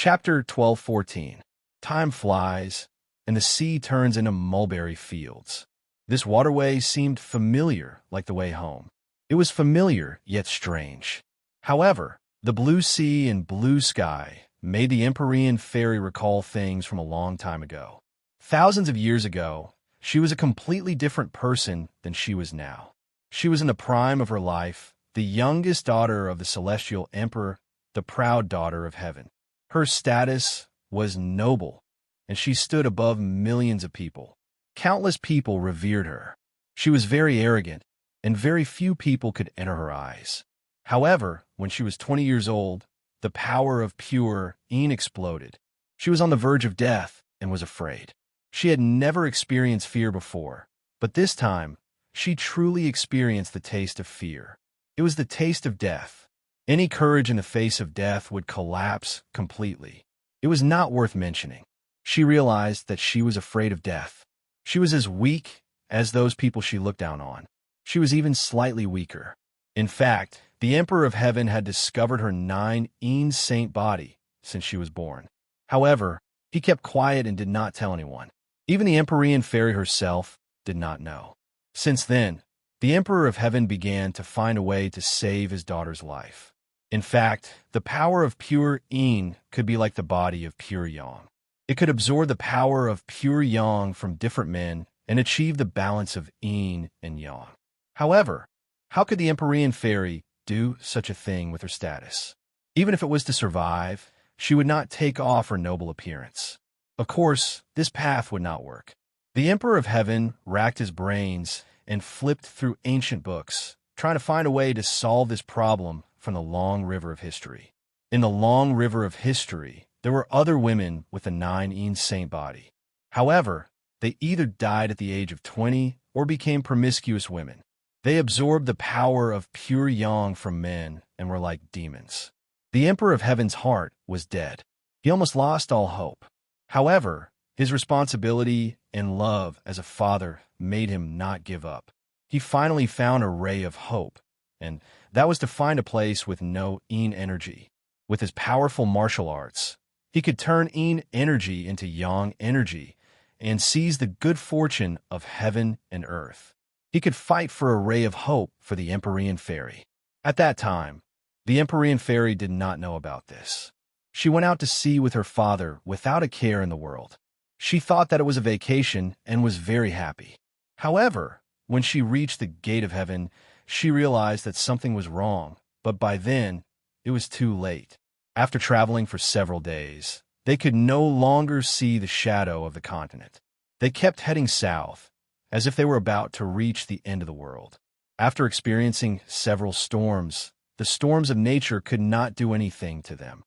Chapter 12:14. Time flies, and the sea turns into mulberry fields. This waterway seemed familiar, like the way home. It was familiar, yet strange. However, the blue sea and blue sky made the Empyrean fairy recall things from a long time ago. Thousands of years ago, she was a completely different person than she was now. She was in the prime of her life, the youngest daughter of the celestial emperor, the proud daughter of heaven. Her status was noble, and she stood above millions of people. Countless people revered her. She was very arrogant, and very few people could enter her eyes. However, when she was 20 years old, the power of pure Een exploded. She was on the verge of death and was afraid. She had never experienced fear before, but this time, she truly experienced the taste of fear. It was the taste of death. Any courage in the face of death would collapse completely. It was not worth mentioning. She realized that she was afraid of death. She was as weak as those people she looked down on. She was even slightly weaker. In fact, the Emperor of Heaven had discovered her 9 Een saint body since she was born. However, he kept quiet and did not tell anyone. Even the Empyrean fairy herself did not know. Since then, the Emperor of Heaven began to find a way to save his daughter's life. In fact, the power of pure Een could be like the body of pure Yang. It could absorb the power of pure Yang from different men and achieve the balance of Een and Yang. However, how could the Empyrean fairy do such a thing with her status? Even if it was to survive, she would not take off her noble appearance. Of course, this path would not work. The Emperor of Heaven racked his brains and flipped through ancient books, trying to find a way to solve this problem from the long river of history. In the long river of history, there were other women with a 9 Een saint body. However, they either died at the age of 20 or became promiscuous women. They absorbed the power of pure Yang from men and were like demons. The Emperor of Heaven's heart was dead. He almost lost all hope. However, his responsibility and love as a father made him not give up. He finally found a ray of hope, and that was to find a place with no Een energy. With his powerful martial arts, he could turn Een energy into Yang energy and seize the good fortune of heaven and earth. He could fight for a ray of hope for the Empyrean fairy. At that time, the Empyrean fairy did not know about this. She went out to sea with her father without a care in the world. She thought that it was a vacation and was very happy. However, when she reached the gate of heaven, she realized that something was wrong, but by then, it was too late. After traveling for several days, they could no longer see the shadow of the continent. They kept heading south, as if they were about to reach the end of the world. After experiencing several storms, the storms of nature could not do anything to them.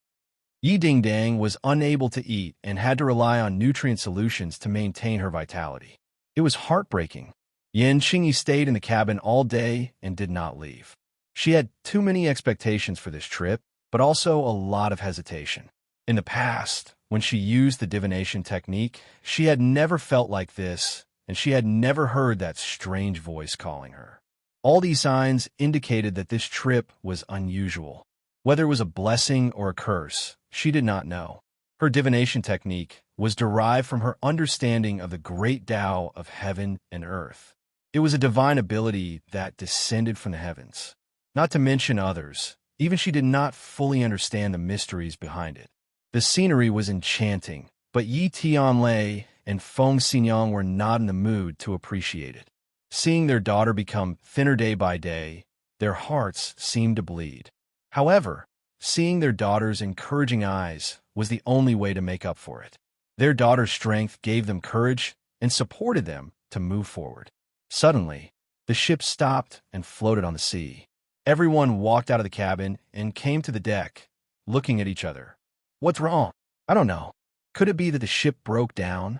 Yi Ding Dang was unable to eat and had to rely on nutrient solutions to maintain her vitality. It was heartbreaking. Yan Qingyi stayed in the cabin all day and did not leave. She had too many expectations for this trip, but also a lot of hesitation. In the past, when she used the divination technique, she had never felt like this, and she had never heard that strange voice calling her. All these signs indicated that this trip was unusual. Whether it was a blessing or a curse, she did not know. Her divination technique was derived from her understanding of the great Tao of heaven and earth. It was a divine ability that descended from the heavens. Not to mention others, even she did not fully understand the mysteries behind it. The scenery was enchanting, but Yi Tianlei and Feng Xinyang were not in the mood to appreciate it. Seeing their daughter become thinner day by day, their hearts seemed to bleed. However, seeing their daughter's encouraging eyes was the only way to make up for it. Their daughter's strength gave them courage and supported them to move forward. Suddenly, the ship stopped and floated on the sea. Everyone walked out of the cabin and came to the deck, looking at each other. What's wrong? I don't know. Could it be that the ship broke down?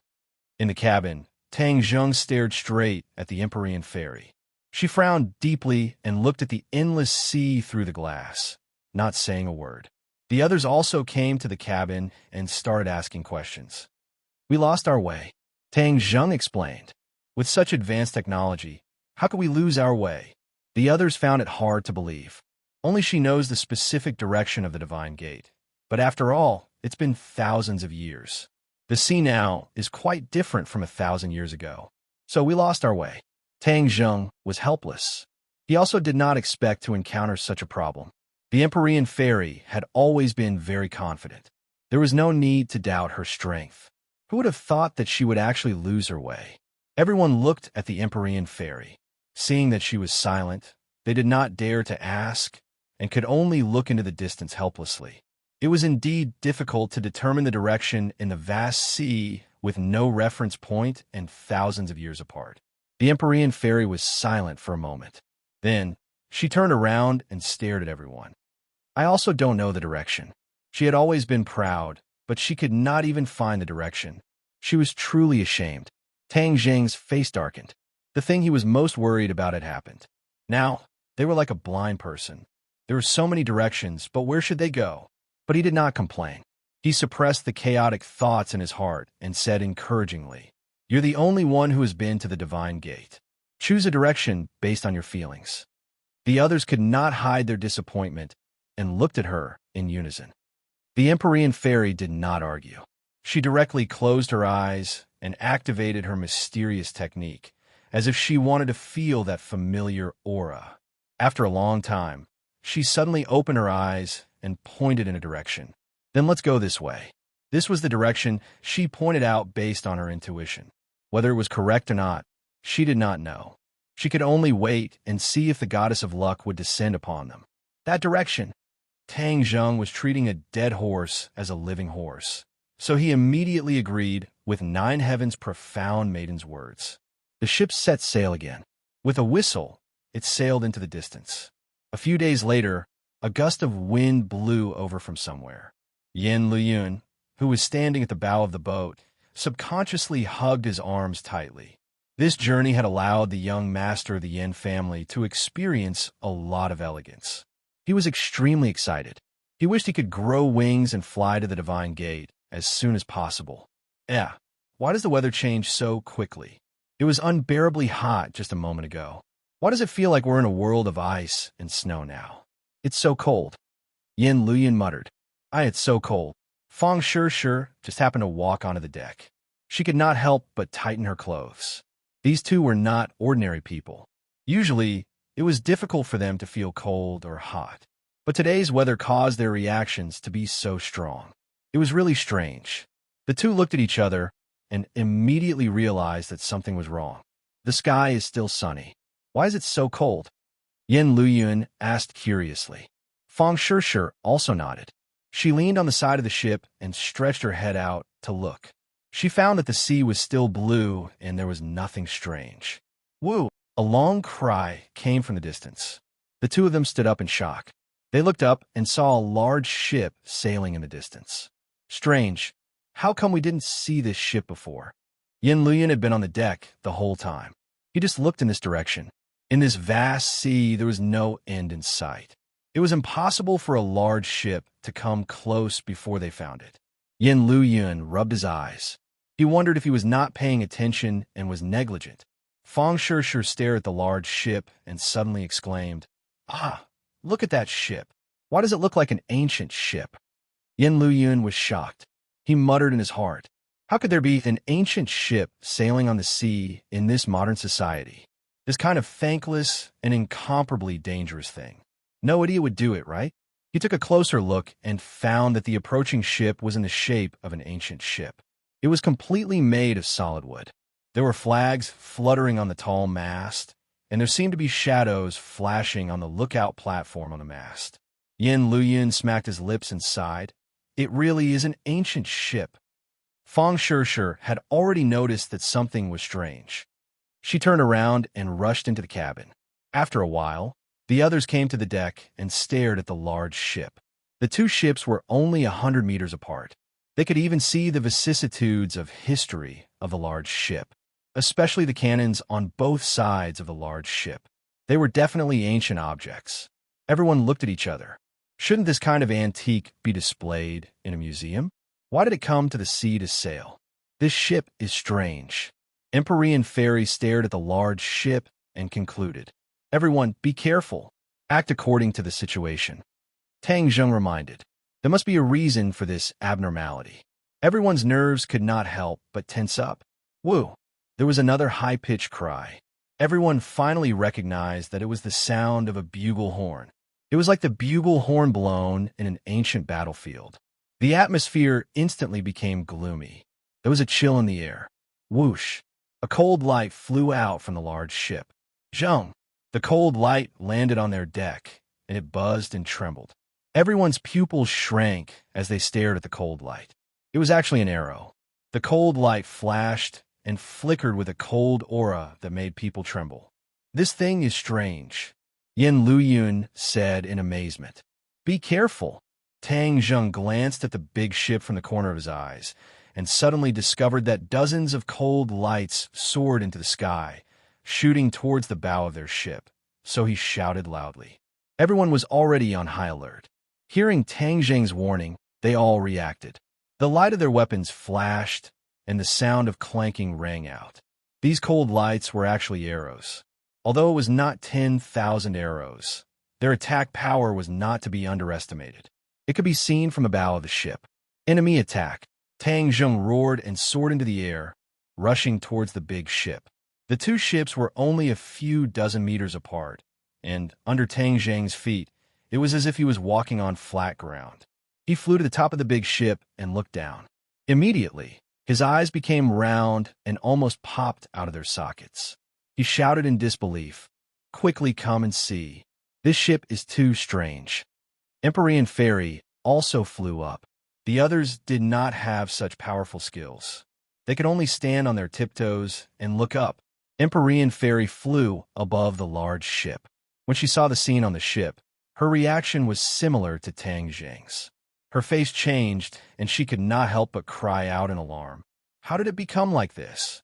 In the cabin, Tang Zheng stared straight at the Empyrean fairy. She frowned deeply and looked at the endless sea through the glass, not saying a word. The others also came to the cabin and started asking questions. We lost our way, Tang Zheng explained. With such advanced technology, how could we lose our way? The others found it hard to believe. Only she knows the specific direction of the divine gate. But after all, It's been thousands of years. The sea now is quite different from 1,000 years ago. So we lost our way. Tang Zheng was helpless. He also did not expect to encounter such a problem. The Empyrean fairy had always been very confident. There was no need to doubt her strength. Who would have thought that she would actually lose her way? Everyone looked at the Empyrean fairy. Seeing that she was silent, they did not dare to ask and could only look into the distance helplessly. It was indeed difficult to determine the direction in the vast sea with no reference point and thousands of years apart. The Empyrean fairy was silent for a moment. Then, she turned around and stared at everyone. I also don't know the direction. She had always been proud, but she could not even find the direction. She was truly ashamed. Tang Zheng's face darkened. The thing he was most worried about had happened. Now, they were like a blind person. There were so many directions, but where should they go? But he did not complain. He suppressed the chaotic thoughts in his heart and said encouragingly, "You're the only one who has been to the divine gate. Choose a direction based on your feelings." The others could not hide their disappointment and looked at her in unison. The Empyrean fairy did not argue. She directly closed her eyes and activated her mysterious technique, as if she wanted to feel that familiar aura. After a long time, she suddenly opened her eyes and pointed in a direction. "Then let's go this way." This was the direction she pointed out based on her intuition. Whether it was correct or not, she did not know. She could only wait and see if the goddess of luck would descend upon them. That direction. Tang Zheng was treating a dead horse as a living horse, so he immediately agreed with Nine Heaven's profound maiden's words. The ship set sail again. With a whistle, it sailed into the distance. A few days later, a gust of wind blew over from somewhere. Yin Luyun, who was standing at the bow of the boat, subconsciously hugged his arms tightly. This journey had allowed the young master of the Yin family to experience a lot of elegance. He was extremely excited. He wished he could grow wings and fly to the divine gate as soon as possible. Why does the weather change so quickly? It was unbearably hot just a moment ago. Why does it feel like we're in a world of ice and snow now? It's so cold. Yin Luyan muttered. It's so cold. Feng Sure just happened to walk onto the deck. She could not help but tighten her clothes. These two were not ordinary people. Usually, it was difficult for them to feel cold or hot. But today's weather caused their reactions to be so strong. It was really strange. The two looked at each other and immediately realized that something was wrong. The sky is still sunny. Why is it so cold? Yin Luyun asked curiously. Feng Sure also nodded. She leaned on the side of the ship and stretched her head out to look. She found that the sea was still blue and there was nothing strange. Woo! A long cry came from the distance. The two of them stood up in shock. They looked up and saw a large ship sailing in the distance. Strange. How come we didn't see this ship before? Yin Luyan had been on the deck the whole time. He just looked in this direction. In this vast sea, there was no end in sight. It was impossible for a large ship to come close before they found it. Yin Luyan rubbed his eyes. He wondered if he was not paying attention and was negligent. Feng Sure stared at the large ship and suddenly exclaimed, Look at that ship. Why does it look like an ancient ship? Yin Luyun was shocked. He muttered in his heart, how could there be an ancient ship sailing on the sea in this modern society? This kind of thankless and incomparably dangerous thing. No idiot would do it, right? He took a closer look and found that the approaching ship was in the shape of an ancient ship. It was completely made of solid wood. There were flags fluttering on the tall mast, and there seemed to be shadows flashing on the lookout platform on the mast. Yin Luyun smacked his lips and sighed. It really is an ancient ship. Feng Sure had already noticed that something was strange. She turned around and rushed into the cabin. After a while, the others came to the deck and stared at the large ship. The two ships were only 100 meters apart. They could even see the vicissitudes of history of the large ship, especially the cannons on both sides of the large ship. They were definitely ancient objects. Everyone looked at each other. Shouldn't this kind of antique be displayed in a museum? Why did it come to the sea to sail? This ship is strange. Empyrean Fairy stared at the large ship and concluded, everyone, be careful. Act according to the situation. Tang Zheng reminded. There must be a reason for this abnormality. Everyone's nerves could not help but tense up. Woo! There was another high-pitched cry. Everyone finally recognized that it was the sound of a bugle horn. It was like the bugle horn blown in an ancient battlefield. The atmosphere instantly became gloomy. There was a chill in the air. Whoosh! A cold light flew out from the large ship. Zheng! The cold light landed on their deck, and it buzzed and trembled. Everyone's pupils shrank as they stared at the cold light. It was actually an arrow. The cold light flashed and flickered with a cold aura that made people tremble. This thing is strange, Yin Luyun said in amazement. Be careful. Tang Zheng glanced at the big ship from the corner of his eyes and suddenly discovered that dozens of cold lights soared into the sky, shooting towards the bow of their ship. So he shouted loudly. Everyone was already on high alert. Hearing Tang Zheng's warning, they all reacted. The light of their weapons flashed, and the sound of clanking rang out. These cold lights were actually arrows. Although it was not 10,000 arrows, their attack power was not to be underestimated. It could be seen from the bow of the ship. Enemy attack! Tang Zheng roared and soared into the air, rushing towards the big ship. The two ships were only a few dozen meters apart, and under Tang Zheng's feet, it was as if he was walking on flat ground. He flew to the top of the big ship and looked down. Immediately, his eyes became round and almost popped out of their sockets. He shouted in disbelief, "Quickly come and see. This ship is too strange." Empyrean Fairy also flew up. The others did not have such powerful skills. They could only stand on their tiptoes and look up. Empyrean Fairy flew above the large ship. When she saw the scene on the ship, her reaction was similar to Tang Zheng's. Her face changed, and she could not help but cry out in alarm. How did it become like this?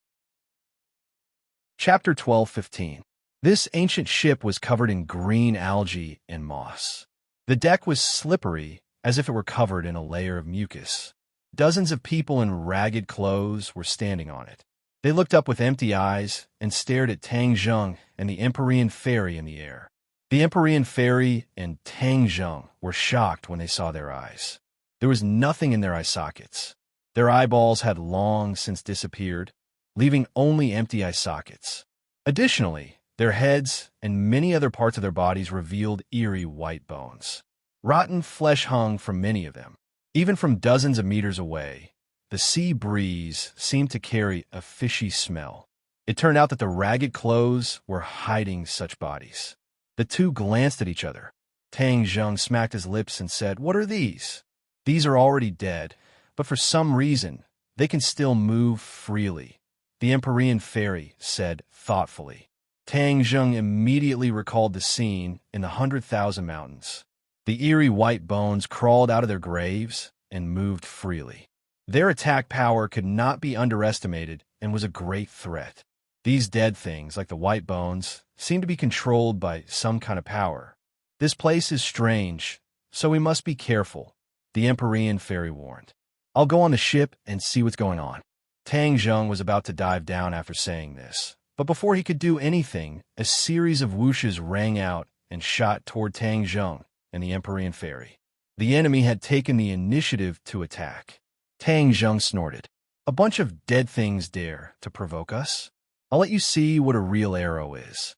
Chapter 12:15. This ancient ship was covered in green algae and moss. The deck was slippery, as if it were covered in a layer of mucus. Dozens of people in ragged clothes were standing on it. They looked up with empty eyes and stared at Tang Zheng and the Empyrean Fairy in the air. The Empyrean Fairy and Tang Zheng were shocked when they saw their eyes. There was nothing in their eye sockets. Their eyeballs had long since disappeared, leaving only empty eye sockets. Additionally, their heads and many other parts of their bodies revealed eerie white bones. Rotten flesh hung from many of them. Even from dozens of meters away, the sea breeze seemed to carry a fishy smell. It turned out that the ragged clothes were hiding such bodies. The two glanced at each other. Tang Zheng smacked his lips and said, "What are these?" "These are already dead, but for some reason, they can still move freely," the Empyrean Fairy said thoughtfully. Tang Zheng immediately recalled the scene in the 100,000 Mountains. The eerie white bones crawled out of their graves and moved freely. Their attack power could not be underestimated and was a great threat. These dead things, like the white bones, seemed to be controlled by some kind of power. "This place is strange, so we must be careful," the Empyrean Fairy warned. "I'll go on the ship and see what's going on." Tang Zheng was about to dive down after saying this, but before he could do anything, a series of whooshes rang out and shot toward Tang Zheng and the Empyrean Fairy. The enemy had taken the initiative to attack. Tang Zheng snorted. "A bunch of dead things dare to provoke us? I'll let you see what a real arrow is."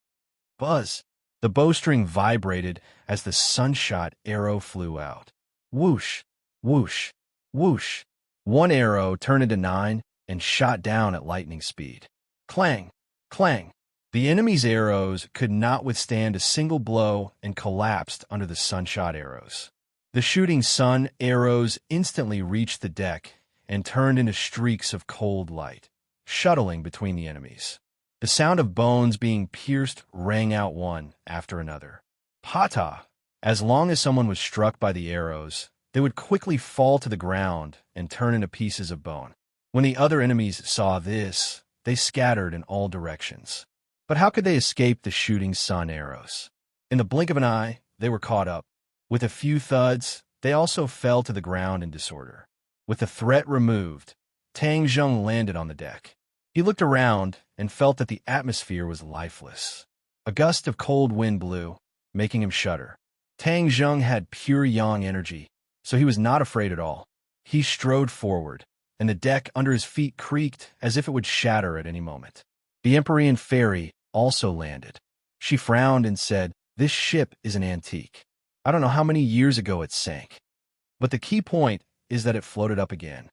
Buzz! The bowstring vibrated as the sunshot arrow flew out. Whoosh! Whoosh! Whoosh! One arrow turned into 9 and shot down at lightning speed. Clang! Clang! The enemy's arrows could not withstand a single blow and collapsed under the sunshot arrows. The shooting sun arrows instantly reached the deck and turned into streaks of cold light, shuttling between the enemies. The sound of bones being pierced rang out one after another. Pata! As long as someone was struck by the arrows, they would quickly fall to the ground and turn into pieces of bone. When the other enemies saw this, they scattered in all directions. But how could they escape the shooting sun arrows? In the blink of an eye, they were caught up. With a few thuds, they also fell to the ground in disorder. With the threat removed, Tang Zheng landed on the deck. He looked around and felt that the atmosphere was lifeless. A gust of cold wind blew, making him shudder. Tang Zheng had pure yang energy. so he was not afraid at all. He strode forward, and the deck under his feet creaked as if it would shatter at any moment. The Empyrean fairy also landed. She frowned and said, "This ship is an antique. I don't know how many years ago it sank. But the key point is that it floated up again.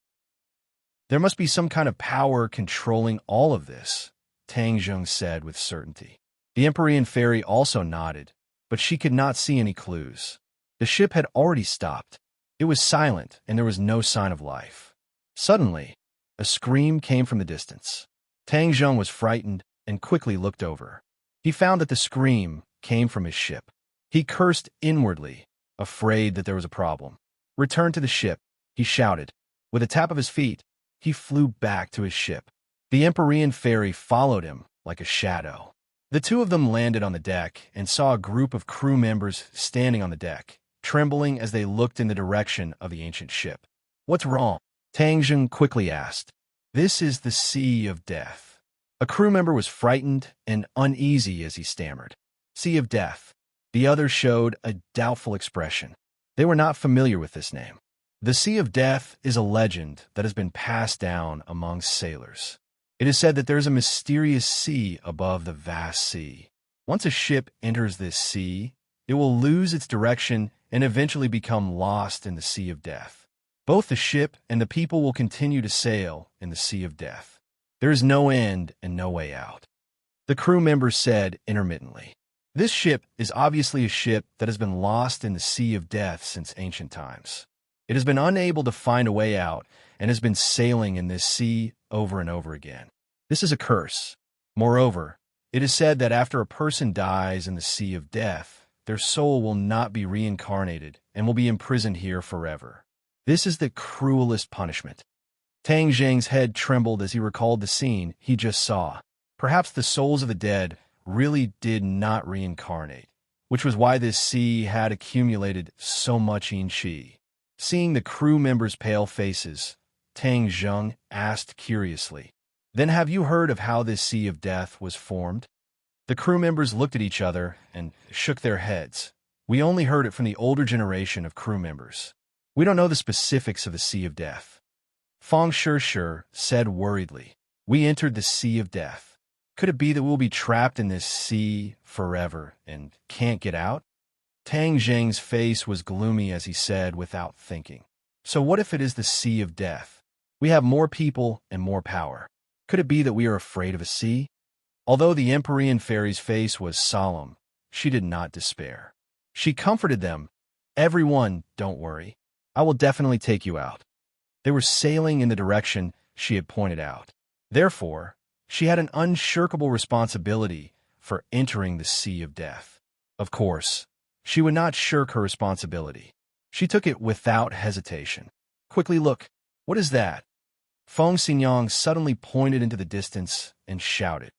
There must be some kind of power controlling all of this," Tang Zheng said with certainty. The Empyrean fairy also nodded, but she could not see any clues. The ship had already stopped. It was silent, and there was no sign of life. Suddenly, a scream came from the distance. Tang Zheng was frightened and quickly looked over. He found that the scream came from his ship. He cursed inwardly, afraid that there was a problem. "Return to the ship," he shouted. With a tap of his feet, he flew back to his ship. The Empyrean fairy followed him like a shadow. The two of them landed on the deck and saw a group of crew members standing on the deck, trembling as they looked in the direction of the ancient ship. "What's wrong?" Tang Zheng quickly asked. "This is the Sea of Death." A crew member was frightened and uneasy as he stammered. "Sea of Death." The others showed a doubtful expression. They were not familiar with this name. The Sea of Death is a legend that has been passed down among sailors. It is said that there is a mysterious sea above the vast sea. Once a ship enters this sea, it will lose its direction and eventually become lost in the Sea of Death. Both the ship and the people will continue to sail in the Sea of Death. There is no end and no way out. The crew members said intermittently. This ship is obviously a ship that has been lost in the Sea of Death since ancient times. It has been unable to find a way out and has been sailing in this sea over and over again. This is a curse. Moreover, it is said that after a person dies in the Sea of Death, their soul will not be reincarnated and will be imprisoned here forever. This is the cruelest punishment. Tang Zheng's head trembled as he recalled the scene he just saw. Perhaps the souls of the dead really did not reincarnate, which was why this sea had accumulated so much yin qi. Seeing the crew members' pale faces, Tang Zheng asked curiously, "Then have you heard of how this Sea of Death was formed?" The crew members looked at each other and shook their heads. "We only heard it from the older generation of crew members. We don't know the specifics of the Sea of Death." Feng Shishir said worriedly, "We entered the Sea of Death. Could it be that we'll be trapped in this sea forever and can't get out?" Tang Zheng's face was gloomy as he said without thinking, "So what if it is the Sea of Death? We have more people and more power. Could it be that we are afraid of a sea?" Although the Empyrean fairy's face was solemn, she did not despair. She comforted them. "Everyone, don't worry. I will definitely take you out." They were sailing in the direction she had pointed out. Therefore, she had an unshirkable responsibility for entering the Sea of Death. Of course, she would not shirk her responsibility. She took it without hesitation. "Quickly look. What is that?" Feng Xinyang suddenly pointed into the distance and shouted.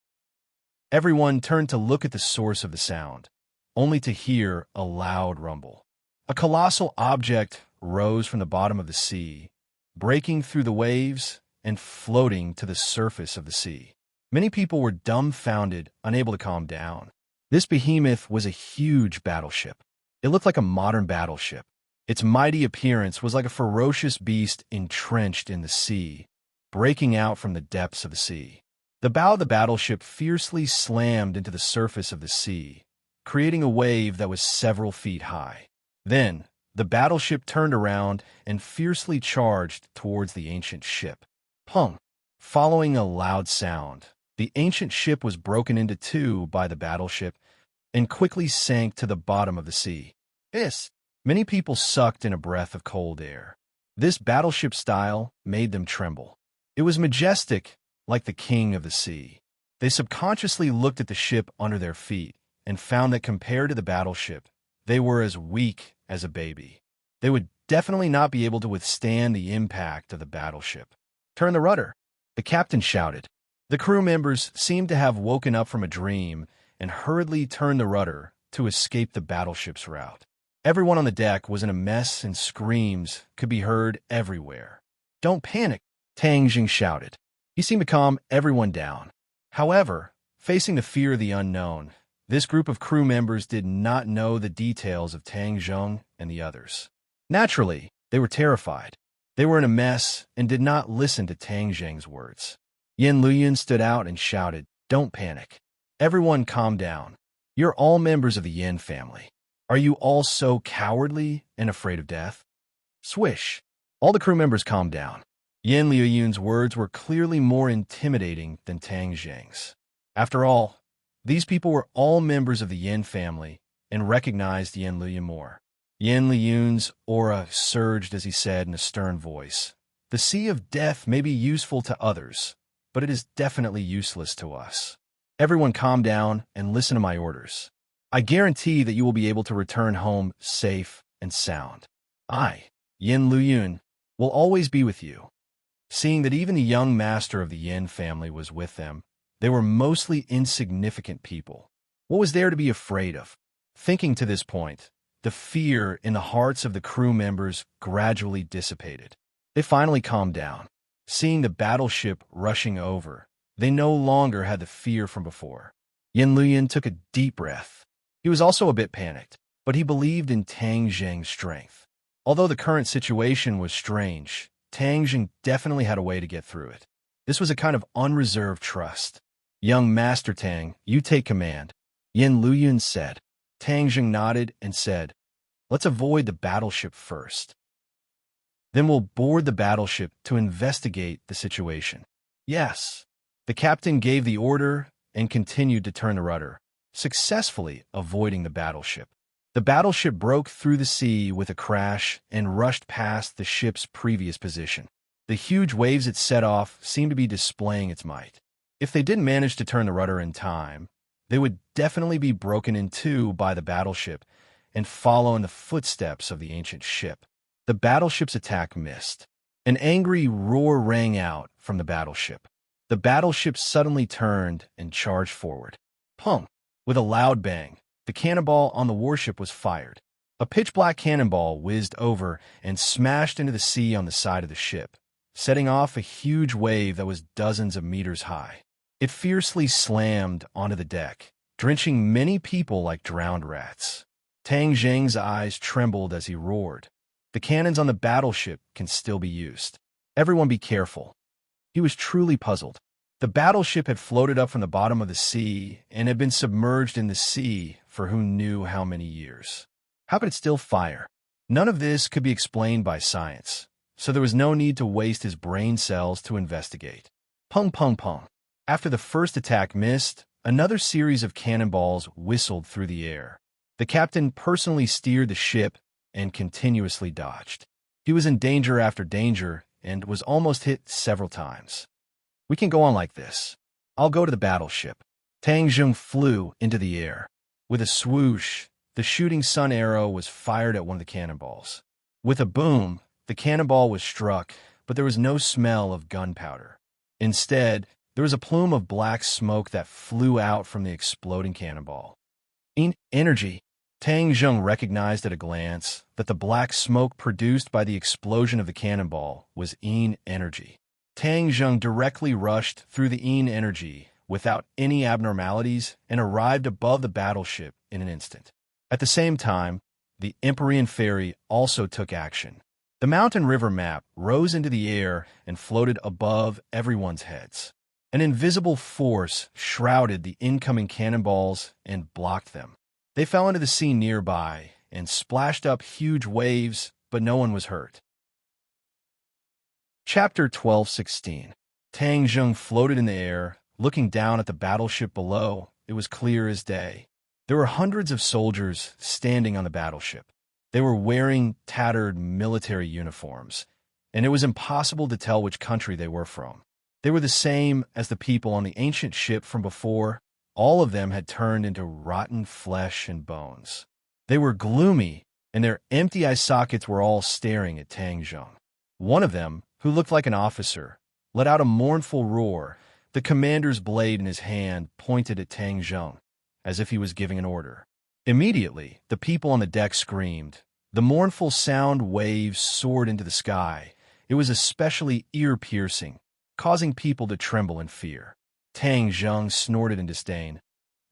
Everyone turned to look at the source of the sound, only to hear a loud rumble. A colossal object rose from the bottom of the sea, breaking through the waves and floating to the surface of the sea. Many people were dumbfounded, unable to calm down. This behemoth was a huge battleship. It looked like a modern battleship. Its mighty appearance was like a ferocious beast entrenched in the sea, breaking out from the depths of the sea. The bow of the battleship fiercely slammed into the surface of the sea, creating a wave that was several feet high. Then, the battleship turned around and fiercely charged towards the ancient ship. Pung! Following a loud sound, the ancient ship was broken into two by the battleship and quickly sank to the bottom of the sea. Many people sucked in a breath of cold air. This battleship style made them tremble. It was majestic, like the king of the sea. They subconsciously looked at the ship under their feet and found that compared to the battleship, they were as weak as a baby. They would definitely not be able to withstand the impact of the battleship. "Turn the rudder," the captain shouted. The crew members seemed to have woken up from a dream and hurriedly turned the rudder to escape the battleship's rout. Everyone on the deck was in a mess and screams could be heard everywhere. "Don't panic," Tang Jing shouted. He seemed to calm everyone down. However, facing the fear of the unknown, this group of crew members did not know the details of Tang Zheng and the others. Naturally, They were terrified. They were in a mess and did not listen to Tang Zheng's words. Yin Luyun stood out and shouted, "Don't panic. Everyone calm down. You're all members of the Yin family. Are you all so cowardly and afraid of death?" Swish. All the crew members calmed down. Yin Luyun's words were clearly more intimidating than Tang Zheng's. After all, these people were all members of the Yin family and recognized Yin Luyun more. Yin Luyun's aura surged as he said in a stern voice, "The Sea of Death may be useful to others, but it is definitely useless to us. Everyone calm down and listen to my orders. I guarantee that you will be able to return home safe and sound. I, Yin Luyun, will always be with you." Seeing that even the young master of the Yin family was with them, they were mostly insignificant people. What was there to be afraid of? Thinking to this point, the fear in the hearts of the crew members gradually dissipated. They finally calmed down. Seeing the battleship rushing over, they no longer had the fear from before. Yin Luyun took a deep breath. He was also a bit panicked, but he believed in Tang Zheng's strength. Although the current situation was strange, Tang Zheng definitely had a way to get through it. This was a kind of unreserved trust. "Young Master Tang, you take command," Yin Luyun said. Tang Zheng nodded and said, "Let's avoid the battleship first. Then we'll board the battleship to investigate the situation." Yes. The captain gave the order and continued to turn the rudder, successfully avoiding the battleship. The battleship broke through the sea with a crash and rushed past the ship's previous position. The huge waves it set off seemed to be displaying its might. If they didn't manage to turn the rudder in time, they would definitely be broken in two by the battleship and follow in the footsteps of the ancient ship. The battleship's attack missed. An angry roar rang out from the battleship. The battleship suddenly turned and charged forward. Pum! With a loud bang, the cannonball on the warship was fired. A pitch-black cannonball whizzed over and smashed into the sea on the side of the ship, setting off a huge wave that was dozens of meters high. It fiercely slammed onto the deck, drenching many people like drowned rats. Tang Zheng's eyes trembled as he roared. "The cannons on the battleship can still be used. Everyone be careful." He was truly puzzled. The battleship had floated up from the bottom of the sea and had been submerged in the sea for who knew how many years. How could it still fire? None of this could be explained by science, so there was no need to waste his brain cells to investigate. Pung pung pung. After the first attack missed, another series of cannonballs whistled through the air. The captain personally steered the ship and continuously dodged. He was in danger after danger and was almost hit several times. "We can go on like this. I'll go to the battleship." Tang Zheng flew into the air. With a swoosh, the shooting sun arrow was fired at one of the cannonballs. With a boom, the cannonball was struck, but there was no smell of gunpowder. Instead, there was a plume of black smoke that flew out from the exploding cannonball. Energy. Tang Zheng recognized at a glance that the black smoke produced by the explosion of the cannonball was energy. Tang Zheng directly rushed through the energy without any abnormalities and arrived above the battleship in an instant. At the same time, the Empyrean ferry also took action. The mountain river map rose into the air and floated above everyone's heads. An invisible force shrouded the incoming cannonballs and blocked them. They fell into the sea nearby and splashed up huge waves, but no one was hurt. Chapter 12:16. Tang Zheng floated in the air, looking down at the battleship below. It was clear as day. There were hundreds of soldiers standing on the battleship. They were wearing tattered military uniforms, and it was impossible to tell which country they were from. They were the same as the people on the ancient ship from before. All of them had turned into rotten flesh and bones. They were gloomy, and their empty eye sockets were all staring at Tang Zheng. One of them, who looked like an officer, let out a mournful roar. The commander's blade in his hand pointed at Tang Zheng, as if he was giving an order. Immediately, the people on the deck screamed. The mournful sound waves soared into the sky. It was especially ear-piercing, causing people to tremble in fear. Tang Zheng snorted in disdain.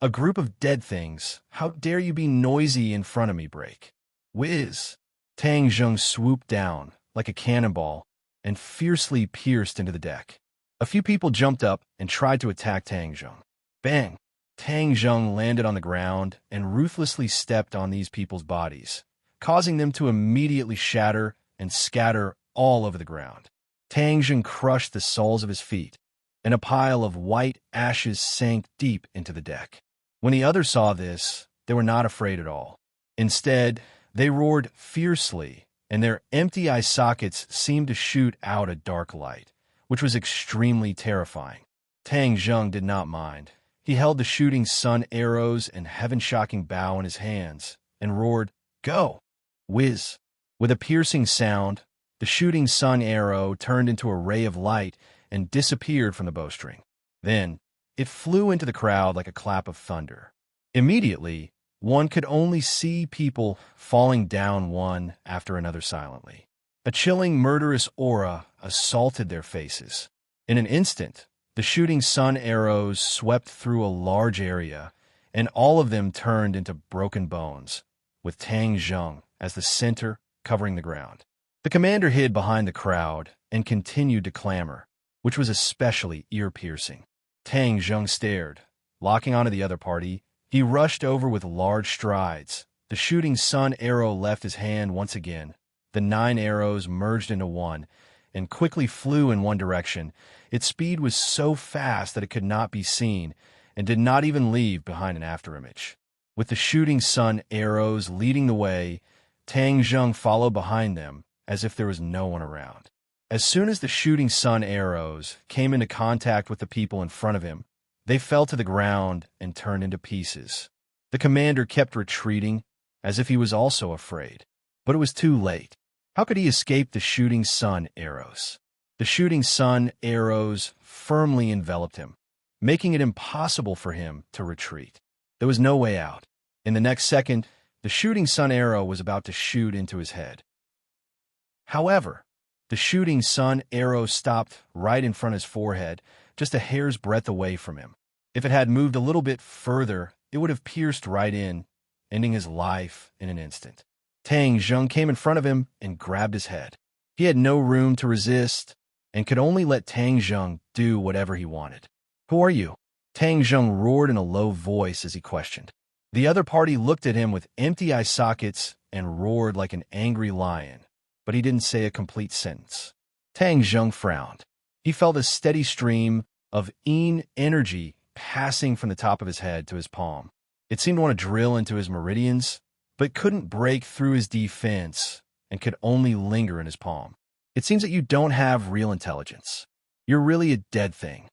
"A group of dead things. How dare you be noisy in front of me, break?" Whiz! Tang Zheng swooped down like a cannonball and fiercely pierced into the deck. A few people jumped up and tried to attack Tang Zheng. Bang! Tang Zheng landed on the ground and ruthlessly stepped on these people's bodies, causing them to immediately shatter and scatter all over the ground. Tang Zheng crushed the soles of his feet, and a pile of white ashes sank deep into the deck. When the others saw this, they were not afraid at all. Instead, they roared fiercely, and their empty eye sockets seemed to shoot out a dark light, which was extremely terrifying. Tang Zheng did not mind. He held the shooting sun arrows and heaven-shocking bow in his hands and roared, "Go!" Whiz! With a piercing sound, the shooting sun arrow turned into a ray of light and disappeared from the bowstring. Then, it flew into the crowd like a clap of thunder. Immediately, one could only see people falling down one after another silently. A chilling, murderous aura assaulted their faces. In an instant, the shooting sun arrows swept through a large area, and all of them turned into broken bones, with Tang Zheng as the center covering the ground. The commander hid behind the crowd and continued to clamor, which was especially ear-piercing. Tang Zheng stared. Locking onto the other party, he rushed over with large strides. The shooting sun arrow left his hand once again. The 9 arrows merged into one and quickly flew in one direction. Its speed was so fast that it could not be seen and did not even leave behind an afterimage. With the shooting sun arrows leading the way, Tang Zheng followed behind them as if there was no one around. As soon as the shooting sun arrows came into contact with the people in front of him, they fell to the ground and turned into pieces. The commander kept retreating as if he was also afraid, but it was too late. How could he escape the shooting sun arrows? The shooting sun arrows firmly enveloped him, making it impossible for him to retreat. There was no way out. In the next second, the shooting sun arrow was about to shoot into his head. However, the shooting sun arrow stopped right in front of his forehead, just a hair's breadth away from him. If it had moved a little bit further, it would have pierced right in, ending his life in an instant. Tang Zheng came in front of him and grabbed his head. He had no room to resist and could only let Tang Zheng do whatever he wanted. "Who are you?" Tang Zheng roared in a low voice as he questioned. The other party looked at him with empty eye sockets and roared like an angry lion, but he didn't say a complete sentence. Tang Zheng frowned. He felt a steady stream of energy passing from the top of his head to his palm. It seemed to want to drill into his meridians, but couldn't break through his defense and could only linger in his palm. "It seems that you don't have real intelligence. You're really a dead thing,"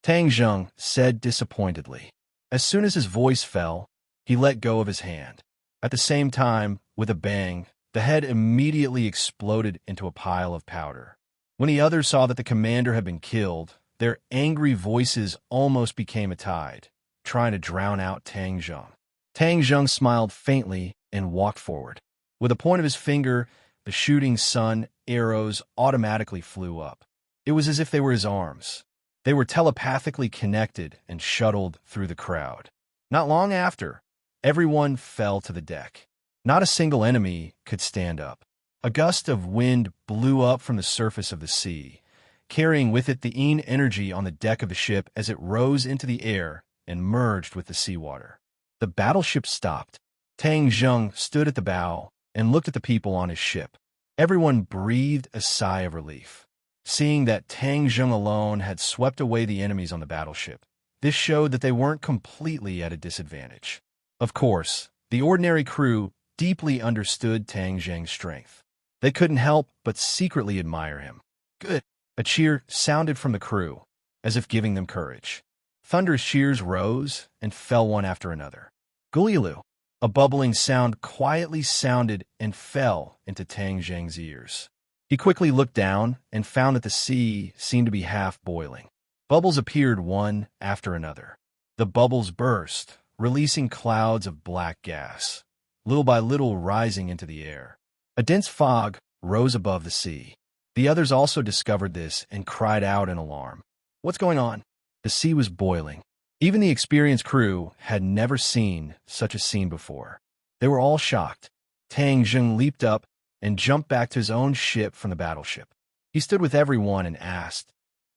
Tang Zheng said disappointedly. As soon as his voice fell, he let go of his hand. At the same time, with a bang, the head immediately exploded into a pile of powder. When the others saw that the commander had been killed, their angry voices almost became a tide, trying to drown out Tang Zheng. Tang Zheng smiled faintly and walked forward. With a point of his finger, the shooting sun arrows automatically flew up. It was as if they were his arms. They were telepathically connected and shuttled through the crowd. Not long after, everyone fell to the deck. Not a single enemy could stand up. A gust of wind blew up from the surface of the sea, carrying with it the energy on the deck of the ship as it rose into the air and merged with the seawater. The battleship stopped. Tang Zheng stood at the bow and looked at the people on his ship. Everyone breathed a sigh of relief. Seeing that Tang Zheng alone had swept away the enemies on the battleship, this showed that they weren't completely at a disadvantage. Of course, the ordinary crew deeply understood Tang Zheng's strength. They couldn't help but secretly admire him. "Good." A cheer sounded from the crew, as if giving them courage. Thunderous cheers rose and fell one after another. "Gulilu." A bubbling sound quietly sounded and fell into Tang Zheng's ears. He quickly looked down and found that the sea seemed to be half boiling. Bubbles appeared one after another. The bubbles burst, releasing clouds of black gas, little by little rising into the air. A dense fog rose above the sea. The others also discovered this and cried out in alarm. "What's going on?" The sea was boiling. Even the experienced crew had never seen such a scene before. They were all shocked. Tang Zheng leaped up and jumped back to his own ship from the battleship. He stood with everyone and asked,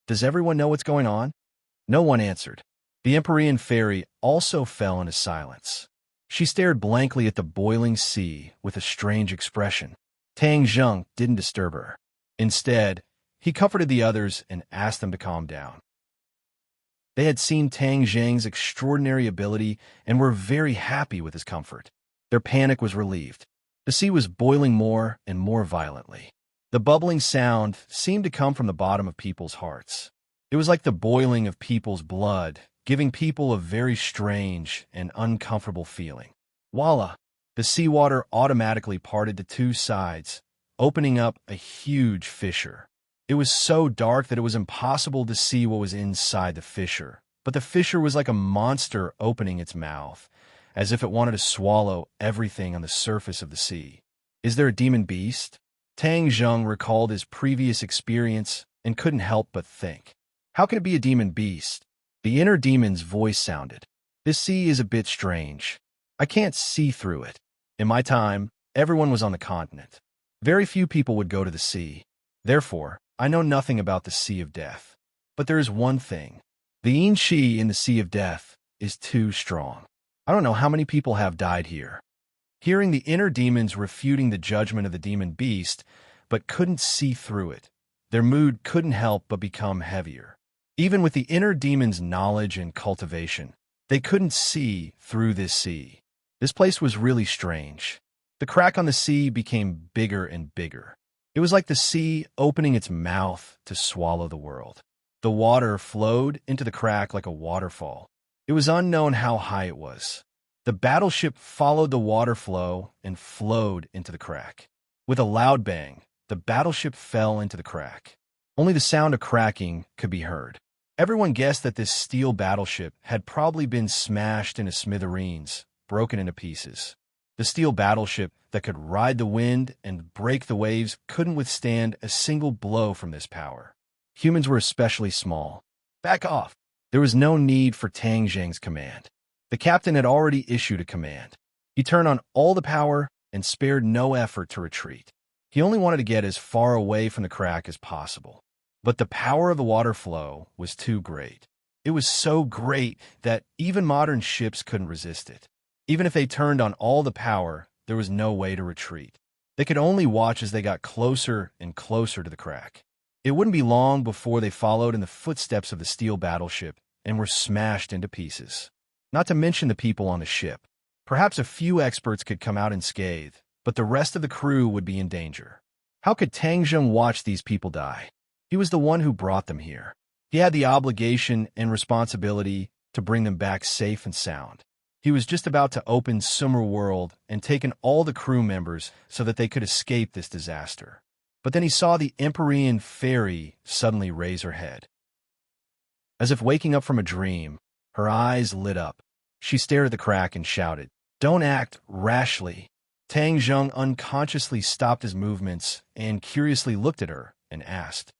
"Does everyone know what's going on?" No one answered. The Empyrean fairy also fell into silence. She stared blankly at the boiling sea with a strange expression. Tang Zheng didn't disturb her. Instead, he comforted the others and asked them to calm down. They had seen Tang Zheng's extraordinary ability and were very happy with his comfort. Their panic was relieved. The sea was boiling more and more violently. The bubbling sound seemed to come from the bottom of people's hearts. It was like the boiling of people's blood, giving people a very strange and uncomfortable feeling. Voila! The seawater automatically parted to two sides, opening up a huge fissure. It was so dark that it was impossible to see what was inside the fissure, but the fissure was like a monster opening its mouth, as if it wanted to swallow everything on the surface of the sea. Is there a demon beast? Tang Zheng recalled his previous experience and couldn't help but think. How can it be a demon beast? The inner demon's voice sounded. This sea is a bit strange. I can't see through it. In my time, everyone was on the continent. Very few people would go to the sea. Therefore, I know nothing about the Sea of Death. But there is one thing. The yin qi in the Sea of Death is too strong. I don't know how many people have died here. Hearing the inner demons refuting the judgment of the demon beast, but couldn't see through it, their mood couldn't help but become heavier. Even with the inner demon's knowledge and cultivation, they couldn't see through this sea. This place was really strange. The crack on the sea became bigger and bigger. It was like the sea opening its mouth to swallow the world. The water flowed into the crack like a waterfall. It was unknown how high it was. The battleship followed the water flow and flowed into the crack. With a loud bang, the battleship fell into the crack. Only the sound of cracking could be heard. Everyone guessed that this steel battleship had probably been smashed into smithereens, broken into pieces. The steel battleship that could ride the wind and break the waves couldn't withstand a single blow from this power. Humans were especially small. Back off! There was no need for Tang Zheng's command. The captain had already issued a command. He turned on all the power and spared no effort to retreat. He only wanted to get as far away from the crack as possible. But the power of the water flow was too great. It was so great that even modern ships couldn't resist it. Even if they turned on all the power, there was no way to retreat. They could only watch as they got closer and closer to the crack. It wouldn't be long before they followed in the footsteps of the steel battleship and were smashed into pieces. Not to mention the people on the ship. Perhaps a few experts could come out unscathed, but the rest of the crew would be in danger. How could Tang Zheng watch these people die? He was the one who brought them here. He had the obligation and responsibility to bring them back safe and sound. He was just about to open Summer World and take in all the crew members so that they could escape this disaster. But then he saw the Empyrean fairy suddenly raise her head. As if waking up from a dream, her eyes lit up. She stared at the crack and shouted, "Don't act rashly." Tang Zheng unconsciously stopped his movements and curiously looked at her and asked,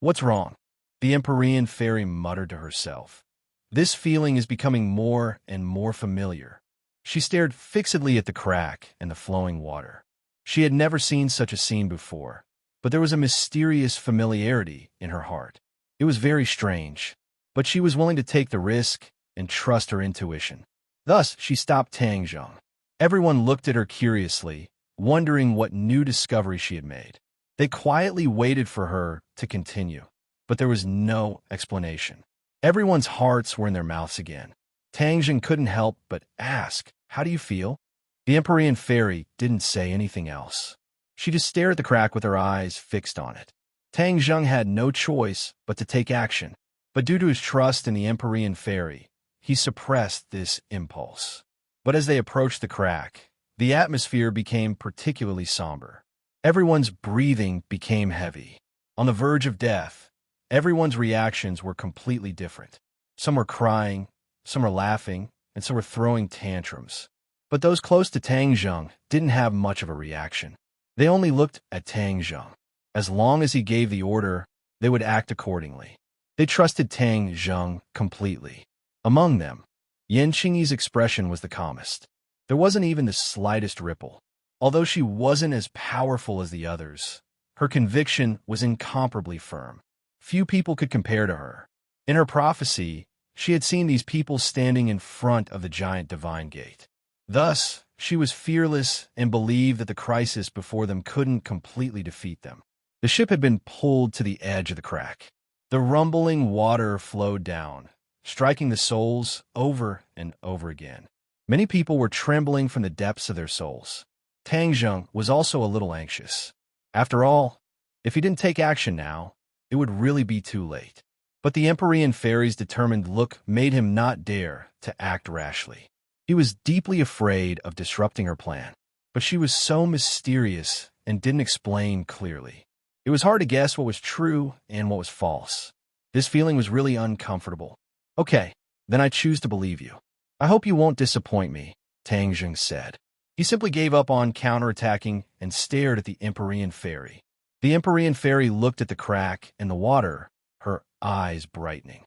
"What's wrong?" The Empyrean fairy muttered to herself. This feeling is becoming more and more familiar. She stared fixedly at the crack and the flowing water. She had never seen such a scene before, but there was a mysterious familiarity in her heart. It was very strange, but she was willing to take the risk and trust her intuition. Thus, she stopped Tang Zheng. Everyone looked at her curiously, wondering what new discovery she had made. They quietly waited for her to continue, but there was no explanation. Everyone's hearts were in their mouths again. Tang Zheng couldn't help but ask, "How do you feel?" The Empyrean fairy didn't say anything else. She just stared at the crack with her eyes fixed on it. Tang Zheng had no choice but to take action, but due to his trust in the Empyrean fairy, he suppressed this impulse. But as they approached the crack, the atmosphere became particularly somber. Everyone's breathing became heavy. On the verge of death, everyone's reactions were completely different. Some were crying, some were laughing, and some were throwing tantrums. But those close to Tang Zheng didn't have much of a reaction. They only looked at Tang Zheng. As long as he gave the order, they would act accordingly. They trusted Tang Zheng completely. Among them, Yan Qingyi's expression was the calmest. There wasn't even the slightest ripple. Although she wasn't as powerful as the others, her conviction was incomparably firm. Few people could compare to her. In her prophecy, she had seen these people standing in front of the giant divine gate. Thus, she was fearless and believed that the crisis before them couldn't completely defeat them. The ship had been pulled to the edge of the crack. The rumbling water flowed down, striking the souls over and over again. Many people were trembling from the depths of their souls. Tang Zheng was also a little anxious. After all, if he didn't take action now, it would really be too late. But the Empyrean fairy's determined look made him not dare to act rashly. He was deeply afraid of disrupting her plan, but she was so mysterious and didn't explain clearly. It was hard to guess what was true and what was false. This feeling was really uncomfortable. Okay, then I choose to believe you. I hope you won't disappoint me, Tang Zheng said. He simply gave up on counterattacking and stared at the Empyrean fairy. The Empyrean fairy looked at the crack in the water, her eyes brightening.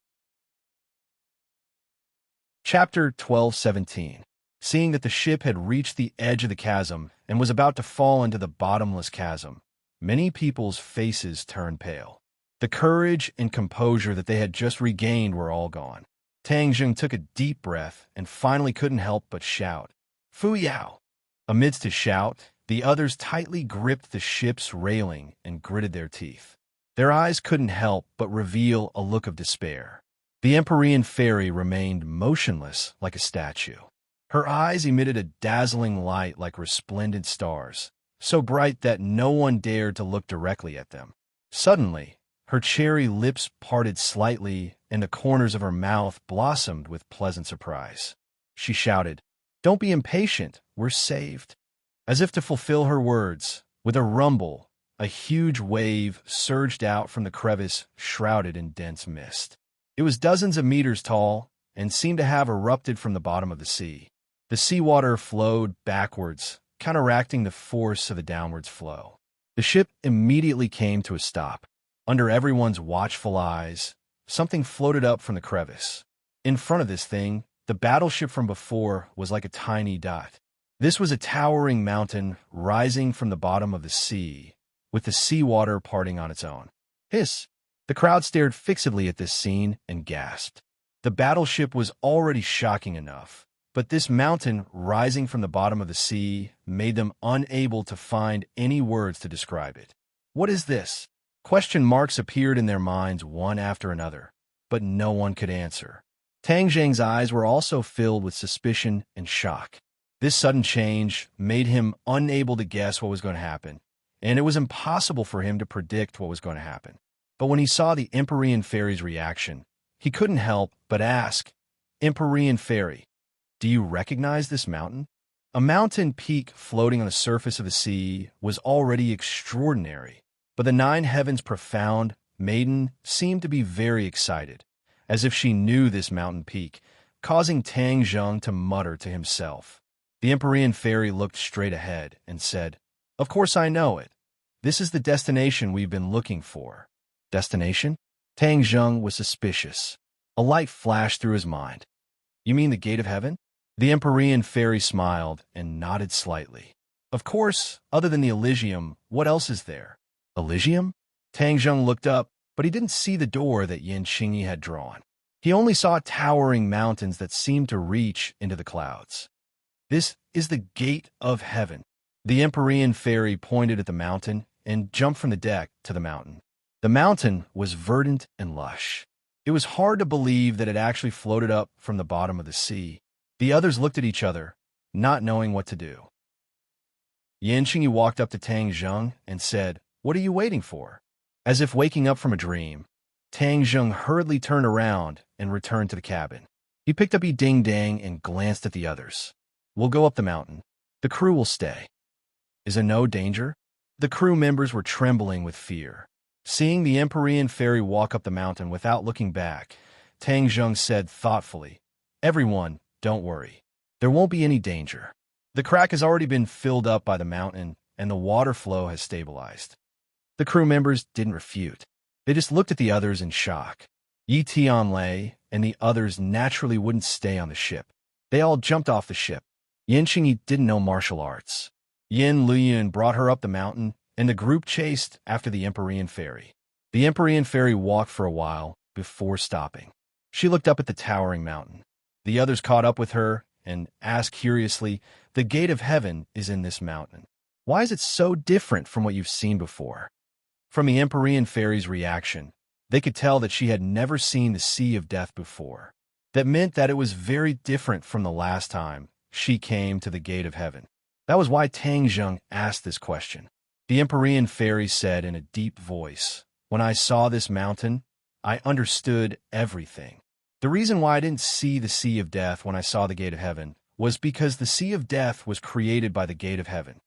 Chapter 12:17. Seeing that the ship had reached the edge of the chasm and was about to fall into the bottomless chasm, many people's faces turned pale. The courage and composure that they had just regained were all gone. Tang Zheng took a deep breath and finally couldn't help but shout, "Fu Yao!" Amidst his shout, the others tightly gripped the ship's railing and gritted their teeth. Their eyes couldn't help but reveal a look of despair. The Empyrean fairy remained motionless like a statue. Her eyes emitted a dazzling light like resplendent stars, so bright that no one dared to look directly at them. Suddenly, her cherry lips parted slightly and the corners of her mouth blossomed with pleasant surprise. She shouted, "Don't be impatient, we're saved." As if to fulfill her words, with a rumble, a huge wave surged out from the crevice shrouded in dense mist. It was dozens of meters tall and seemed to have erupted from the bottom of the sea. The seawater flowed backwards, counteracting the force of the downwards flow. The ship immediately came to a stop. Under everyone's watchful eyes, something floated up from the crevice. In front of this thing, the battleship from before was like a tiny dot. This was a towering mountain rising from the bottom of the sea, with the seawater parting on its own. Hiss! The crowd stared fixedly at this scene and gasped. The battleship was already shocking enough, but this mountain rising from the bottom of the sea made them unable to find any words to describe it. What is this? Question marks appeared in their minds one after another, but no one could answer. Tang Zheng's eyes were also filled with suspicion and shock. This sudden change made him unable to guess what was going to happen, and it was impossible for him to predict what was going to happen. But when he saw the Empyrean fairy's reaction, he couldn't help but ask, "Empyrean fairy, do you recognize this mountain?" A mountain peak floating on the surface of the sea was already extraordinary, but the 9 heavens profound maiden seemed to be very excited, as if she knew this mountain peak, causing Tang Zheng to mutter to himself. The Empyrean fairy looked straight ahead and said, "Of course I know it. This is the destination we've been looking for." Destination? Tang Zheng was suspicious. A light flashed through his mind. "You mean the gate of heaven?" The Empyrean fairy smiled and nodded slightly. "Of course, other than the Elysium, what else is there?" Elysium? Tang Zheng looked up, but he didn't see the door that Yin Qingyi had drawn. He only saw towering mountains that seemed to reach into the clouds. "This is the gate of heaven." The Empyrean fairy pointed at the mountain and jumped from the deck to the mountain. The mountain was verdant and lush. It was hard to believe that it actually floated up from the bottom of the sea. The others looked at each other, not knowing what to do. Yin Qingyi walked up to Tang Zheng and said, "What are you waiting for?" As if waking up from a dream, Tang Zheng hurriedly turned around and returned to the cabin. He picked up Yi Ding Dang and glanced at the others. "We'll go up the mountain. The crew will stay." "Is there no danger?" The crew members were trembling with fear. Seeing the Empyrean fairy walk up the mountain without looking back, Tang Zheng said thoughtfully, "Everyone, don't worry. There won't be any danger. The crack has already been filled up by the mountain, and the water flow has stabilized." The crew members didn't refute. They just looked at the others in shock. Yi Tianlei and the others naturally wouldn't stay on the ship. They all jumped off the ship. Yin Qingyi didn't know martial arts. Yin Luyun brought her up the mountain, and the group chased after the Empyrean fairy. The Empyrean fairy walked for a while before stopping. She looked up at the towering mountain. The others caught up with her and asked curiously, "The gate of heaven is in this mountain. Why is it so different from what you've seen before?" From the Empyrean fairy's reaction, they could tell that she had never seen the Sea of Death before. That meant that it was very different from the last time she came to the gate of heaven. That was why Tang Zheng asked this question. The Empyrean fairy said in a deep voice, "When I saw this mountain, I understood everything. The reason why I didn't see the Sea of Death when I saw the gate of heaven was because the Sea of Death was created by the gate of heaven."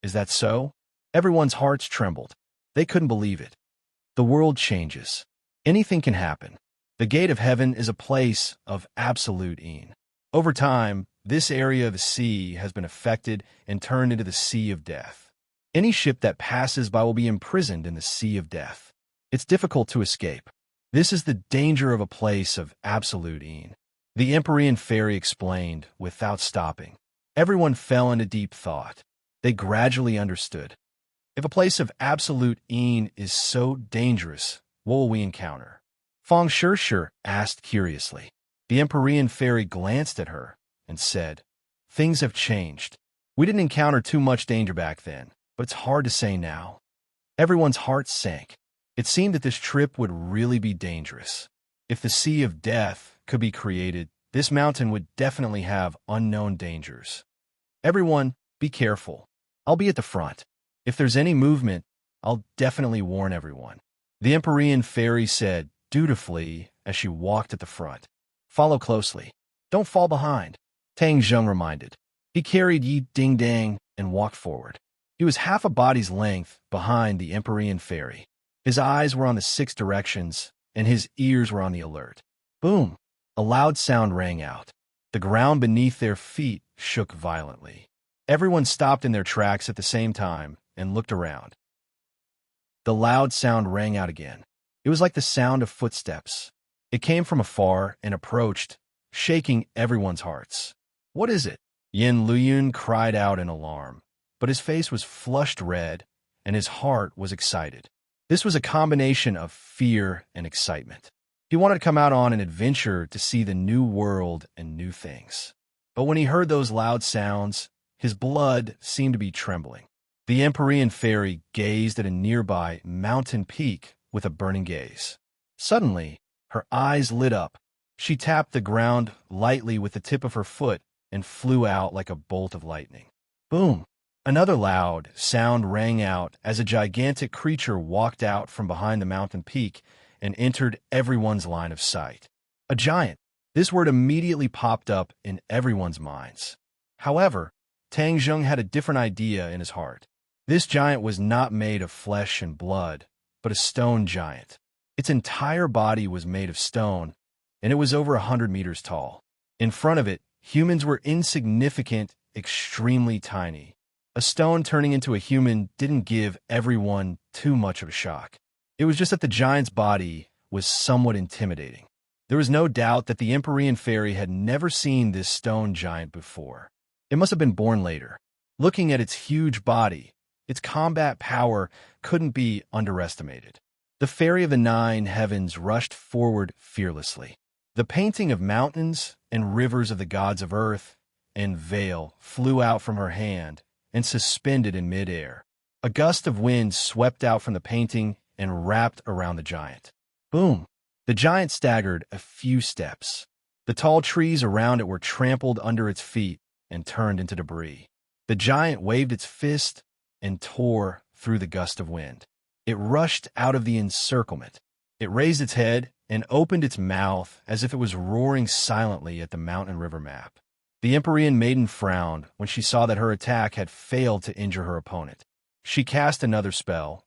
Is that so? Everyone's hearts trembled. They couldn't believe it. The world changes. Anything can happen. The gate of heaven is a place of absolute ease. Over time, this area of the sea has been affected and turned into the Sea of Death. Any ship that passes by will be imprisoned in the Sea of Death. It's difficult to escape. This is the danger of a place of absolute ease. The Empyrean fairy explained without stopping. Everyone fell into deep thought. They gradually understood. If a place of absolute ease is so dangerous, what will we encounter? Feng Shishir asked curiously. The Empyrean fairy glanced at her and said, "Things have changed. We didn't encounter too much danger back then, but it's hard to say now." Everyone's hearts sank. It seemed that this trip would really be dangerous. If the Sea of Death could be created, this mountain would definitely have unknown dangers. "Everyone, be careful. I'll be at the front. If there's any movement, I'll definitely warn everyone," the Empyrean fairy said dutifully as she walked at the front. "Follow closely. Don't fall behind," Tang Zheng reminded. He carried Yi Ding Dang and walked forward. He was half a body's length behind the Empyrean fairy. His eyes were on the 6 directions, and his ears were on the alert. Boom! A loud sound rang out. The ground beneath their feet shook violently. Everyone stopped in their tracks at the same time and looked around. The loud sound rang out again. It was like the sound of footsteps. It came from afar and approached, shaking everyone's hearts. "What is it?" Yin Luyun cried out in alarm, but his face was flushed red and his heart was excited. This was a combination of fear and excitement. He wanted to come out on an adventure to see the new world and new things. But when he heard those loud sounds, his blood seemed to be trembling. The Empyrean fairy gazed at a nearby mountain peak with a burning gaze. Suddenly, her eyes lit up. She tapped the ground lightly with the tip of her foot and flew out like a bolt of lightning. Boom! Another loud sound rang out as a gigantic creature walked out from behind the mountain peak and entered everyone's line of sight. A giant. This word immediately popped up in everyone's minds. However, Tang Zheng had a different idea in his heart. This giant was not made of flesh and blood, but a stone giant. Its entire body was made of stone, and it was over 100 meters tall. In front of it, humans were insignificant, extremely tiny. A stone turning into a human didn't give everyone too much of a shock. It was just that the giant's body was somewhat intimidating. There was no doubt that the Empyrean fairy had never seen this stone giant before. It must have been born later. Looking at its huge body, its combat power couldn't be underestimated. The fairy of the 9 heavens rushed forward fearlessly. The painting of mountains and rivers of the gods of earth and veil flew out from her hand and suspended in midair. A gust of wind swept out from the painting and wrapped around the giant. Boom! The giant staggered a few steps. The tall trees around it were trampled under its feet and turned into debris. The giant waved its fist and tore through the gust of wind. It rushed out of the encirclement. It raised its head and opened its mouth as if it was roaring silently at the mountain river map. The Empyrean maiden frowned when she saw that her attack had failed to injure her opponent. She cast another spell,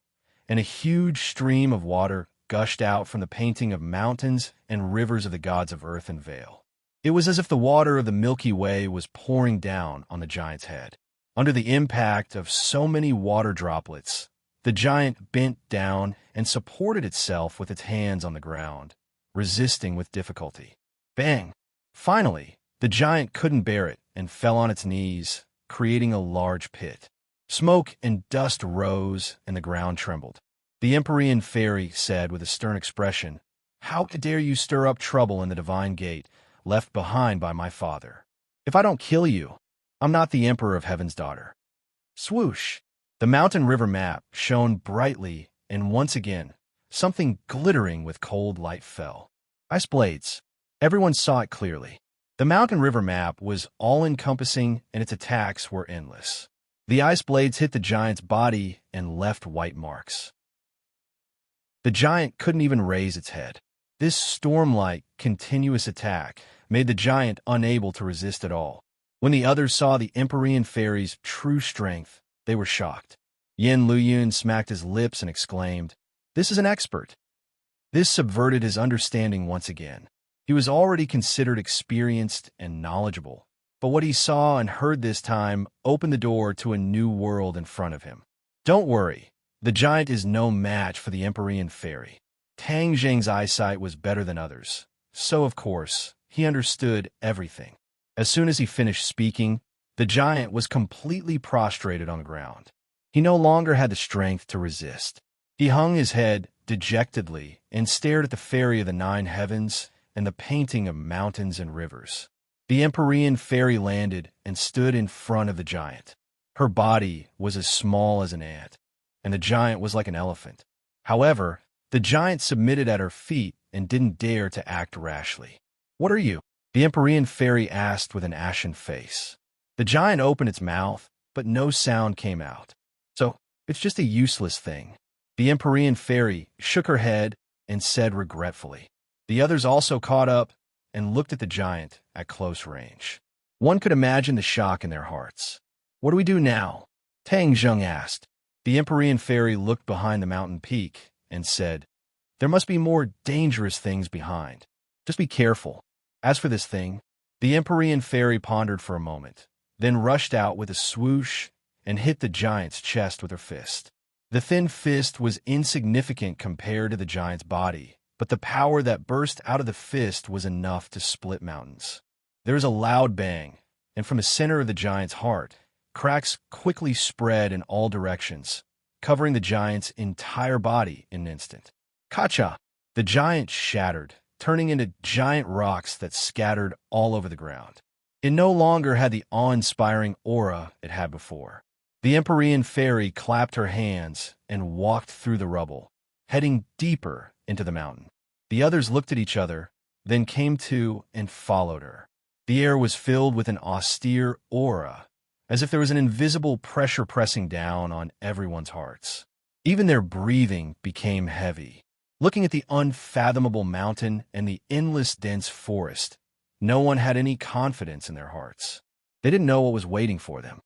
and a huge stream of water gushed out from the painting of mountains and rivers of the gods of earth and veil. It was as if the water of the Milky Way was pouring down on the giant's head. Under the impact of so many water droplets, the giant bent down and supported itself with its hands on the ground, resisting with difficulty. Bang! Finally, the giant couldn't bear it and fell on its knees, creating a large pit. Smoke and dust rose, and the ground trembled. The Empyrean fairy said with a stern expression, "How dare you stir up trouble in the divine gate left behind by my father? If I don't kill you, I'm not the Emperor of Heaven's daughter." Swoosh! The mountain river map shone brightly, and once again, something glittering with cold light fell. Ice blades. Everyone saw it clearly. The mountain river map was all-encompassing, and its attacks were endless. The ice blades hit the giant's body and left white marks. The giant couldn't even raise its head. This storm-like, continuous attack made the giant unable to resist at all. When the others saw the Empyrean fairy's true strength, they were shocked. Yin Luyun smacked his lips and exclaimed, "This is an expert." This subverted his understanding once again. He was already considered experienced and knowledgeable, but what he saw and heard this time opened the door to a new world in front of him. Don't worry, the giant is no match for the Empyrean fairy. Tang Zheng's eyesight was better than others, so of course, he understood everything. As soon as he finished speaking, the giant was completely prostrated on the ground. He no longer had the strength to resist. He hung his head dejectedly and stared at the fairy of the nine heavens and the painting of mountains and rivers. The Empyrean fairy landed and stood in front of the giant. Her body was as small as an ant, and the giant was like an elephant. However, the giant submitted at her feet and didn't dare to act rashly. "What are you?" the Empyrean fairy asked with an ashen face. The giant opened its mouth, but no sound came out. "So, it's just a useless thing." The Empyrean fairy shook her head and said regretfully. The others also caught up and looked at the giant at close range. One could imagine the shock in their hearts. "What do we do now?" Tang Zheng asked. The Empyrean fairy looked behind the mountain peak and said, "There must be more dangerous things behind. Just be careful. As for this thing," the Empyrean fairy pondered for a moment, then rushed out with a swoosh and hit the giant's chest with her fist. The thin fist was insignificant compared to the giant's body, but the power that burst out of the fist was enough to split mountains. There was a loud bang, and from the center of the giant's heart, cracks quickly spread in all directions, covering the giant's entire body in an instant. Kacha! The giant shattered, turning into giant rocks that scattered all over the ground. It no longer had the awe-inspiring aura it had before. The Empyrean fairy clapped her hands and walked through the rubble, heading deeper into the mountain. The others looked at each other, then came to and followed her. The air was filled with an austere aura, as if there was an invisible pressure pressing down on everyone's hearts. Even their breathing became heavy. Looking at the unfathomable mountain and the endless dense forest, no one had any confidence in their hearts. They didn't know what was waiting for them.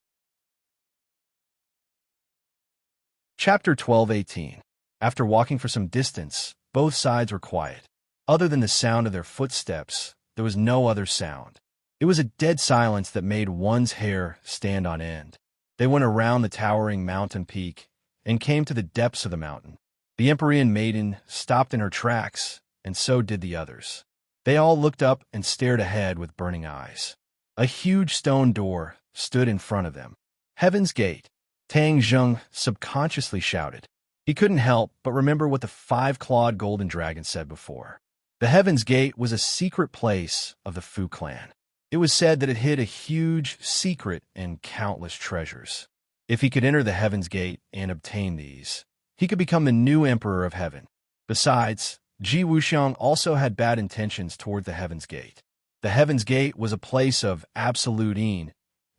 Chapter 12:18. After walking for some distance, both sides were quiet. Other than the sound of their footsteps, there was no other sound. It was a dead silence that made one's hair stand on end. They went around the towering mountain peak and came to the depths of the mountain. The Empyrean maiden stopped in her tracks, and so did the others. They all looked up and stared ahead with burning eyes. A huge stone door stood in front of them. "Heaven's Gate," Tang Zheng subconsciously shouted. He couldn't help but remember what the five-clawed golden dragon said before. The Heaven's Gate was a secret place of the Fu clan. It was said that it hid a huge secret and countless treasures. If he could enter the Heaven's Gate and obtain these, he could become the new Emperor of Heaven. Besides, Ji Wuxiang also had bad intentions toward the Heaven's Gate. The Heaven's Gate was a place of absolute ease,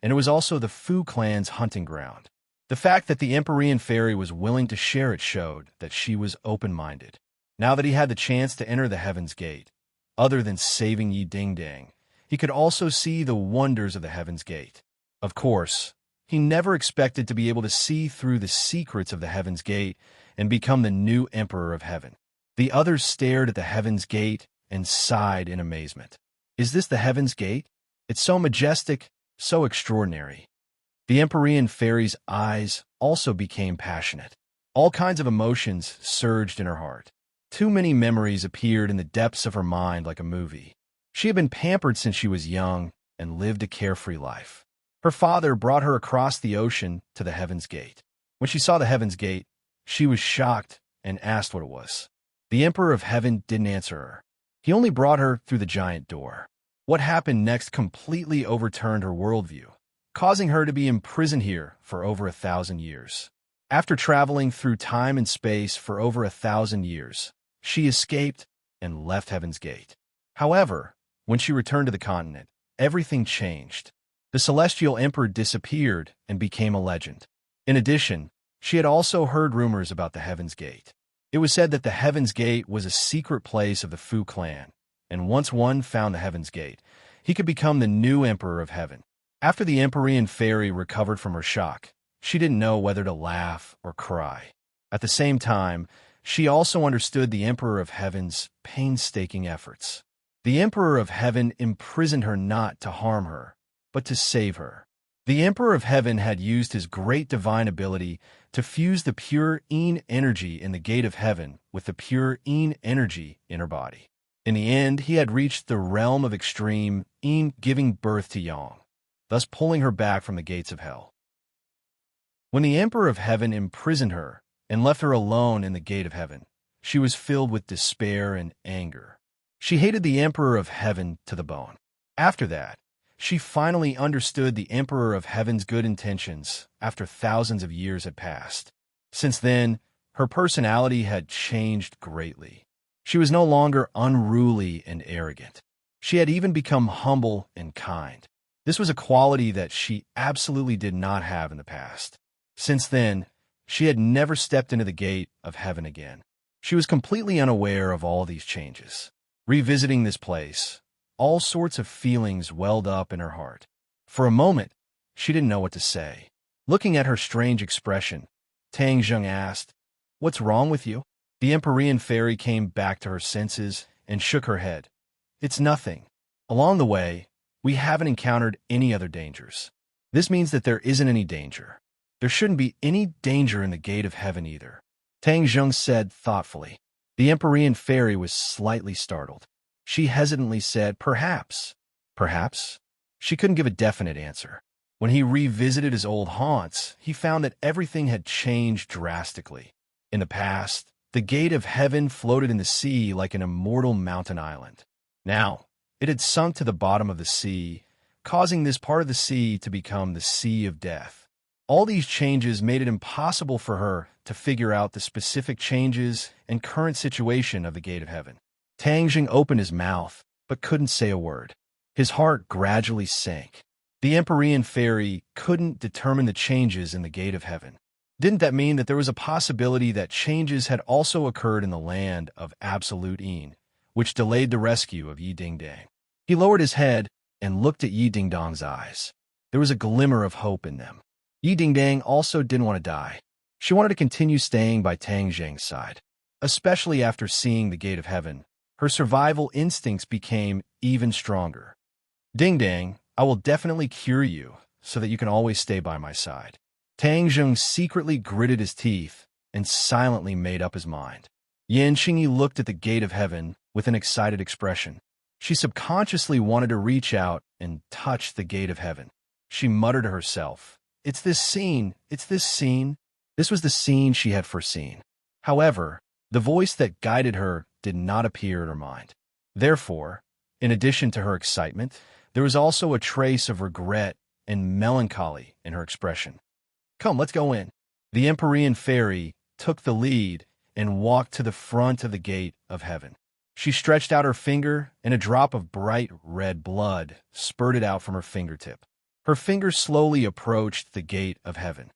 and it was also the Fu clan's hunting ground. The fact that the Empyrean fairy was willing to share it showed that she was open-minded. Now that he had the chance to enter the Heaven's Gate, other than saving Yi Dingdang, he could also see the wonders of the Heaven's Gate. Of course, he never expected to be able to see through the secrets of the Heaven's Gate and become the new Emperor of Heaven. The others stared at the Heaven's Gate and sighed in amazement. Is this the Heaven's Gate? It's so majestic, so extraordinary. The Empyrean fairy's eyes also became passionate. All kinds of emotions surged in her heart. Too many memories appeared in the depths of her mind like a movie. She had been pampered since she was young and lived a carefree life. Her father brought her across the ocean to the Heaven's Gate. When she saw the Heaven's Gate, she was shocked and asked what it was. The Emperor of Heaven didn't answer her. He only brought her through the giant door. What happened next completely overturned her worldview, causing her to be imprisoned here for over 1,000 years. After traveling through time and space for over 1,000 years, she escaped and left Heaven's Gate. However, when she returned to the continent, everything changed. The Celestial Emperor disappeared and became a legend. In addition, she had also heard rumors about the Heaven's Gate. It was said that the Heaven's Gate was a secret place of the Fu clan, and once one found the Heaven's Gate, he could become the new Emperor of Heaven. After the Empyrean fairy recovered from her shock, she didn't know whether to laugh or cry. At the same time, she also understood the Emperor of Heaven's painstaking efforts. The Emperor of Heaven imprisoned her not to harm her, but to save her. The Emperor of Heaven had used his great divine ability to fuse the pure Yin energy in the Gate of Heaven with the pure Yin energy in her body. In the end, he had reached the realm of extreme Yin, giving birth to Yang, thus pulling her back from the gates of hell. When the Emperor of Heaven imprisoned her and left her alone in the Gate of Heaven, she was filled with despair and anger. She hated the Emperor of Heaven to the bone. After that, she finally understood the Emperor of Heaven's good intentions after thousands of years had passed. Since then, her personality had changed greatly. She was no longer unruly and arrogant. She had even become humble and kind. This was a quality that she absolutely did not have in the past. Since then, she had never stepped into the Gate of Heaven again. She was completely unaware of all these changes. Revisiting this place, all sorts of feelings welled up in her heart. For a moment, she didn't know what to say. Looking at her strange expression, Tang Zheng asked, "What's wrong with you?" The Empyrean fairy came back to her senses and shook her head. "It's nothing. Along the way, we haven't encountered any other dangers. This means that there isn't any danger. There shouldn't be any danger in the Gate of Heaven either," Tang Zheng said thoughtfully. The Empyrean fairy was slightly startled. She hesitantly said, "Perhaps." Perhaps? She couldn't give a definite answer. When he revisited his old haunts, he found that everything had changed drastically. In the past, the Gate of Heaven floated in the sea like an immortal mountain island. Now, it had sunk to the bottom of the sea, causing this part of the sea to become the Sea of Death. All these changes made it impossible for her to figure out the specific changes and current situation of the Gate of Heaven. Tang Jing opened his mouth, but couldn't say a word. His heart gradually sank. The Empyrean fairy couldn't determine the changes in the Gate of Heaven. Didn't that mean that there was a possibility that changes had also occurred in the land of absolute Yin, which delayed the rescue of Yi Dingdang? He lowered his head and looked at Yi Dingdang's eyes. There was a glimmer of hope in them. Yi Dingdang also didn't want to die. She wanted to continue staying by Tang Zheng's side. Especially after seeing the Gate of Heaven, her survival instincts became even stronger. "Dingdang, I will definitely cure you so that you can always stay by my side." Tang Zheng secretly gritted his teeth and silently made up his mind. Yan Qingyi looked at the Gate of Heaven with an excited expression. She subconsciously wanted to reach out and touch the Gate of Heaven. She muttered to herself, "It's this scene, it's this scene." This was the scene she had foreseen. However, the voice that guided her did not appear in her mind. Therefore, in addition to her excitement, there was also a trace of regret and melancholy in her expression. "Come, let's go in." The Empyrean fairy took the lead and walked to the front of the Gate of Heaven. She stretched out her finger, and a drop of bright red blood spurted out from her fingertip. Her finger slowly approached the Gate of Heaven.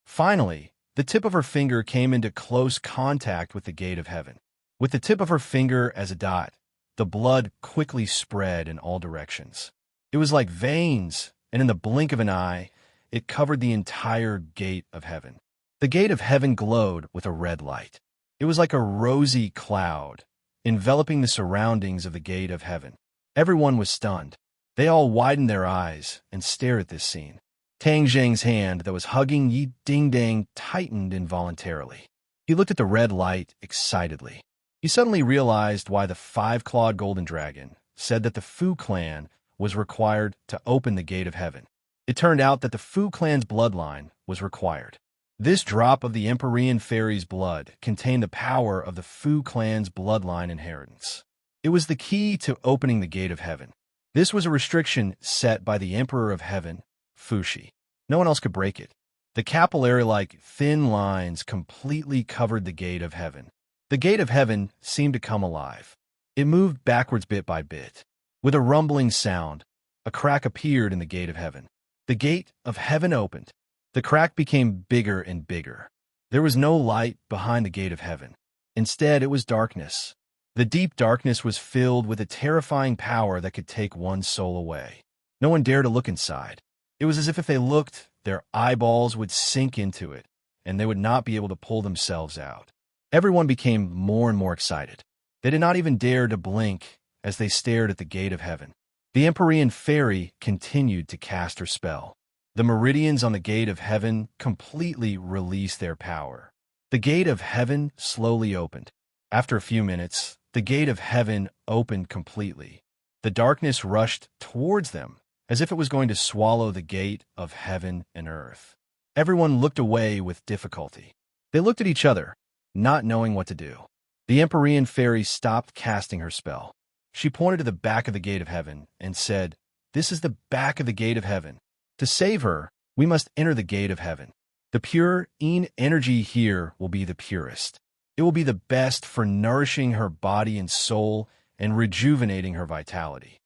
Finally, the tip of her finger came into close contact with the Gate of Heaven. With the tip of her finger as a dot, the blood quickly spread in all directions. It was like veins, and in the blink of an eye, it covered the entire Gate of Heaven. The Gate of Heaven glowed with a red light. It was like a rosy cloud, enveloping the surroundings of the Gate of Heaven. Everyone was stunned. They all widened their eyes and stared at this scene. Tang Zheng's hand that was hugging Yi Dingdang tightened involuntarily. He looked at the red light excitedly. He suddenly realized why the five-clawed golden dragon said that the Fu clan was required to open the Gate of Heaven. It turned out that the Fu clan's bloodline was required. This drop of the Empyrean fairy's blood contained the power of the Fu clan's bloodline inheritance. It was the key to opening the gate of heaven. This was a restriction set by the Emperor of Heaven, Fushi. No one else could break it. The capillary-like thin lines completely covered the gate of heaven. The gate of heaven seemed to come alive. It moved backwards bit by bit. With a rumbling sound, a crack appeared in the gate of heaven. The gate of heaven opened. The crack became bigger and bigger. There was no light behind the gate of heaven. Instead, it was darkness. The deep darkness was filled with a terrifying power that could take one's soul away. No one dared to look inside. It was as if they looked, their eyeballs would sink into it, and they would not be able to pull themselves out. Everyone became more and more excited. They did not even dare to blink as they stared at the gate of heaven. The Empyrean fairy continued to cast her spell. The meridians on the gate of heaven completely released their power. The gate of heaven slowly opened. After a few minutes, the gate of heaven opened completely. The darkness rushed towards them, as if it was going to swallow the gate of heaven and earth. Everyone looked away with difficulty. They looked at each other, not knowing what to do. The Empyrean fairy stopped casting her spell. She pointed to the back of the gate of heaven and said, "This is the back of the gate of heaven. To save her, we must enter the gate of heaven. The pure energy here will be the purest. It will be the best for nourishing her body and soul and rejuvenating her vitality."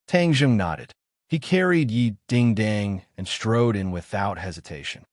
Tang Zheng nodded. He carried Yi Ding Dang and strode in without hesitation.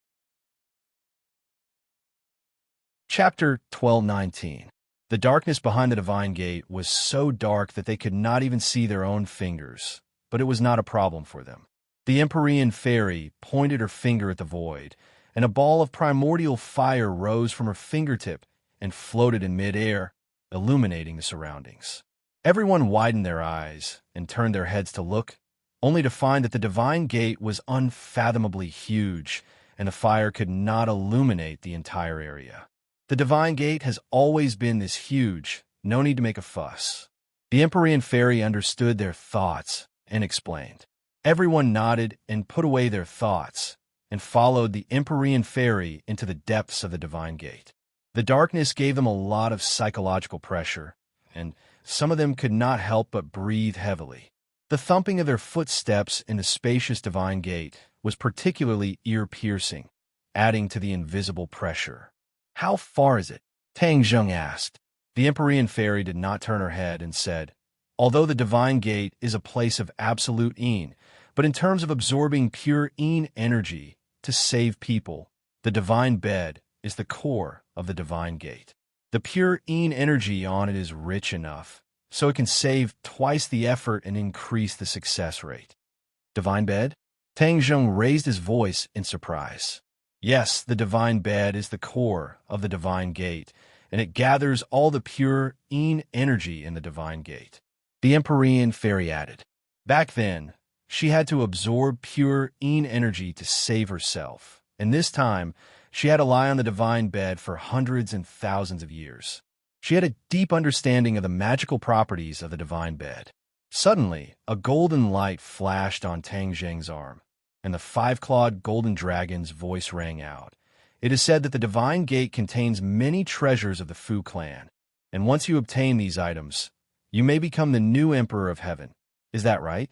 Chapter 12:19. The darkness behind the divine gate was so dark that they could not even see their own fingers, but it was not a problem for them. The Empyrean fairy pointed her finger at the void, and a ball of primordial fire rose from her fingertip and floated in midair, illuminating the surroundings. Everyone widened their eyes and turned their heads to look, only to find that the divine gate was unfathomably huge, and the fire could not illuminate the entire area. The divine gate has always been this huge, no need to make a fuss. The Empyrean fairy understood their thoughts and explained. Everyone nodded and put away their thoughts and followed the Empyrean fairy into the depths of the divine gate. The darkness gave them a lot of psychological pressure, and some of them could not help but breathe heavily. The thumping of their footsteps in the spacious divine gate was particularly ear-piercing, adding to the invisible pressure. "How far is it?" Tang Zheng asked. The Empyrean fairy did not turn her head and said, "Although the divine gate is a place of absolute yin, but in terms of absorbing pure yin energy to save people, the divine bed is the core of the divine gate. The pure yin energy on it is rich enough, so it can save twice the effort and increase the success rate." "Divine bed?" Tang Zheng raised his voice in surprise. "Yes, the divine bed is the core of the divine gate, and it gathers all the pure yin energy in the divine gate." The Empyrean fairy added. Back then, she had to absorb pure yin energy to save herself, and this time, she had to lie on the divine bed for hundreds and thousands of years. She had a deep understanding of the magical properties of the divine bed. Suddenly, a golden light flashed on Tang Zheng's arm, and the five-clawed golden dragon's voice rang out. "It is said that the divine gate contains many treasures of the Fu clan, and once you obtain these items, you may become the new emperor of heaven. Is that right?"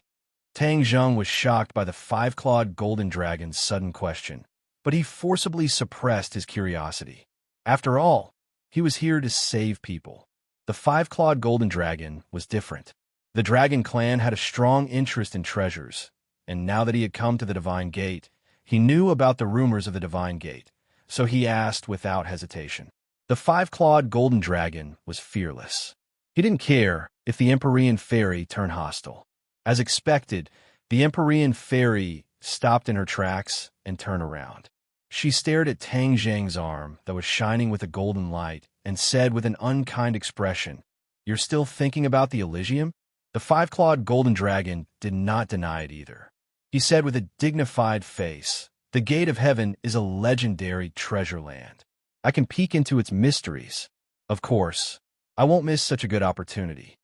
Tang Zheng was shocked by the five-clawed golden dragon's sudden question, but he forcibly suppressed his curiosity. After all, he was here to save people. The five-clawed golden dragon was different. The dragon clan had a strong interest in treasures, and now that he had come to the divine gate, he knew about the rumors of the divine gate, so he asked without hesitation. The five-clawed golden dragon was fearless. He didn't care if the Empyrean fairy turned hostile. As expected, the Empyrean fairy stopped in her tracks and turned around. She stared at Tang Zheng's arm that was shining with a golden light and said with an unkind expression, "You're still thinking about the Elysium?" The five-clawed golden dragon did not deny it either. He said with a dignified face, "The gate of heaven is a legendary treasure land. I can peek into its mysteries. Of course, I won't miss such a good opportunity."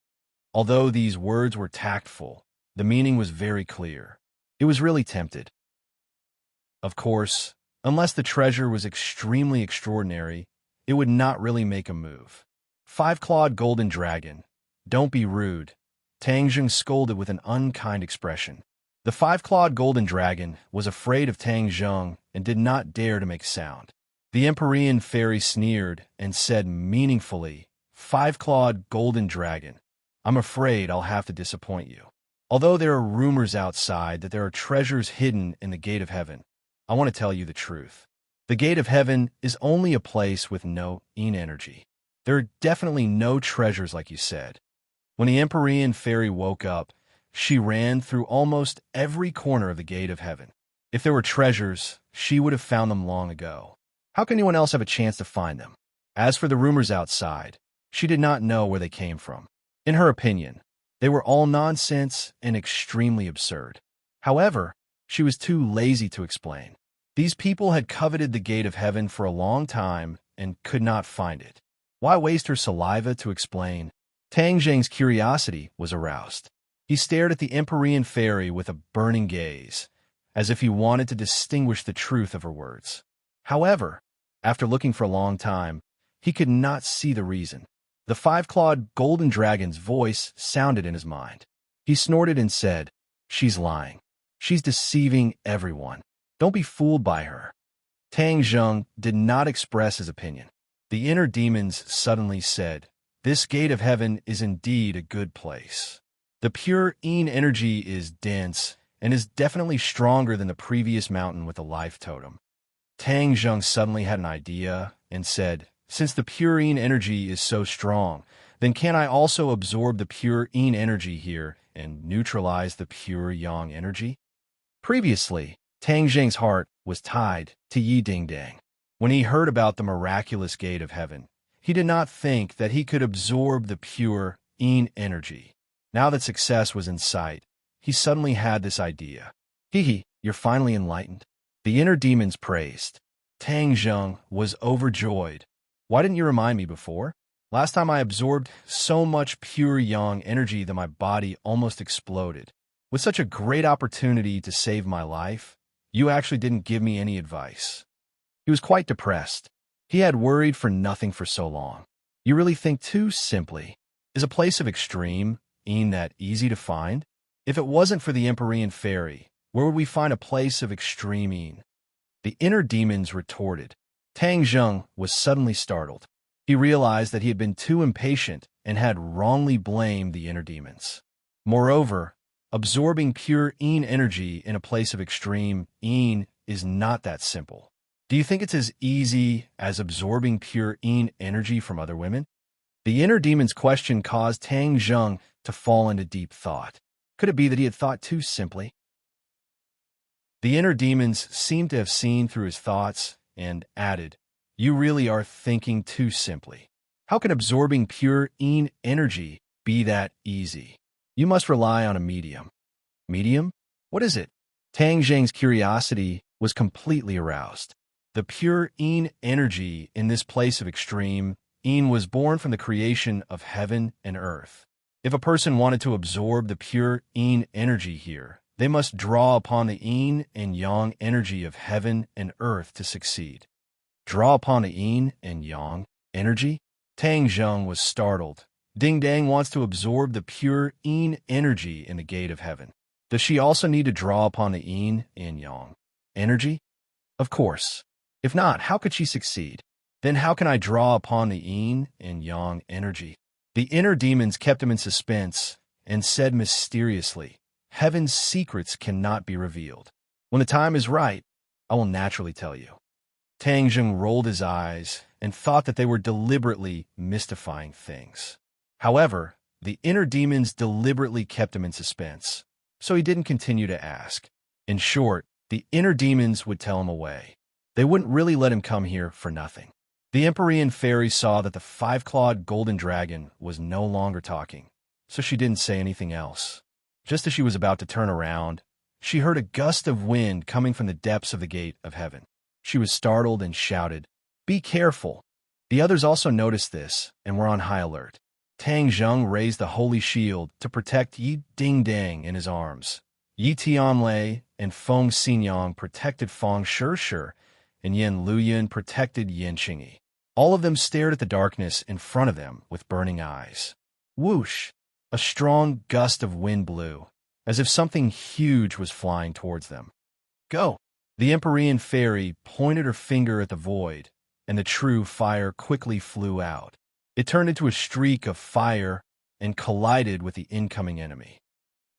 Although these words were tactful, the meaning was very clear. It was really tempted. Of course, unless the treasure was extremely extraordinary, it would not really make a move. Five-clawed golden dragon. Don't be rude. Tang Jing scolded with an unkind expression. The five-clawed golden dragon was afraid of Tang Jing and did not dare to make sound. The Empyrean fairy sneered and said meaningfully, "Five-clawed golden dragon, I'm afraid I'll have to disappoint you. Although there are rumors outside that there are treasures hidden in the gate of heaven, I want to tell you the truth. The gate of heaven is only a place with no yin energy. There are definitely no treasures like you said." When the Empyrean fairy woke up, she ran through almost every corner of the gate of heaven. If there were treasures, she would have found them long ago. How can anyone else have a chance to find them? As for the rumors outside, she did not know where they came from. In her opinion, they were all nonsense and extremely absurd. However, she was too lazy to explain. These people had coveted the gate of heaven for a long time and could not find it. Why waste her saliva to explain? Tang Jing's curiosity was aroused. He stared at the Empyrean fairy with a burning gaze, as if he wanted to distinguish the truth of her words. However, after looking for a long time, he could not see the reason. The five-clawed golden dragon's voice sounded in his mind. He snorted and said, "She's lying. She's deceiving everyone. Don't be fooled by her." Tang Jing did not express his opinion. The inner demons suddenly said, "This gate of heaven is indeed a good place. The pure yin energy is dense and is definitely stronger than the previous mountain with the life totem." Tang Jing suddenly had an idea and said, "Since the pure yin energy is so strong, then can I also absorb the pure yin energy here and neutralize the pure yang energy?" Previously, Tang Jing's heart was tied to Yi Ding Dang. When he heard about the miraculous gate of heaven, he did not think that he could absorb the pure yin energy. Now that success was in sight, he suddenly had this idea. "Hee, you're finally enlightened." The inner demons praised. Tang Jing was overjoyed. "Why didn't you remind me before? Last time I absorbed so much pure yang energy that my body almost exploded. With such a great opportunity to save my life, you actually didn't give me any advice." He was quite depressed. He had worried for nothing for so long. You really think too simply. Is a place of extreme yin that easy to find? If it wasn't for the Empyrean fairy, where would we find a place of extreme yin? The inner demons retorted. Tang Jing was suddenly startled. He realized that he had been too impatient and had wrongly blamed the inner demons. Moreover, absorbing pure yin energy in a place of extreme yin is not that simple. Do you think it's as easy as absorbing pure yin energy from other women? The inner demon's question caused Tang Jing to fall into deep thought. Could it be that he had thought too simply? The inner demons seemed to have seen through his thoughts and added, "You really are thinking too simply. How can absorbing pure yin energy be that easy? You must rely on a medium." Medium? What is it? Tang Jing's curiosity was completely aroused. The pure yin energy in this place of extreme yin was born from the creation of heaven and earth. If a person wanted to absorb the pure yin energy here, they must draw upon the yin and yang energy of heaven and earth to succeed. Draw upon the yin and yang energy? Tang Jing was startled. Ding Dang wants to absorb the pure yin energy in the gate of heaven. Does she also need to draw upon the yin and yang energy? Of course. If not, how could she succeed? Then how can I draw upon the yin and yang energy? The inner demons kept him in suspense and said mysteriously, "Heaven's secrets cannot be revealed. When the time is right, I will naturally tell you." Tang Jing rolled his eyes and thought that they were deliberately mystifying things. However, the inner demons deliberately kept him in suspense, so he didn't continue to ask. In short, the inner demons would tell him away. They wouldn't really let him come here for nothing. The Empyrean fairy saw that the five-clawed golden dragon was no longer talking, so she didn't say anything else. Just as she was about to turn around, she heard a gust of wind coming from the depths of the gate of heaven. She was startled and shouted, "Be careful!" The others also noticed this and were on high alert. Tang Jing raised the holy shield to protect Yi Ding Dang in his arms. Yi Tianlei and Feng Xinyang protected Feng Shishir, and Yin Luyan protected Yin Qingyi. All of them stared at the darkness in front of them with burning eyes. Whoosh! A strong gust of wind blew, as if something huge was flying towards them. Go! The Empyrean fairy pointed her finger at the void, and the true fire quickly flew out. It turned into a streak of fire and collided with the incoming enemy.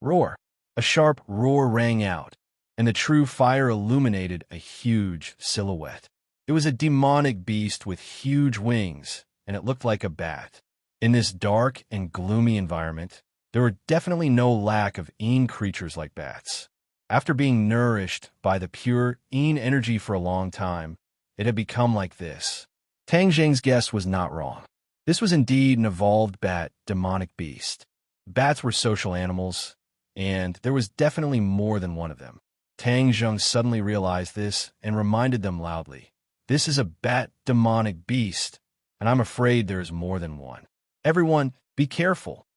Roar! A sharp roar rang out, and the true fire illuminated a huge silhouette. It was a demonic beast with huge wings, and it looked like a bat. In this dark and gloomy environment, there were definitely no lack of Yin creatures like bats. After being nourished by the pure Yin energy for a long time, it had become like this. Tang Zheng's guess was not wrong. This was indeed an evolved bat demonic beast. Bats were social animals, and there was definitely more than one of them. Tang Zheng suddenly realized this and reminded them loudly, "This is a bat demonic beast, and I'm afraid there is more than one. Everyone, be careful."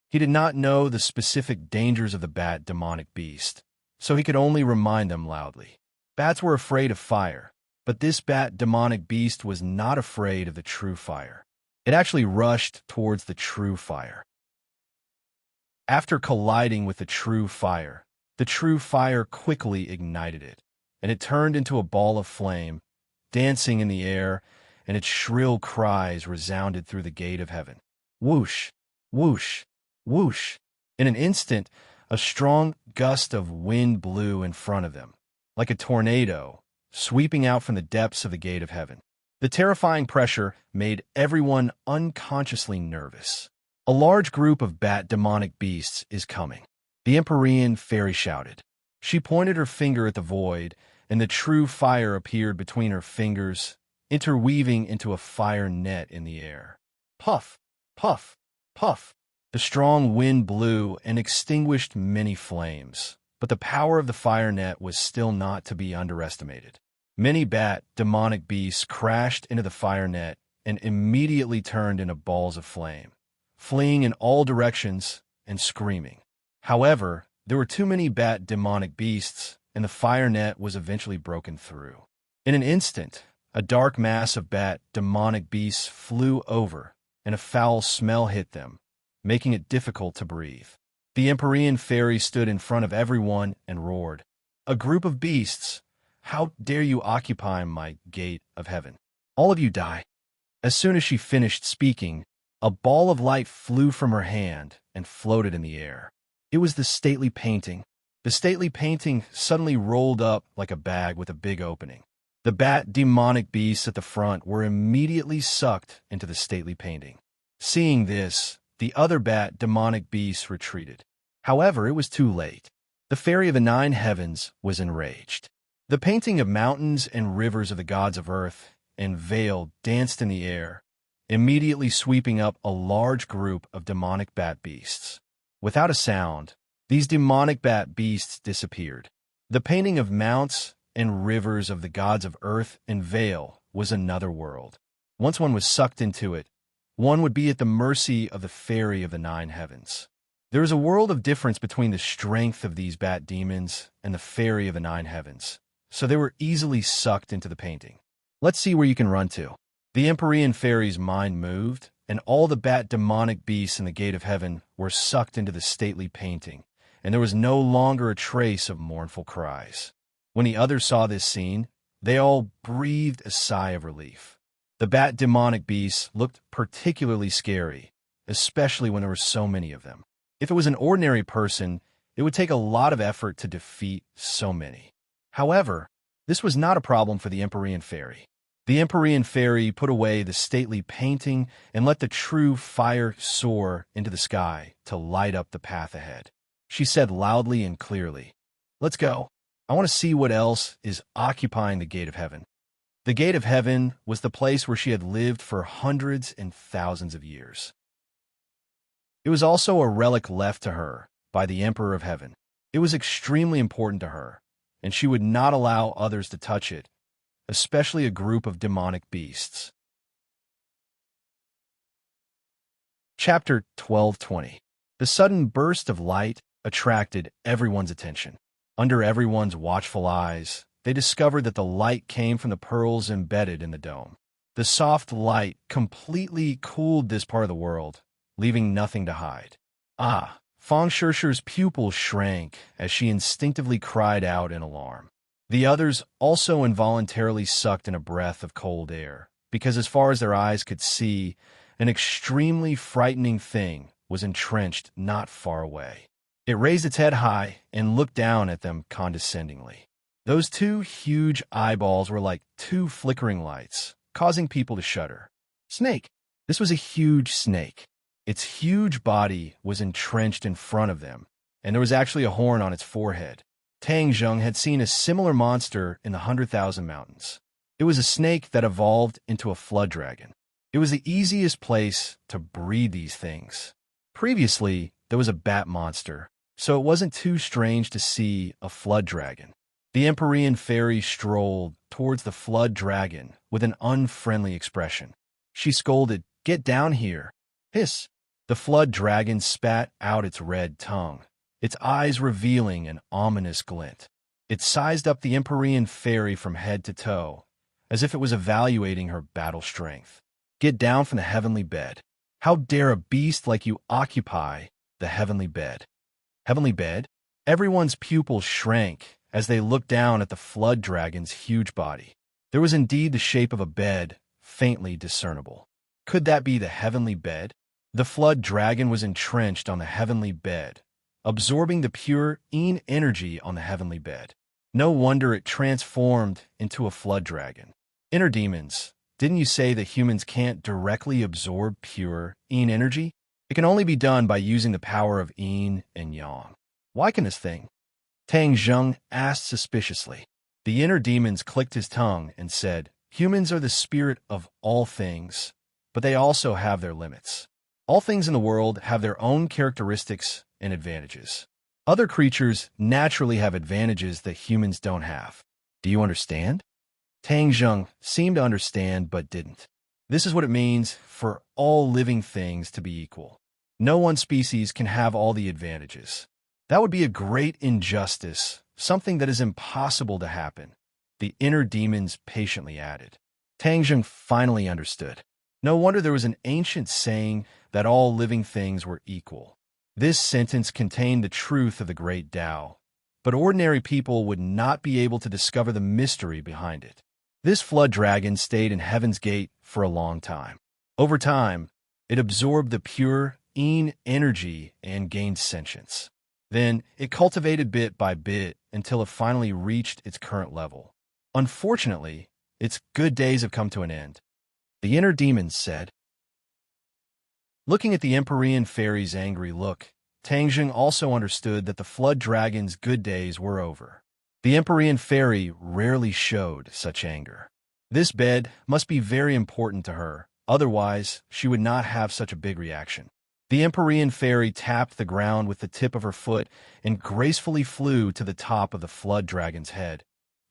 He did not know the specific dangers of the bat demonic beast, so he could only remind them loudly. Bats were afraid of fire, but this bat demonic beast was not afraid of the true fire. It actually rushed towards the true fire. After colliding with the true fire quickly ignited it, and it turned into a ball of flame, dancing in the air, and its shrill cries resounded through the gate of heaven. Whoosh! Whoosh! Whoosh! In an instant, a strong gust of wind blew in front of them, like a tornado, sweeping out from the depths of the gate of heaven. The terrifying pressure made everyone unconsciously nervous. A large group of bat demonic beasts is coming. The Empyrean fairy shouted. She pointed her finger at the void, and the true fire appeared between her fingers, interweaving into a fire net in the air. Puff! Puff! Puff! The strong wind blew and extinguished many flames, but the power of the fire net was still not to be underestimated. Many bat demonic beasts crashed into the fire net and immediately turned into balls of flame, fleeing in all directions and screaming. However, there were too many bat demonic beasts, and the fire net was eventually broken through. In an instant, a dark mass of bat demonic beasts flew over, and a foul smell hit them, making it difficult to breathe. The Empyrean fairy stood in front of everyone and roared, "A group of beasts! How dare you occupy my gate of heaven? All of you die." As soon as she finished speaking, a ball of light flew from her hand and floated in the air. It was the stately painting. The stately painting suddenly rolled up like a bag with a big opening. The bat demonic beasts at the front were immediately sucked into the stately painting. Seeing this, the other bat demonic beasts retreated. However, it was too late. The fairy of the 9 heavens was enraged. The painting of mountains and rivers of the gods of earth and Vale danced in the air, immediately sweeping up a large group of demonic bat beasts. Without a sound, these demonic bat beasts disappeared. The painting of mounts and rivers of the gods of earth and Vale was another world. Once one was sucked into it, one would be at the mercy of the fairy of the 9 heavens. There is a world of difference between the strength of these bat demons and the fairy of the 9 heavens, so they were easily sucked into the painting. Let's see where you can run to. The Empyrean fairy's mind moved, and all the bat demonic beasts in the gate of heaven were sucked into the stately painting, and there was no longer a trace of mournful cries. When the others saw this scene, they all breathed a sigh of relief. The bat demonic beasts looked particularly scary, especially when there were so many of them. If it was an ordinary person, it would take a lot of effort to defeat so many. However, this was not a problem for the Empyrean fairy. The Empyrean fairy put away the stately painting and let the true fire soar into the sky to light up the path ahead. She said loudly and clearly, "Let's go. I want to see what else is occupying the gate of heaven." The gate of heaven was the place where she had lived for hundreds and thousands of years. It was also a relic left to her by the Emperor of Heaven. It was extremely important to her, and she would not allow others to touch it, especially a group of demonic beasts. Chapter 12:20. The sudden burst of light attracted everyone's attention. Under everyone's watchful eyes, they discovered that the light came from the pearls embedded in the dome. The soft light completely cooled this part of the world, leaving nothing to hide. Ah! Fang Shishi's pupils shrank as she instinctively cried out in alarm. The others also involuntarily sucked in a breath of cold air, because as far as their eyes could see, an extremely frightening thing was entrenched not far away. It raised its head high and looked down at them condescendingly. Those two huge eyeballs were like two flickering lights, causing people to shudder. Snake! This was a huge snake. Its huge body was entrenched in front of them, and there was actually a horn on its forehead. Tang Zheng had seen a similar monster in the 100,000 Mountains. It was a snake that evolved into a flood dragon. It was the easiest place to breed these things. Previously, there was a bat monster, so it wasn't too strange to see a flood dragon. The Empyrean fairy strolled towards the flood dragon with an unfriendly expression. She scolded, "Get down here!" Hiss! The flood dragon spat out its red tongue, its eyes revealing an ominous glint. It sized up the Empyrean fairy from head to toe, as if it was evaluating her battle strength. "Get down from the heavenly bed. How dare a beast like you occupy the heavenly bed?" Heavenly bed? Everyone's pupils shrank as they looked down at the flood dragon's huge body. There was indeed the shape of a bed, faintly discernible. Could that be the heavenly bed? The flood dragon was entrenched on the heavenly bed, absorbing the pure Yin energy on the heavenly bed. No wonder it transformed into a flood dragon. Inner demons, didn't you say that humans can't directly absorb pure Yin energy? It can only be done by using the power of Yin and Yang. Why can this thing? Tang Zheng asked suspiciously. The inner demons clicked his tongue and said, "Humans are the spirit of all things, but they also have their limits. All things in the world have their own characteristics and advantages. Other creatures naturally have advantages that humans don't have. Do you understand?" Tang Zheng seemed to understand but didn't. This is what it means for all living things to be equal. No one species can have all the advantages. That would be a great injustice, something that is impossible to happen, the inner demons patiently added. Tang Zheng finally understood. No wonder there was an ancient saying that all living things were equal. This sentence contained the truth of the great Tao, but ordinary people would not be able to discover the mystery behind it. This flood dragon stayed in Heaven's Gate for a long time. Over time, it absorbed the pure Yin energy and gained sentience. Then, it cultivated bit by bit until it finally reached its current level. Unfortunately, its good days have come to an end. The inner demons said. Looking at the Empyrean fairy's angry look, Tang Zheng also understood that the flood dragon's good days were over. The Empyrean fairy rarely showed such anger. This bed must be very important to her, otherwise she would not have such a big reaction. The Empyrean fairy tapped the ground with the tip of her foot and gracefully flew to the top of the flood dragon's head,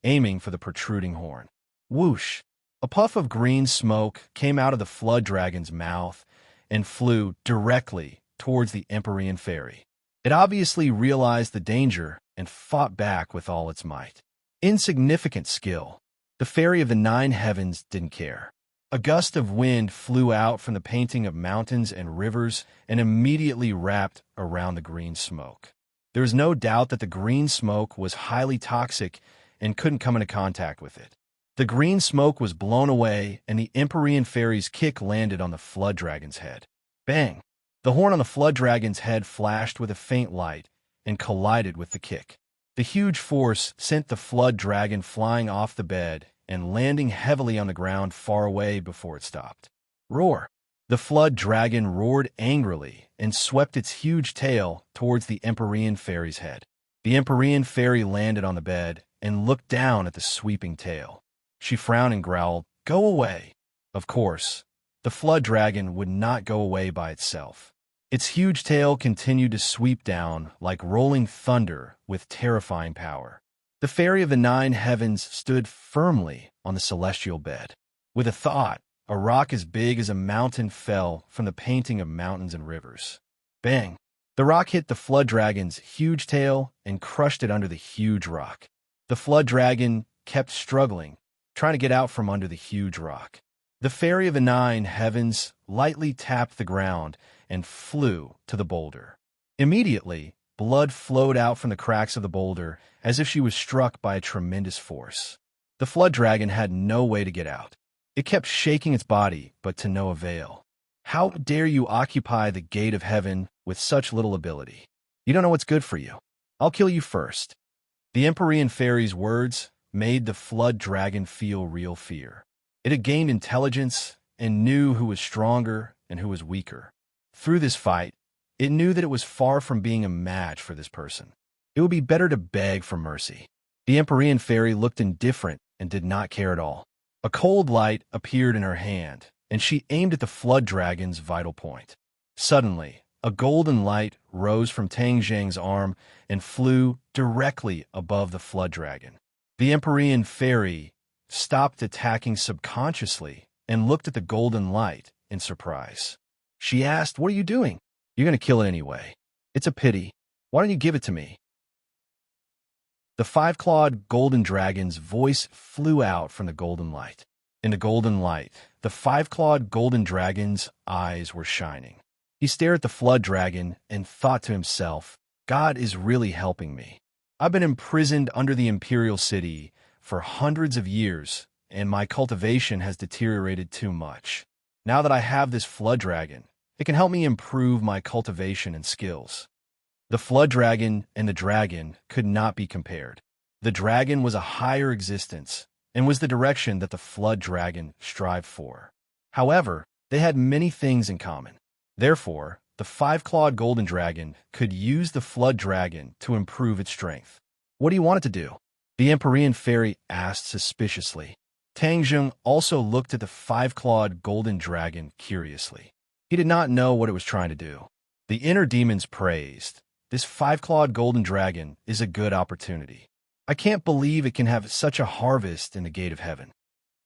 aiming for the protruding horn. Whoosh! A puff of green smoke came out of the flood dragon's mouth and flew directly towards the Empyrean fairy. It obviously realized the danger and fought back with all its might. Insignificant skill. The fairy of the 9 heavens didn't care. A gust of wind flew out from the painting of mountains and rivers and immediately wrapped around the green smoke. There is no doubt that the green smoke was highly toxic and couldn't come into contact with it. The green smoke was blown away, and the Empyrean fairy's kick landed on the flood dragon's head. Bang! The horn on the flood dragon's head flashed with a faint light and collided with the kick. The huge force sent the flood dragon flying off the bed and landing heavily on the ground far away before it stopped. Roar! The flood dragon roared angrily and swept its huge tail towards the Empyrean fairy's head. The Empyrean fairy landed on the bed and looked down at the sweeping tail. She frowned and growled, "Go away." Of course, the flood dragon would not go away by itself. Its huge tail continued to sweep down like rolling thunder with terrifying power. The fairy of the 9 heavens stood firmly on the celestial bed. With a thought, a rock as big as a mountain fell from the painting of mountains and rivers. Bang! The rock hit the flood dragon's huge tail and crushed it under the huge rock. The flood dragon kept struggling, trying to get out from under the huge rock. The fairy of the nine heavens lightly tapped the ground and flew to the boulder. Immediately, blood flowed out from the cracks of the boulder as if she was struck by a tremendous force. The flood dragon had no way to get out. It kept shaking its body, but to no avail. How dare you occupy the gate of heaven with such little ability? You don't know what's good for you. I'll kill you first. The Empyrean fairy's words made the flood dragon feel real fear. It had gained intelligence and knew who was stronger and who was weaker. Through this fight, it knew that it was far from being a match for this person. It would be better to beg for mercy. The Empyrean fairy looked indifferent and did not care at all. A cold light appeared in her hand, and she aimed at the flood dragon's vital point. Suddenly, a golden light rose from Tang Zhang's arm and flew directly above the flood dragon. The Empyrean fairy stopped attacking subconsciously and looked at the golden light in surprise. She asked, "What are you doing?" "You're going to kill it anyway. It's a pity. Why don't you give it to me?" The five-clawed golden dragon's voice flew out from the golden light. In the golden light, the five-clawed golden dragon's eyes were shining. He stared at the flood dragon and thought to himself, "God is really helping me. I've been imprisoned under the imperial city for hundreds of years, and my cultivation has deteriorated too much. Now that I have this flood dragon, it can help me improve my cultivation and skills." The flood dragon and the dragon could not be compared. The dragon was a higher existence and was the direction that the flood dragon strived for. However, they had many things in common. Therefore, the five-clawed golden dragon could use the flood dragon to improve its strength. "What do you want it to do?" the Empyrean fairy asked suspiciously. Tang Zheng also looked at the five-clawed golden dragon curiously. He did not know what it was trying to do. The inner demons praised, "This five-clawed golden dragon is a good opportunity. I can't believe it can have such a harvest in the gate of heaven."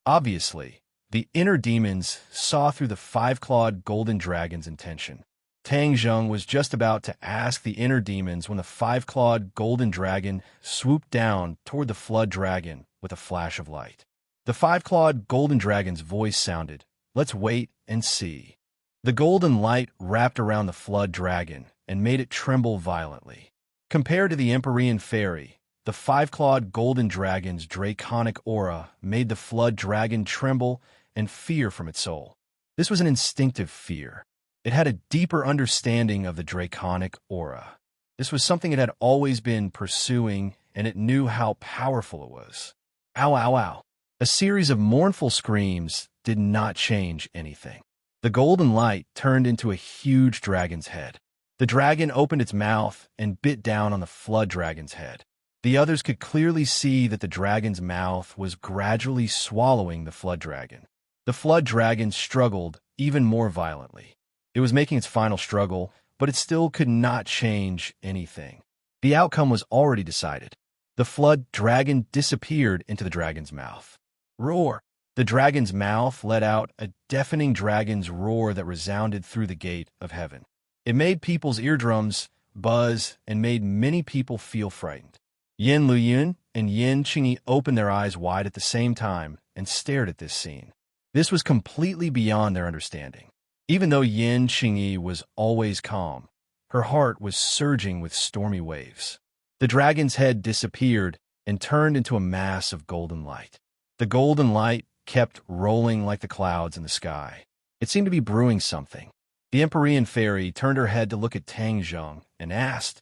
Obviously, the inner demons saw through the five-clawed golden dragon's intention. Tang Zheng was just about to ask the inner demons when the five-clawed golden dragon swooped down toward the flood dragon with a flash of light. The five-clawed golden dragon's voice sounded, "Let's wait and see." The golden light wrapped around the flood dragon and made it tremble violently. Compared to the Empyrean fairy, the five-clawed golden dragon's draconic aura made the flood dragon tremble and fear from its soul. This was an instinctive fear. It had a deeper understanding of the draconic aura. This was something it had always been pursuing, and it knew how powerful it was. Ow, ow, ow. A series of mournful screams did not change anything. The golden light turned into a huge dragon's head. The dragon opened its mouth and bit down on the flood dragon's head. The others could clearly see that the dragon's mouth was gradually swallowing the flood dragon. The flood dragon struggled even more violently. It was making its final struggle, but it still could not change anything. The outcome was already decided. The flood dragon disappeared into the dragon's mouth. Roar! The dragon's mouth let out a deafening dragon's roar that resounded through the gate of heaven. It made people's eardrums buzz and made many people feel frightened. Yin Luyun and Yin Qingyi opened their eyes wide at the same time and stared at this scene. This was completely beyond their understanding. Even though Yin Qingyi was always calm, her heart was surging with stormy waves. The dragon's head disappeared and turned into a mass of golden light. The golden light kept rolling like the clouds in the sky. It seemed to be brewing something. The Empyrean fairy turned her head to look at Tang Zheng and asked,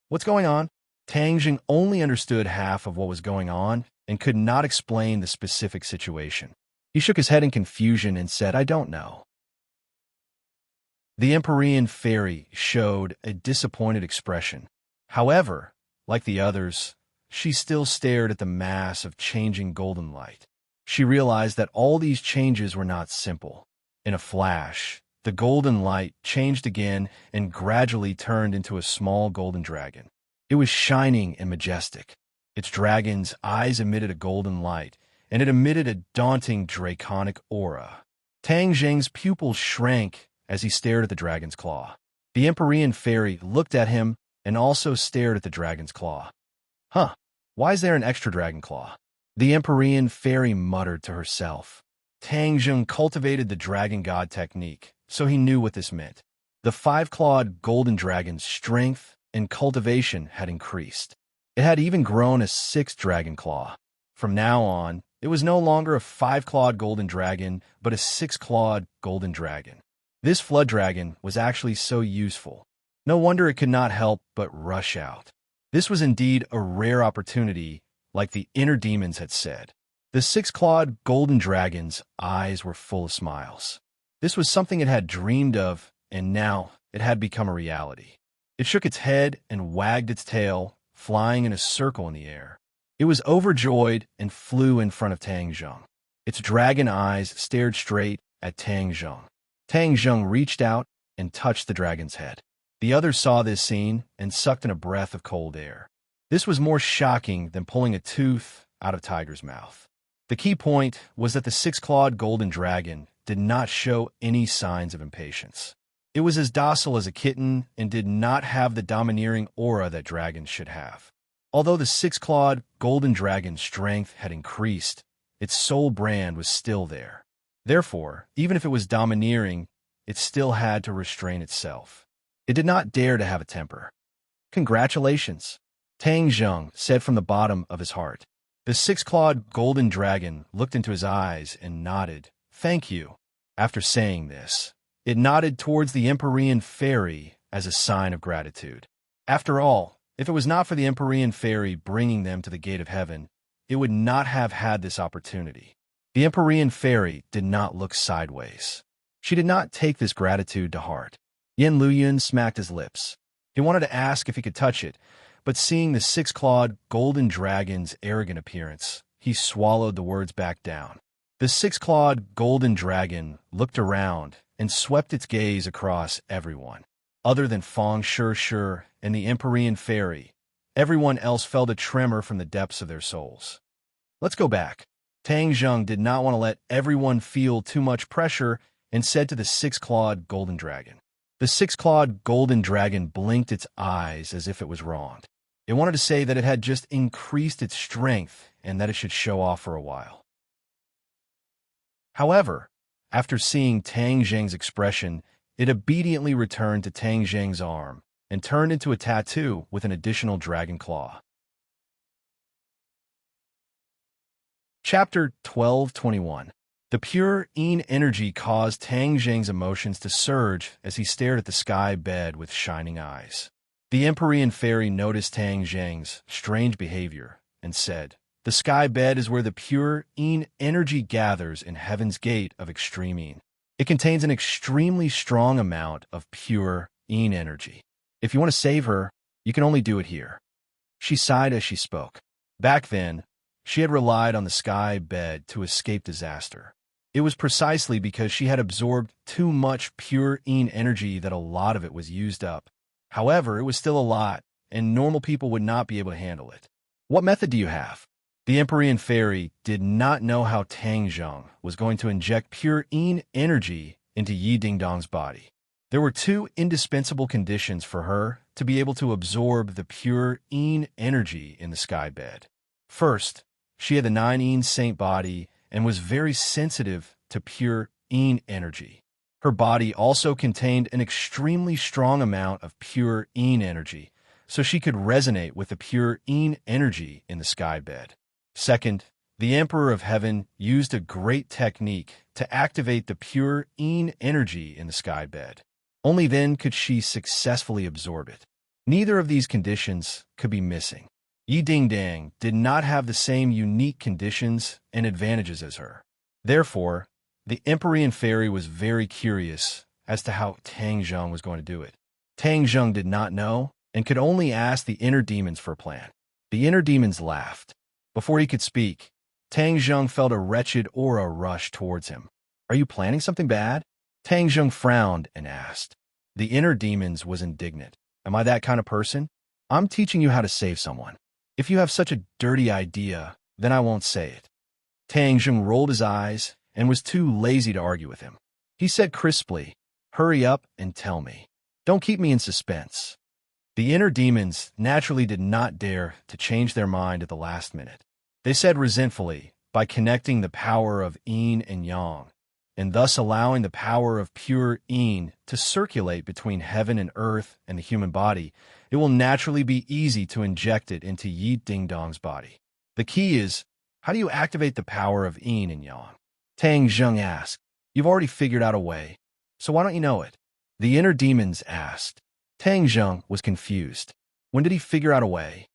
"What's going on?" Tang Zheng only understood half of what was going on and could not explain the specific situation. He shook his head in confusion and said, "I don't know." The Empyrean fairy showed a disappointed expression. However, like the others, she still stared at the mass of changing golden light. She realized that all these changes were not simple. In a flash, the golden light changed again and gradually turned into a small golden dragon. It was shining and majestic. Its dragon's eyes emitted a golden light, and it emitted a daunting draconic aura. Tang Zheng's pupils shrank as he stared at the dragon's claw. The Empyrean fairy looked at him and also stared at the dragon's claw. Huh, why is there an extra dragon claw? The Empyrean fairy muttered to herself. Tang Jung cultivated the dragon god technique, so he knew what this meant. The five-clawed golden dragon's strength and cultivation had increased. It had even grown a sixth dragon claw. From now on, it was no longer a five-clawed golden dragon, but a six-clawed golden dragon. This flood dragon was actually so useful. No wonder it could not help but rush out. This was indeed a rare opportunity, like the inner demons had said. The six-clawed golden dragon's eyes were full of smiles. This was something it had dreamed of, and now it had become a reality. It shook its head and wagged its tail, flying in a circle in the air. It was overjoyed and flew in front of Tang Jung. Its dragon eyes stared straight at Tang Jung. Tang Jung reached out and touched the dragon's head. The others saw this scene and sucked in a breath of cold air. This was more shocking than pulling a tooth out of Tiger's mouth. The key point was that the six-clawed golden dragon did not show any signs of impatience. It was as docile as a kitten and did not have the domineering aura that dragons should have. Although the six-clawed golden dragon's strength had increased, its soul brand was still there. Therefore, even if it was domineering, it still had to restrain itself. It did not dare to have a temper. Congratulations, Tang Jung said from the bottom of his heart. The six-clawed golden dragon looked into his eyes and nodded. Thank you. After saying this, it nodded towards the Empyrean fairy as a sign of gratitude. After all, if it was not for the Empyrean fairy bringing them to the gate of heaven, it would not have had this opportunity. The Empyrean fairy did not look sideways. She did not take this gratitude to heart. Yen Luyun smacked his lips. He wanted to ask if he could touch it, but seeing the six-clawed golden dragon's arrogant appearance, he swallowed the words back down. The six-clawed golden dragon looked around and swept its gaze across everyone. Other than Feng Shi and the Empyrean fairy, everyone else felt a tremor from the depths of their souls. Let's go back. Tang Jung did not want to let everyone feel too much pressure and said to the six-clawed golden dragon. The six-clawed golden dragon blinked its eyes as if it was wronged. It wanted to say that it had just increased its strength and that it should show off for a while. However, after seeing Tang Jung's expression, it obediently returned to Tang Jung's arm and turned into a tattoo with an additional dragon claw. Chapter 12:21. The pure Yin energy caused Tang Jung's emotions to surge as he stared at the sky bed with shining eyes. The Empyrean fairy noticed Tang Jung's strange behavior and said, "The sky bed is where the pure Yin energy gathers in Heaven's Gate of Extreme Yin. It contains an extremely strong amount of pure Yin energy. If you want to save her, you can only do it here." She sighed as she spoke. Back then, she had relied on the sky bed to escape disaster. It was precisely because she had absorbed too much pure Yin energy that a lot of it was used up. However, it was still a lot, and normal people would not be able to handle it. What method do you have? The Empyrean fairy did not know how Tang Jung was going to inject pure Yin energy into Yi Dingdong's body. There were two indispensable conditions for her to be able to absorb the pure Yin energy in the sky bed. First, she had the 9 Yin saint body and was very sensitive to pure Yin energy. Her body also contained an extremely strong amount of pure Yin energy, so she could resonate with the pure Yin energy in the sky bed. Second, the Emperor of Heaven used a great technique to activate the pure Yin energy in the sky bed. Only then could she successfully absorb it. Neither of these conditions could be missing. Yi Dingdang did not have the same unique conditions and advantages as her. Therefore, the Empyrean fairy was very curious as to how Tang Jung was going to do it. Tang Jung did not know and could only ask the inner demons for a plan. The inner demons laughed. Before he could speak, Tang Jung felt a wretched aura rush towards him. "Are you planning something bad?" Tang Jung frowned and asked. The inner demons was indignant. "Am I that kind of person? I'm teaching you how to save someone. If you have such a dirty idea, then I won't say it." Tang Jung rolled his eyes and was too lazy to argue with him. He said crisply, "Hurry up and tell me." Don't keep me in suspense. The inner demons naturally did not dare to change their mind at the last minute. They said resentfully, by connecting the power of yin and yang, and thus allowing the power of pure yin to circulate between heaven and earth and the human body, it will naturally be easy to inject it into Yi Ding Dong's body. The key is, how do you activate the power of yin and yang? Tang Zheng asked. You've already figured out a way, so why don't you know it? The inner demons asked. Tang Zheng was confused. When did he figure out a way?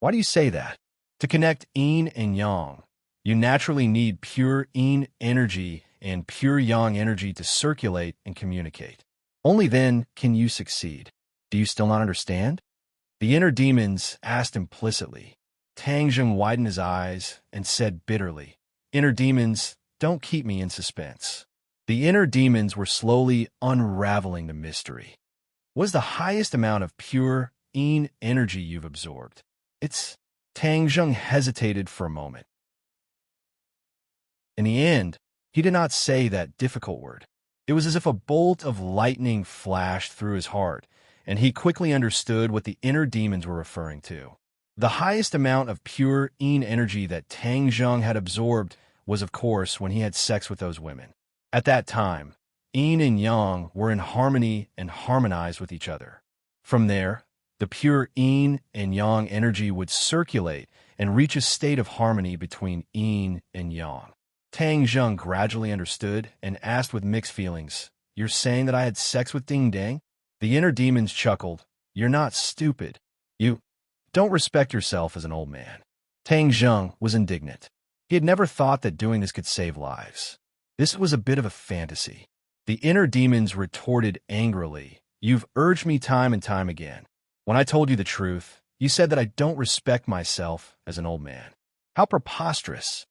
Why do you say that? To connect yin and yang, you naturally need pure yin energy and pure yang energy to circulate and communicate. Only then can you succeed. Do you still not understand? The inner demons asked implicitly. Tang Zheng widened his eyes and said bitterly, Inner demons, don't keep me in suspense. The inner demons were slowly unraveling the mystery. What is the highest amount of pure yin energy you've absorbed? It's... Tang Zheng hesitated for a moment. In the end, he did not say that difficult word. It was as if a bolt of lightning flashed through his heart, and he quickly understood what the inner demons were referring to. The highest amount of pure yin energy that Tang Zheng had absorbed was, of course, when he had sex with those women. At that time, yin and yang were in harmony and harmonized with each other. From there, the pure yin and yang energy would circulate and reach a state of harmony between yin and yang. Tang Zheng gradually understood and asked with mixed feelings, You're saying that I had sex with Ding Dang? The inner demons chuckled. You're not stupid. You don't respect yourself as an old man. Tang Zheng was indignant. He had never thought that doing this could save lives. This was a bit of a fantasy. The inner demons retorted angrily. You've urged me time and time again. When I told you the truth, you said that I don't respect myself as an old man. How preposterous,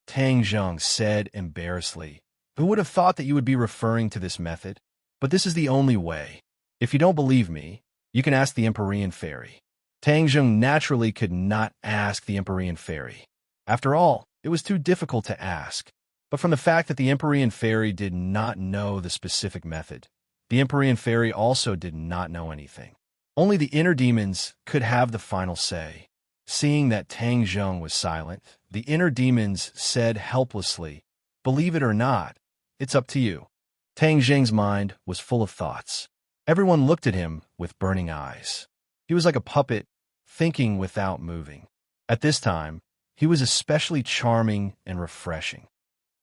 Tang Zheng said embarrassedly. Who would have thought that you would be referring to this method? But this is the only way. If you don't believe me, you can ask the Empyrean Fairy. Tang Zheng naturally could not ask the Empyrean Fairy. After all, it was too difficult to ask. But from the fact that the Empyrean Fairy did not know the specific method, the Empyrean Fairy also did not know anything. Only the inner demons could have the final say. Seeing that Tang Zheng was silent, the inner demons said helplessly, Believe it or not, it's up to you. Tang Zheng's mind was full of thoughts. Everyone looked at him with burning eyes. He was like a puppet, thinking without moving. At this time, he was especially charming and refreshing.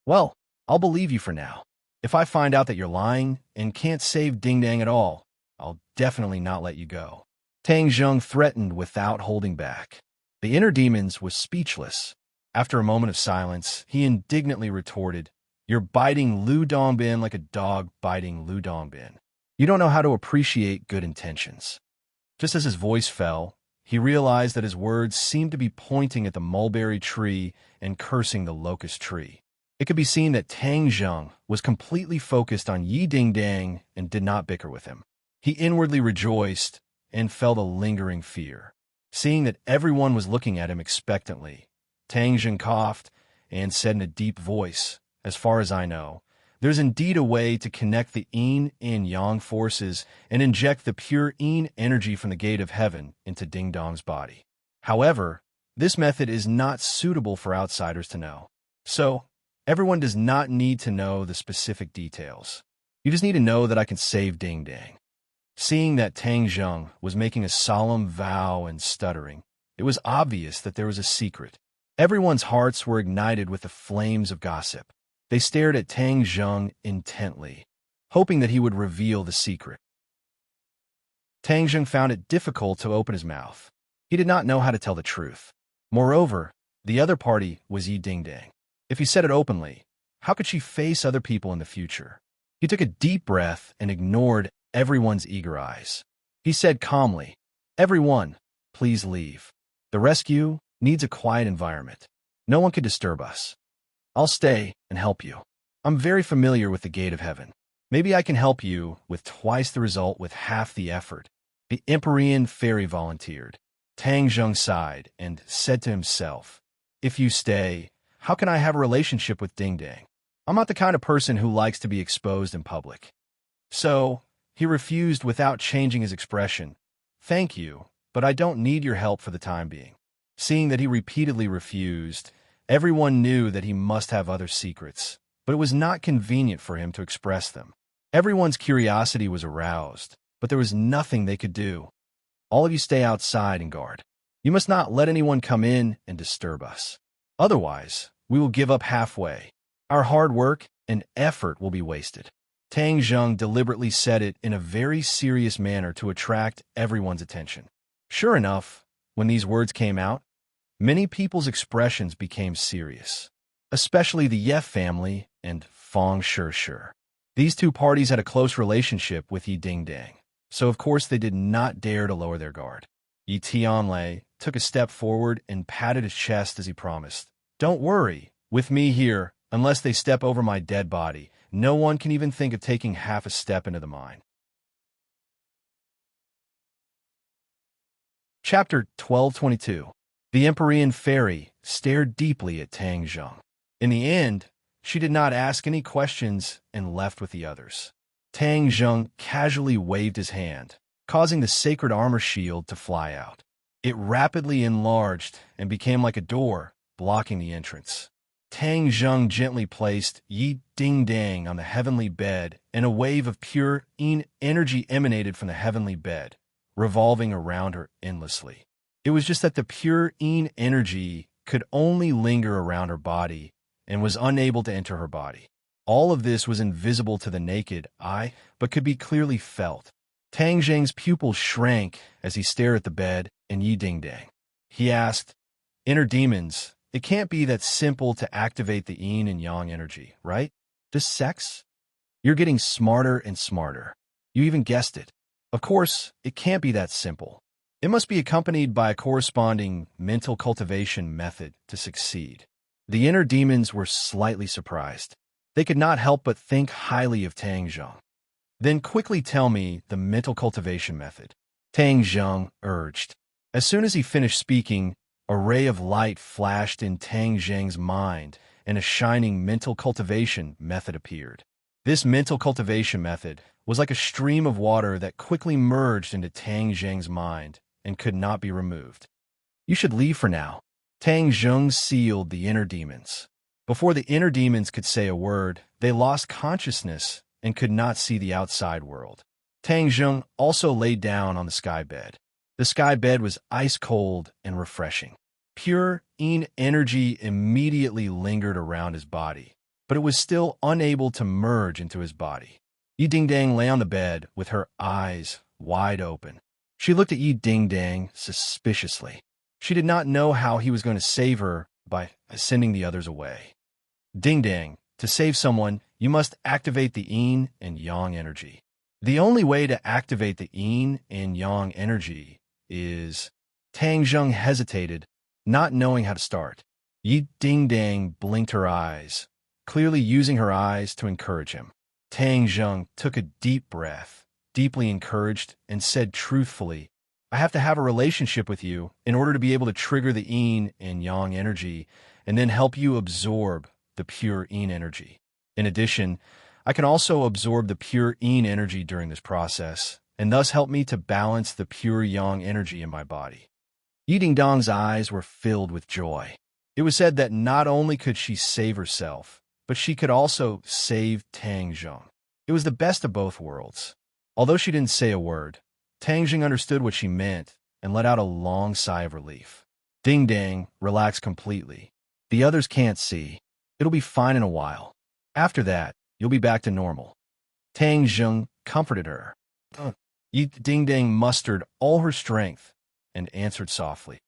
Well, I'll believe you for now. If I find out that you're lying and can't save Ding Dang at all, I'll definitely not let you go. Tang Zheng threatened without holding back. The inner demons was speechless. After a moment of silence, he indignantly retorted, You're biting Lu Dongbin like a dog biting Lu Dongbin. You don't know how to appreciate good intentions. Just as his voice fell, he realized that his words seemed to be pointing at the mulberry tree and cursing the locust tree. It could be seen that Tang Zheng was completely focused on Yi Ding Dang and did not bicker with him. He inwardly rejoiced and felt a lingering fear. Seeing that everyone was looking at him expectantly, Tang Zheng coughed and said in a deep voice, As far as I know, there's indeed a way to connect the yin and yang forces and inject the pure yin energy from the gate of heaven into Ding Dong's body. However, this method is not suitable for outsiders to know. So, everyone does not need to know the specific details. You just need to know that I can save Ding Dang. Seeing that Tang Zheng was making a solemn vow and stuttering, it was obvious that there was a secret. Everyone's hearts were ignited with the flames of gossip. They stared at Tang Zheng intently, hoping that he would reveal the secret. Tang Zheng found it difficult to open his mouth. He did not know how to tell the truth. Moreover, the other party was Yi Ding Dang. If he said it openly, how could she face other people in the future? He took a deep breath and ignored everyone's eager eyes. He said calmly, Everyone, please leave. The rescue needs a quiet environment. No one could disturb us. I'll stay and help you. I'm very familiar with the gate of heaven. Maybe I can help you with twice the result with half the effort. The Empyrean Fairy volunteered. Tang Zheng sighed and said to himself, If you stay, how can I have a relationship with Ding Dang? I'm not the kind of person who likes to be exposed in public. So, He refused without changing his expression. "Thank you, but I don't need your help for the time being." Seeing that he repeatedly refused, everyone knew that he must have other secrets, but it was not convenient for him to express them. Everyone's curiosity was aroused, but there was nothing they could do. "All of you stay outside and guard. You must not let anyone come in and disturb us. Otherwise, we will give up halfway. Our hard work and effort will be wasted." Tang Zheng deliberately said it in a very serious manner to attract everyone's attention. Sure enough, when these words came out, many people's expressions became serious, especially the Ye family and Feng Shishir. These two parties had a close relationship with Yi Dingdang, so of course they did not dare to lower their guard. Yi Tianlei took a step forward and patted his chest as he promised, "Don't worry, with me here, unless they step over my dead body, no one can even think of taking half a step into the mine." Chapter 1222. The Empyrean Fairy stared deeply at Tang Zheng. In the end, she did not ask any questions and left with the others. Tang Zheng casually waved his hand, causing the sacred armor shield to fly out. It rapidly enlarged and became like a door, blocking the entrance. Tang Zheng gently placed Yi Dingdang on the heavenly bed, and a wave of pure yin energy emanated from the heavenly bed, revolving around her endlessly. It was just that the pure yin energy could only linger around her body and was unable to enter her body. All of this was invisible to the naked eye, but could be clearly felt. Tang Zheng's pupils shrank as he stared at the bed and Yi Dingdang. He asked, "Inner demons, it can't be that simple to activate the yin and yang energy, right? Just sex? You're getting smarter and smarter. You even guessed it. Of course, it can't be that simple. It must be accompanied by a corresponding mental cultivation method to succeed." The inner demons were slightly surprised. They could not help but think highly of Tang Zheng. "Then quickly tell me the mental cultivation method," Tang Zheng urged. As soon as he finished speaking, a ray of light flashed in Tang Zheng's mind, and a shining mental cultivation method appeared. This mental cultivation method was like a stream of water that quickly merged into Tang Zheng's mind and could not be removed. "You should leave for now." Tang Zheng sealed the inner demons. Before the inner demons could say a word, they lost consciousness and could not see the outside world. Tang Zheng also lay down on the sky bed. The sky bed was ice cold and refreshing. Pure yin energy immediately lingered around his body, but it was still unable to merge into his body. Yi Dingdang lay on the bed with her eyes wide open. She looked at Yi Dingdang suspiciously. She did not know how he was going to save her by sending the others away. "Dingdang, to save someone, you must activate the yin and yang energy. The only way to activate the yin and yang energy is..." Tang Zheng hesitated, not knowing how to start. Yi Dingdang blinked her eyes, clearly using her eyes to encourage him. Tang Zheng took a deep breath, deeply encouraged, and said truthfully, "I have to have a relationship with you in order to be able to trigger the yin and yang energy and then help you absorb the pure yin energy. In addition, I can also absorb the pure yin energy during this process and thus help me to balance the pure yang energy in my body." Yi Dingdang's eyes were filled with joy. It was said that not only could she save herself, but she could also save Tang Zheng. It was the best of both worlds. Although she didn't say a word, Tang Zheng understood what she meant and let out a long sigh of relief. Dingdang relaxed completely. "The others can't see. It'll be fine in a while. After that, you'll be back to normal." Tang Zheng comforted her. Yi Dingdang mustered all her strength and answered softly.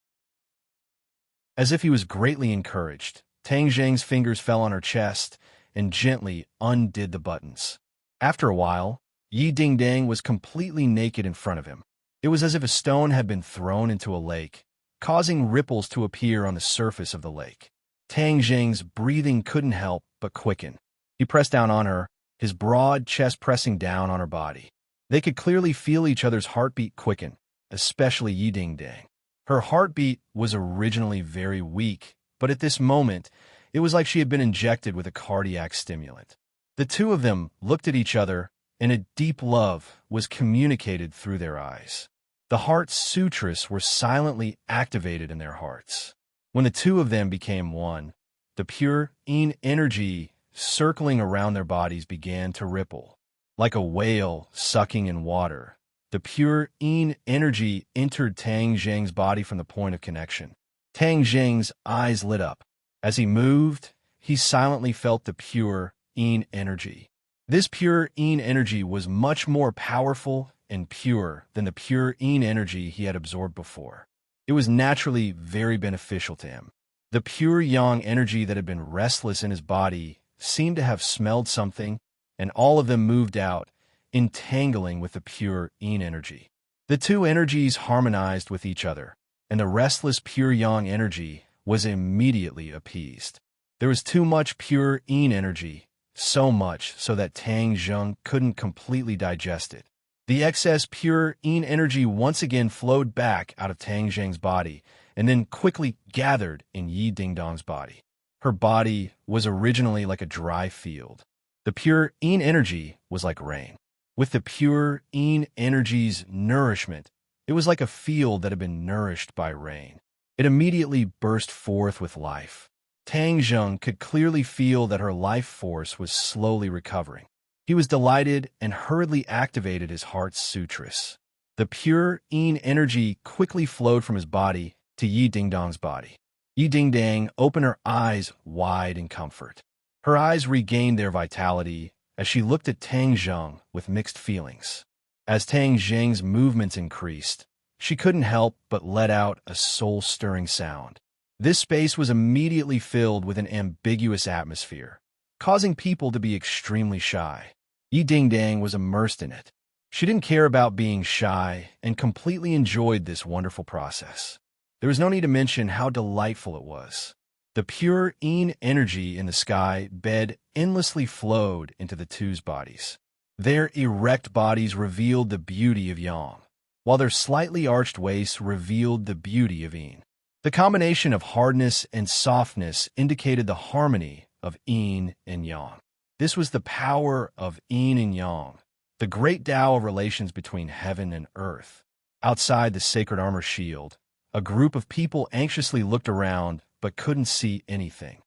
As if he was greatly encouraged, Tang Zheng's fingers fell on her chest and gently undid the buttons. After a while, Yi Dingdang was completely naked in front of him. It was as if a stone had been thrown into a lake, causing ripples to appear on the surface of the lake. Tang Zheng's breathing couldn't help but quicken. He pressed down on her, his broad chest pressing down on her body. They could clearly feel each other's heartbeat quicken, especially Yi Dingdang. Her heartbeat was originally very weak, but at this moment, it was like she had been injected with a cardiac stimulant. The two of them looked at each other and a deep love was communicated through their eyes. The heart sutras were silently activated in their hearts. When the two of them became one, the pure yin energy circling around their bodies began to ripple. Like a whale sucking in water, the pure yin energy entered Tang Zheng's body from the point of connection. Tang Zheng's eyes lit up. As he moved, he silently felt the pure yin energy. This pure yin energy was much more powerful and pure than the pure yin energy he had absorbed before. It was naturally very beneficial to him. The pure yang energy that had been restless in his body seemed to have smelled something, and all of them moved out, entangling with the pure yin energy. The two energies harmonized with each other, and the restless pure yang energy was immediately appeased. There was too much pure yin energy, so much so that Tang Zheng couldn't completely digest it. The excess pure yin energy once again flowed back out of Tang Zheng's body and then quickly gathered in Yi Dingdong's body. Her body was originally like a dry field. The pure yin energy was like rain. With the pure yin energy's nourishment, it was like a field that had been nourished by rain. It immediately burst forth with life. Tang Zheng could clearly feel that her life force was slowly recovering. He was delighted and hurriedly activated his heart's sutras. The pure yin energy quickly flowed from his body to Yi Dingdong's body. Yi Dingdang opened her eyes wide in comfort. Her eyes regained their vitality as she looked at Tang Zheng with mixed feelings. As Tang Zheng's movements increased, she couldn't help but let out a soul-stirring sound. This space was immediately filled with an ambiguous atmosphere, causing people to be extremely shy. Yi Dingdang was immersed in it. She didn't care about being shy and completely enjoyed this wonderful process. There was no need to mention how delightful it was. The pure yin energy in the sky bed endlessly flowed into the two's bodies. Their erect bodies revealed the beauty of yang, while their slightly arched waists revealed the beauty of yin. The combination of hardness and softness indicated the harmony of yin and yang. This was the power of yin and yang, the great Tao of relations between heaven and earth. Outside the sacred armor shield, a group of people anxiously looked around but couldn't see anything.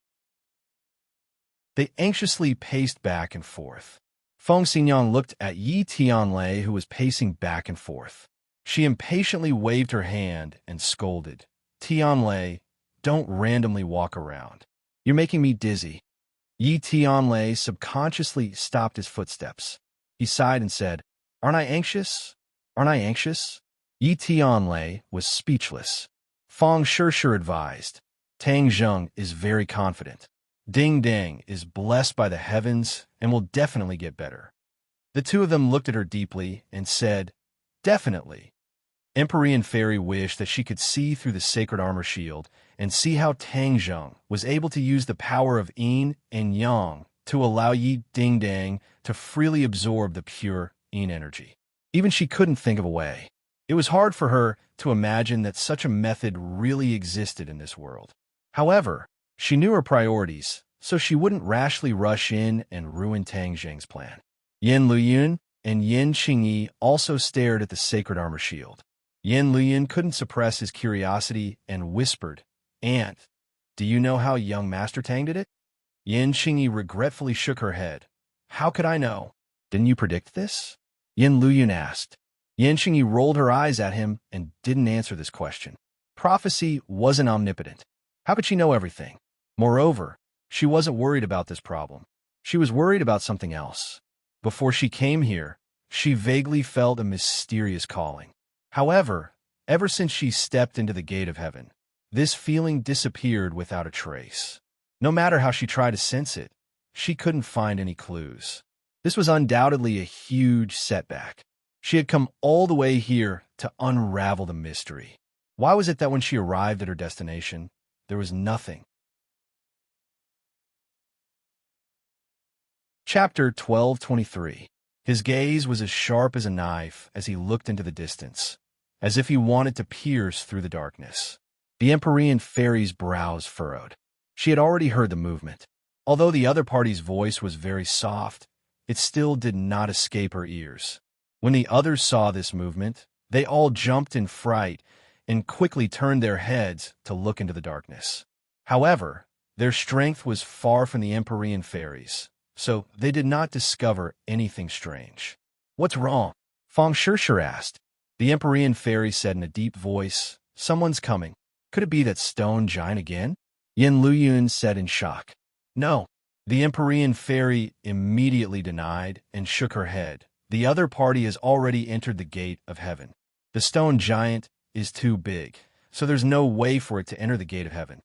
They anxiously paced back and forth. Feng Xingyang looked at Yi Tianlei, who was pacing back and forth. She impatiently waved her hand and scolded, "Tianlei, don't randomly walk around. You're making me dizzy." Yi Tianlei subconsciously stopped his footsteps. He sighed and said, "Aren't I anxious? Aren't I anxious?" Yi Tianlei was speechless. Feng Shishir advised, "Tang Zheng is very confident. Ding Dang is blessed by the heavens and will definitely get better." The two of them looked at her deeply and said, "Definitely." Empyrean Fairy wished that she could see through the sacred armor shield and see how Tang Zheng was able to use the power of yin and yang to allow Yi Dingdang to freely absorb the pure yin energy. Even she couldn't think of a way. It was hard for her to imagine that such a method really existed in this world. However, she knew her priorities, so she wouldn't rashly rush in and ruin Tang Zheng's plan. Yin Luyun and Yin Qingyi also stared at the sacred armor shield. Yin Luyun couldn't suppress his curiosity and whispered, "Aunt, do you know how young Master Tang did it?" Yin Qingyi regretfully shook her head. "How could I know? Didn't you predict this?" Yin Luyun asked. Yin Qingyi rolled her eyes at him and didn't answer this question. Prophecy wasn't omnipotent. How could she know everything? Moreover, she wasn't worried about this problem. She was worried about something else. Before she came here, she vaguely felt a mysterious calling. However, ever since she stepped into the gate of heaven, this feeling disappeared without a trace. No matter how she tried to sense it, she couldn't find any clues. This was undoubtedly a huge setback. She had come all the way here to unravel the mystery. Why was it that when she arrived at her destination, there was nothing? Chapter 1223. His gaze was as sharp as a knife as he looked into the distance, as if he wanted to pierce through the darkness. The Empyrean Fairy's brows furrowed. She had already heard the movement. Although the other party's voice was very soft, it still did not escape her ears. When the others saw this movement, they all jumped in fright and quickly turned their heads to look into the darkness. However, their strength was far from the Empyrean fairies, so they did not discover anything strange. "What's wrong?" Feng Shishir asked. The Empyrean fairy said in a deep voice, "Someone's coming. Could it be that stone giant again?" Yin Luyun said in shock. "No." The Empyrean fairy immediately denied and shook her head. "The other party has already entered the gate of heaven. The stone giant is too big, so there's no way for it to enter the gate of heaven."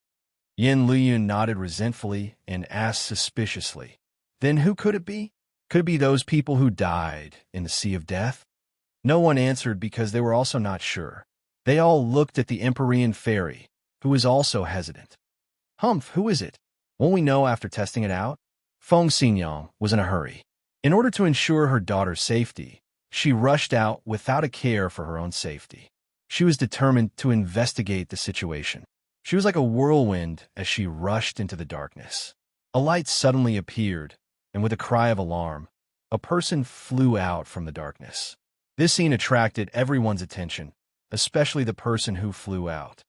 Yin Luyun nodded resentfully and asked suspiciously, "Then who could it be? Could it be those people who died in the Sea of Death?" No one answered because they were also not sure. They all looked at the Empyrean fairy, who was also hesitant. "Humph, who is it? Won't we know after testing it out?" Feng Xinyang was in a hurry. In order to ensure her daughter's safety, she rushed out without a care for her own safety. She was determined to investigate the situation. She was like a whirlwind as she rushed into the darkness. A light suddenly appeared, and with a cry of alarm, a person flew out from the darkness. This scene attracted everyone's attention, especially the person who flew out.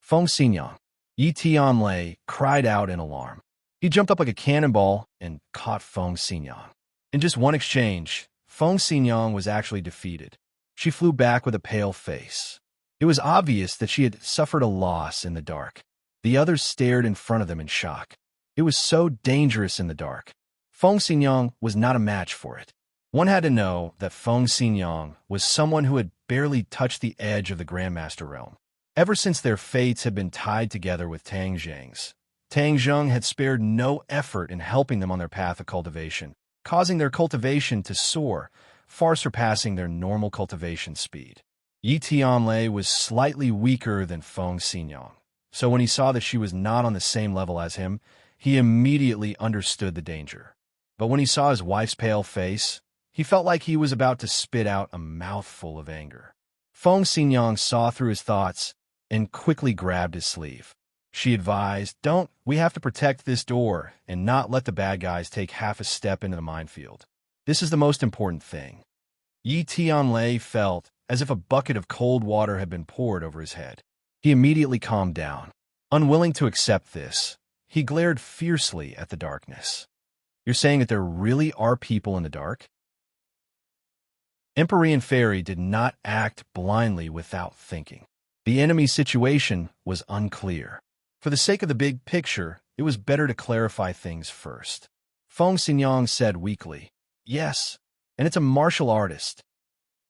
Feng Xinyang, Yi Tianlei, cried out in alarm. He jumped up like a cannonball and caught Feng Xinyang. In just one exchange, Feng Xinyang was actually defeated. She flew back with a pale face. It was obvious that she had suffered a loss in the dark. The others stared in front of them in shock. It was so dangerous in the dark. Feng Xinyang was not a match for it. One had to know that Feng Xinyang was someone who had barely touched the edge of the Grandmaster realm. Ever since their fates had been tied together with Tang Zheng's, Tang Zheng had spared no effort in helping them on their path of cultivation, causing their cultivation to soar, far surpassing their normal cultivation speed. Yi Tianlei was slightly weaker than Feng Xinyang, so when he saw that she was not on the same level as him, he immediately understood the danger. But when he saw his wife's pale face, he felt like he was about to spit out a mouthful of anger. Feng Xinyang saw through his thoughts and quickly grabbed his sleeve. She advised, we have to protect this door and not let the bad guys take half a step into the minefield. This is the most important thing." Yi Tianlei felt as if a bucket of cold water had been poured over his head. He immediately calmed down. Unwilling to accept this, he glared fiercely at the darkness. "You're saying that there really are people in the dark?" Empyrean Fairy did not act blindly without thinking. The enemy's situation was unclear. For the sake of the big picture, it was better to clarify things first. Feng Xinyang said weakly, "Yes, and it's a martial artist."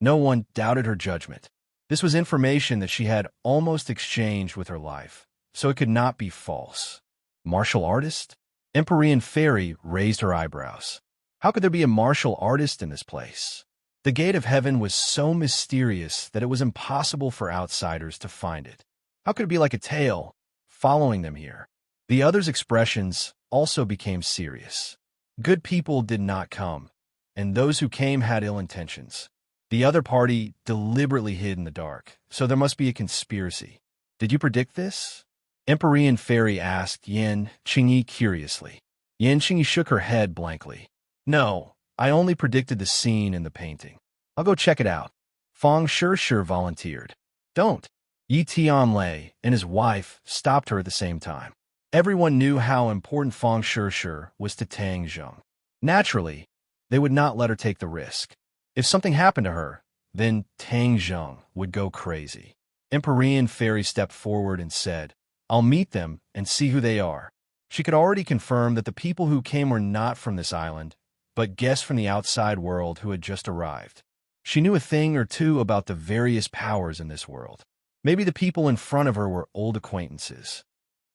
No one doubted her judgment. This was information that she had almost exchanged with her life, so it could not be false. Martial artist? Empyrean Fairy raised her eyebrows. How could there be a martial artist in this place? The gate of heaven was so mysterious that it was impossible for outsiders to find it. How could it be like a tail following them here? The others' expressions also became serious. Good people did not come, and those who came had ill intentions. The other party deliberately hid in the dark, so there must be a conspiracy. "Did you predict this?" Empyrean Fairy asked Yin Qingyi curiously. Yin Qingyi shook her head blankly. "No, I only predicted the scene in the painting. I'll go check it out." Feng Shishir volunteered. "Don't." Yi Tianlei and his wife stopped her at the same time. Everyone knew how important Feng Shishir was to Tang Zheng. Naturally, they would not let her take the risk. If something happened to her, then Tang Zheng would go crazy. Empyrean Fairy stepped forward and said, "I'll meet them and see who they are." She could already confirm that the people who came were not from this island, but guests from the outside world who had just arrived. She knew a thing or two about the various powers in this world. Maybe the people in front of her were old acquaintances.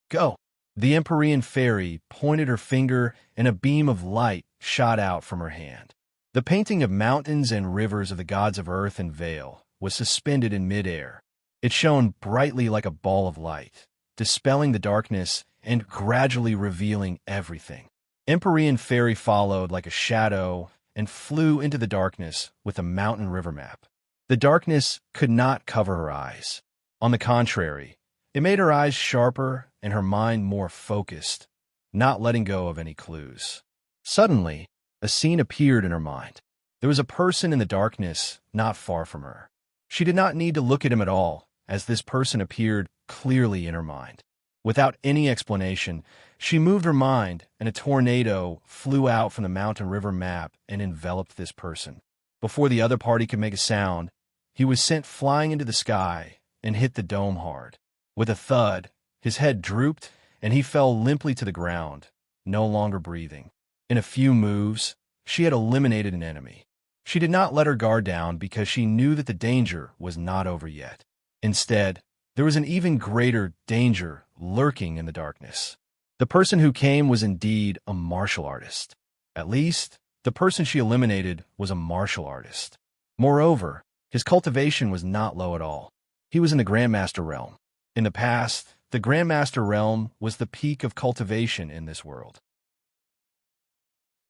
"Go." The Empyrean Fairy pointed her finger and a beam of light shot out from her hand. The painting of mountains and rivers of the gods of earth and Vale was suspended in midair. It shone brightly like a ball of light, dispelling the darkness and gradually revealing everything. Empyrean Fairy followed like a shadow and flew into the darkness with a mountain river map. The darkness could not cover her eyes. On the contrary, it made her eyes sharper and her mind more focused, not letting go of any clues. Suddenly, a scene appeared in her mind. There was a person in the darkness not far from her. She did not need to look at him at all, as this person appeared clearly in her mind. Without any explanation, she moved her mind, and a tornado flew out from the mountain river map and enveloped this person. Before the other party could make a sound, he was sent flying into the sky and hit the dome hard. With a thud, his head drooped, and he fell limply to the ground, no longer breathing. In a few moves, she had eliminated an enemy. She did not let her guard down because she knew that the danger was not over yet. Instead, there was an even greater danger lurking in the darkness. The person who came was indeed a martial artist. At least, the person she eliminated was a martial artist. Moreover, his cultivation was not low at all. He was in the Grandmaster realm. In the past, the Grandmaster realm was the peak of cultivation in this world.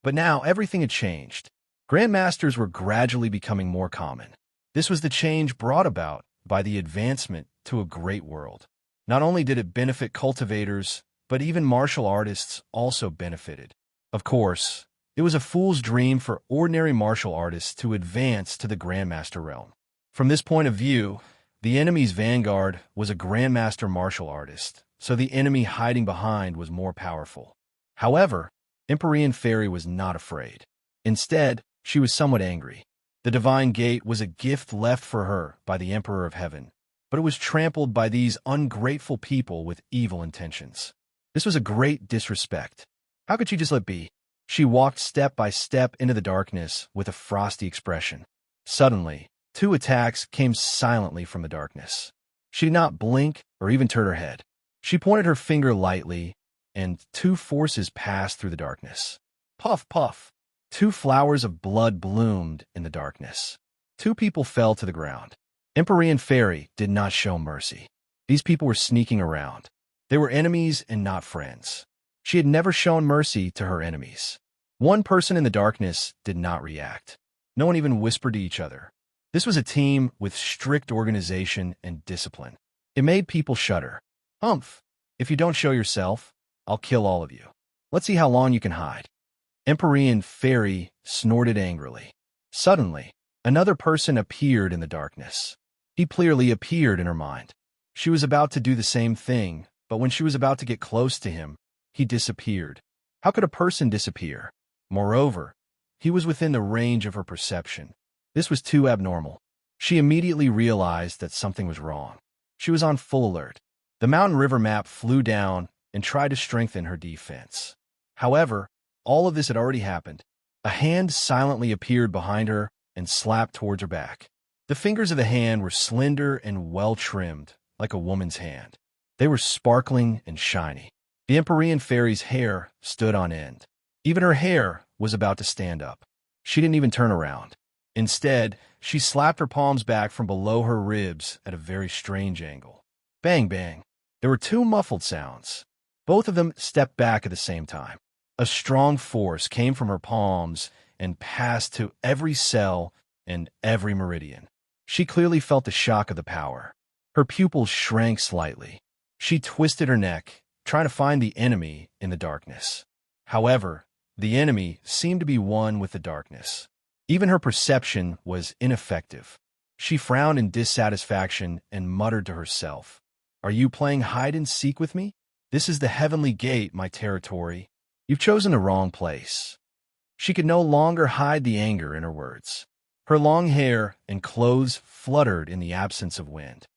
But now everything had changed. Grandmasters were gradually becoming more common. This was the change brought about by the advancement to a great world. Not only did it benefit cultivators, but even martial artists also benefited. Of course, it was a fool's dream for ordinary martial artists to advance to the Grandmaster realm. From this point of view, the enemy's vanguard was a Grandmaster martial artist, so the enemy hiding behind was more powerful. However, Empyrean Fairy was not afraid. Instead, she was somewhat angry. The divine gate was a gift left for her by the Emperor of Heaven, but it was trampled by these ungrateful people with evil intentions. This was a great disrespect. How could she just let be? She walked step by step into the darkness with a frosty expression. Suddenly, 2 attacks came silently from the darkness. She did not blink or even turn her head. She pointed her finger lightly, and 2 forces passed through the darkness. Puff, puff. 2 flowers of blood bloomed in the darkness. 2 people fell to the ground. Empyrean Fairy did not show mercy. These people were sneaking around. They were enemies and not friends. She had never shown mercy to her enemies. 1 person in the darkness did not react. No one even whispered to each other. This was a team with strict organization and discipline. It made people shudder. Humph! If you don't show yourself, I'll kill all of you. Let's see how long you can hide. Empyrean Fairy snorted angrily. Suddenly, another person appeared in the darkness. He clearly appeared in her mind. She was about to do the same thing, but when she was about to get close to him, he disappeared. How could a person disappear? Moreover, he was within the range of her perception. This was too abnormal. She immediately realized that something was wrong. She was on full alert. The mountain river map flew down and tried to strengthen her defense. However, all of this had already happened. A hand silently appeared behind her and slapped towards her back. The fingers of the hand were slender and well-trimmed, like a woman's hand. They were sparkling and shiny. The Empyrean Fairy's hair stood on end. Even her hair was about to stand up. She didn't even turn around. Instead, she slapped her palms back from below her ribs at a very strange angle. Bang, bang. There were 2 muffled sounds. Both of them stepped back at the same time. A strong force came from her palms and passed to every cell and every meridian. She clearly felt the shock of the power. Her pupils shrank slightly. She twisted her neck, trying to find the enemy in the darkness. However, the enemy seemed to be one with the darkness. Even her perception was ineffective. She frowned in dissatisfaction and muttered to herself, "Are you playing hide-and-seek with me? This is the heavenly gate, my territory. You've chosen the wrong place." She could no longer hide the anger in her words. Her long hair and clothes fluttered in the absence of wind.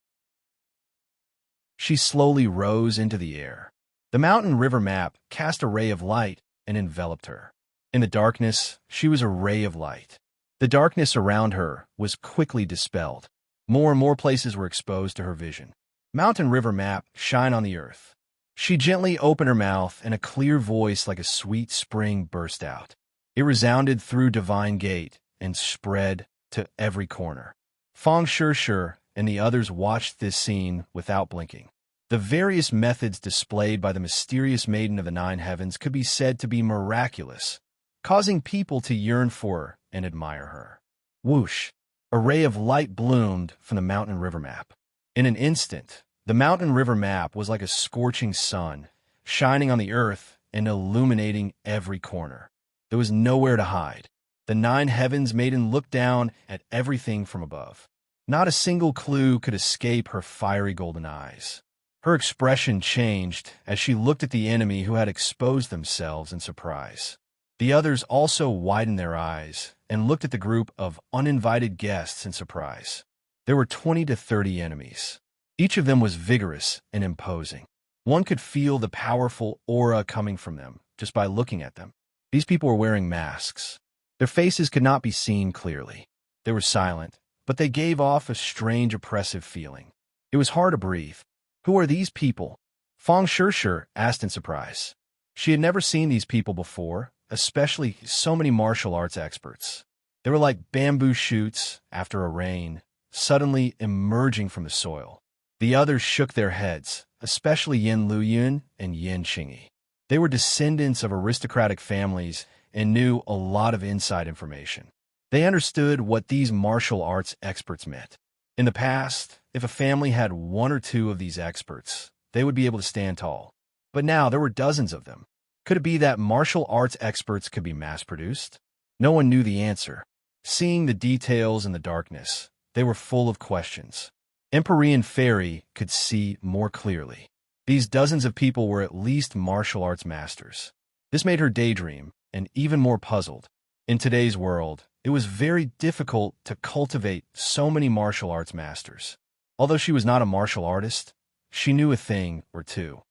She slowly rose into the air. The mountain river map cast a ray of light and enveloped her. In the darkness, she was a ray of light. The darkness around her was quickly dispelled. More and more places were exposed to her vision. Mountain river map, shine on the earth. She gently opened her mouth, and a clear voice like a sweet spring burst out. It resounded through Divine Gate and spread to every corner. Feng Shishir and the others watched this scene without blinking. The various methods displayed by the mysterious Maiden of the Nine Heavens could be said to be miraculous, causing people to yearn for her and admire her. Whoosh! A ray of light bloomed from the mountain river map. In an instant, the mountain river map was like a scorching sun, shining on the earth and illuminating every corner. There was nowhere to hide. The 9 heavens maiden looked down at everything from above. Not a single clue could escape her fiery golden eyes. Her expression changed as she looked at the enemy who had exposed themselves in surprise. The others also widened their eyes and looked at the group of uninvited guests in surprise. There were 20 to 30 enemies. Each of them was vigorous and imposing. One could feel the powerful aura coming from them just by looking at them. These people were wearing masks. Their faces could not be seen clearly. They were silent, but they gave off a strange oppressive feeling. It was hard to breathe. Who are these people? Fang Shishir asked in surprise. She had never seen these people before, especially so many martial arts experts. They were like bamboo shoots after a rain, suddenly emerging from the soil. The others shook their heads, especially Yin Luyun and Yin Qingyi. They were descendants of aristocratic families and knew a lot of inside information. They understood what these martial arts experts meant. In the past, if a family had one or two of these experts, they would be able to stand tall. But now there were dozens of them. Could it be that martial arts experts could be mass-produced? No one knew the answer. Seeing the details in the darkness, they were full of questions. Empyrean Fairy could see more clearly. These dozens of people were at least martial arts masters. This made her daydream, and even more puzzled. In today's world, it was very difficult to cultivate so many martial arts masters. Although she was not a martial artist, she knew a thing or two.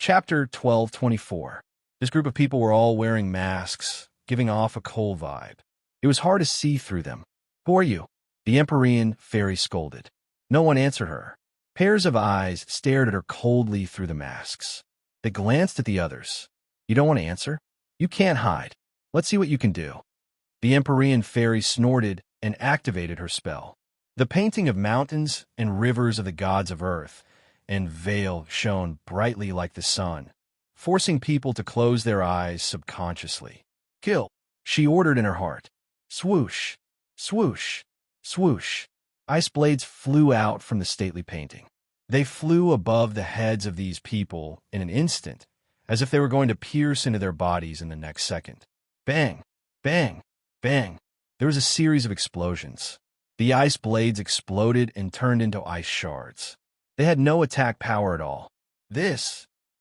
Chapter 1224. This group of people were all wearing masks, giving off a cold vibe. It was hard to see through them. Who are you? The Empyrean Fairy scolded. No one answered her. Pairs of eyes stared at her coldly through the masks. They glanced at the others. You don't want to answer? You can't hide. Let's see what you can do. The Empyrean Fairy snorted and activated her spell. The painting of mountains and rivers of the gods of earth and Vale shone brightly like the sun, forcing people to close their eyes subconsciously. Kill, she ordered in her heart. Swoosh, swoosh, swoosh. Ice blades flew out from the stately painting. They flew above the heads of these people in an instant, as if they were going to pierce into their bodies in the next second. Bang, bang, bang. There was a series of explosions. The ice blades exploded and turned into ice shards. They had no attack power at all. The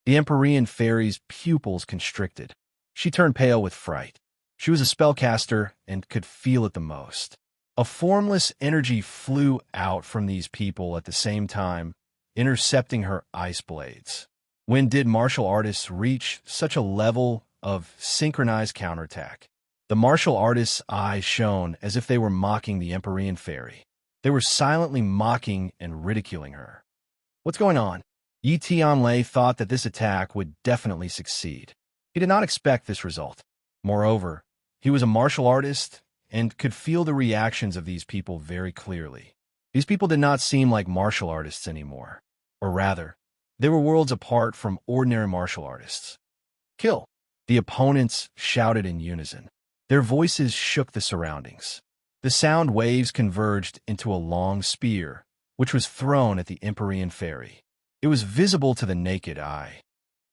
Empyrean Fairy's pupils constricted. She turned pale with fright. She was a spellcaster and could feel it the most. A formless energy flew out from these people at the same time, intercepting her ice blades. When did martial artists reach such a level of synchronized counterattack? The martial artists' eyes shone as if they were mocking the Empyrean Fairy. They were silently mocking and ridiculing her. What's going on? Yi Tianlei thought that this attack would definitely succeed. He did not expect this result. Moreover, he was a martial artist and could feel the reactions of these people very clearly. These people did not seem like martial artists anymore. Or rather, they were worlds apart from ordinary martial artists. Kill! The opponents shouted in unison. Their voices shook the surroundings. The sound waves converged into a long spear, which was thrown at the Empyrean Fairy. It was visible to the naked eye.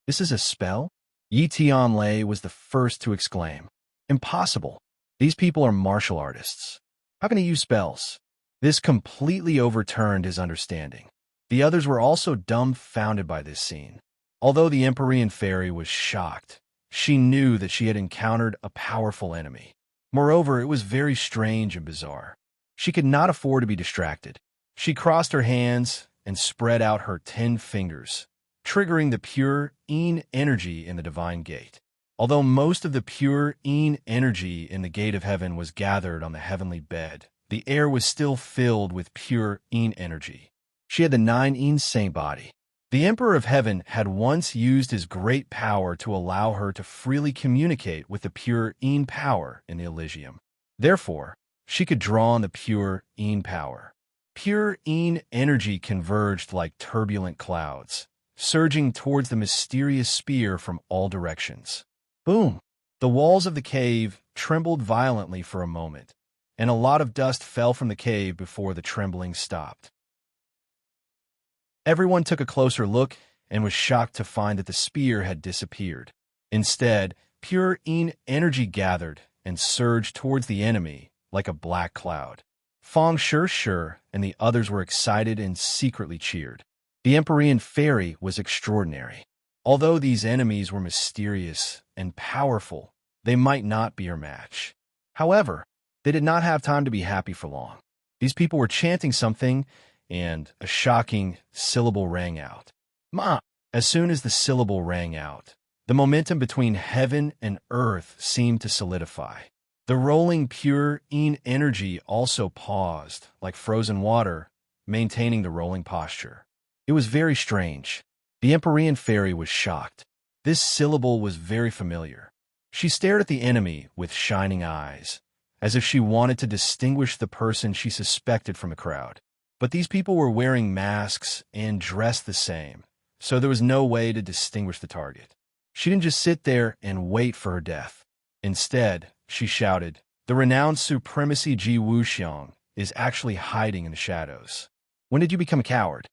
This is a spell? Yi Tianlei was the first to exclaim. Impossible. These people are martial artists. How can he use spells? This completely overturned his understanding. The others were also dumbfounded by this scene. Although the Empyrean Fairy was shocked, she knew that she had encountered a powerful enemy. Moreover, it was very strange and bizarre. She could not afford to be distracted. She crossed her hands and spread out her 10 fingers, triggering the pure Yin energy in the divine gate. Although most of the pure Yin energy in the gate of heaven was gathered on the heavenly bed, the air was still filled with pure Yin energy. She had the 9 Yin Saint body. The Emperor of Heaven had once used his great power to allow her to freely communicate with the pure Yin power in the Elysium. Therefore, she could draw on the pure Yin power. Pure Yin energy converged like turbulent clouds, surging towards the mysterious spear from all directions. Boom! The walls of the cave trembled violently for a moment, and a lot of dust fell from the cave before the trembling stopped. Everyone took a closer look and was shocked to find that the spear had disappeared. Instead, pure energy gathered and surged towards the enemy like a black cloud. Feng Sure and the others were excited and secretly cheered. The Empyrean fairy was extraordinary. Although these enemies were mysterious and powerful, they might not be her match. However, they did not have time to be happy for long. These people were chanting something, and a shocking syllable rang out. Ma! As soon as the syllable rang out, the momentum between heaven and earth seemed to solidify. The rolling pure energy also paused, like frozen water, maintaining the rolling posture. It was very strange. The Empyrean fairy was shocked. This syllable was very familiar. She stared at the enemy with shining eyes, as if she wanted to distinguish the person she suspected from the crowd. But these people were wearing masks and dressed the same, so there was no way to distinguish the target. She didn't just sit there and wait for her death. Instead, she shouted, "The renowned supremacy Ji Wuxiang is actually hiding in the shadows. When did you become a coward?"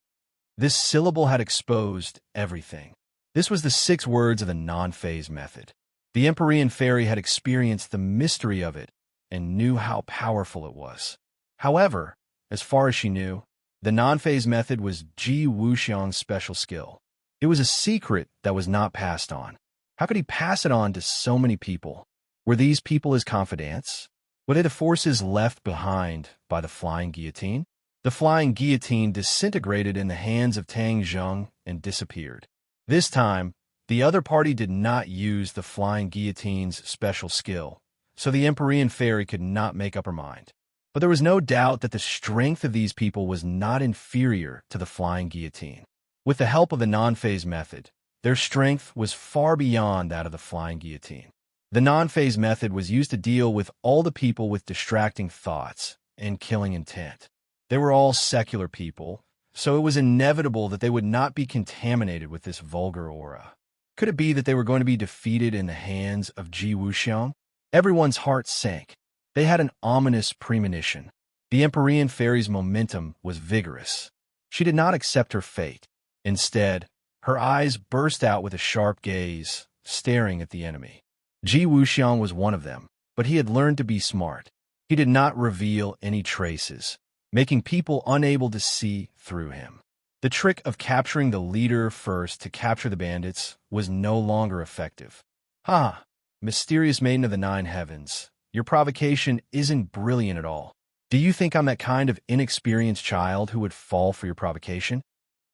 This syllable had exposed everything. This was the 6 words of the non-phase method. The Empyrean fairy had experienced the mystery of it and knew how powerful it was. However, as far as she knew, the non-phase method was Ji Wuxiang's special skill. It was a secret that was not passed on. How could he pass it on to so many people? Were these people his confidants? Were they the forces left behind by the flying guillotine? The flying guillotine disintegrated in the hands of Tang Zheng and disappeared. This time, the other party did not use the flying guillotine's special skill, so the Empyrean fairy could not make up her mind. But there was no doubt that the strength of these people was not inferior to the flying guillotine. With the help of the non-phase method, their strength was far beyond that of the flying guillotine. The non-phase method was used to deal with all the people with distracting thoughts and killing intent. They were all secular people, so it was inevitable that they would not be contaminated with this vulgar aura. Could it be that they were going to be defeated in the hands of Ji Wuxiang? Everyone's heart sank. They had an ominous premonition. The Empyrean fairy's momentum was vigorous. She did not accept her fate. Instead, her eyes burst out with a sharp gaze, staring at the enemy. Ji Wuxiang was one of them, but he had learned to be smart. He did not reveal any traces, making people unable to see through him. The trick of capturing the leader first to capture the bandits was no longer effective. "Ha! Mysterious maiden of the 9 heavens, your provocation isn't brilliant at all. Do you think I'm that kind of inexperienced child who would fall for your provocation?"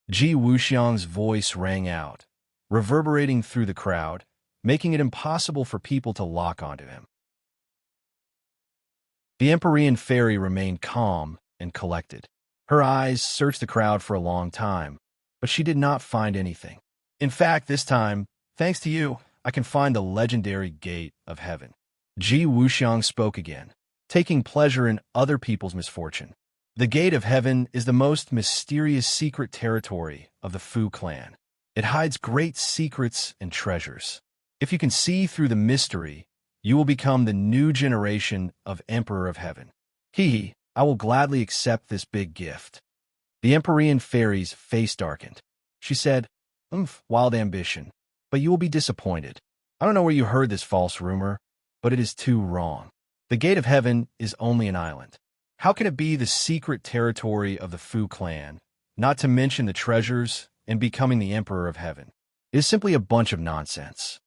Ji Wuxiang's voice rang out, reverberating through the crowd, making it impossible for people to lock onto him. The Empyrean fairy remained calm and collected. Her eyes searched the crowd for a long time, but she did not find anything. "In fact, this time, thanks to you, I can find the legendary Gate of Heaven." Ji Wuxiang spoke again, taking pleasure in other people's misfortune. The Gate of Heaven is the most mysterious secret territory of the Fu clan. It hides great secrets and treasures. If you can see through the mystery, you will become the new generation of Emperor of Heaven. "Hee, I will gladly accept this big gift." The Empyrean fairy's face darkened. She said, "Wild ambition, but you will be disappointed. I don't know where you heard this false rumor, but it is too wrong. The Gate of Heaven is only an island. How can it be the secret territory of the Fu clan, not to mention the treasures and becoming the Emperor of Heaven? It is simply a bunch of nonsense."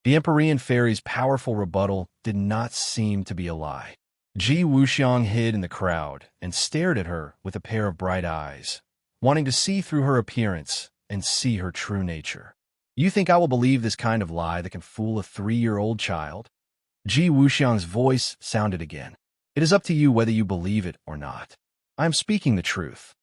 The Empyrean fairy's powerful rebuttal did not seem to be a lie. Ji Wuxiang hid in the crowd and stared at her with a pair of bright eyes, wanting to see through her appearance and see her true nature. "You think I will believe this kind of lie that can fool a 3-year-old child?" Ji Wuxiang's voice sounded again. "It is up to you whether you believe it or not. I am speaking the truth.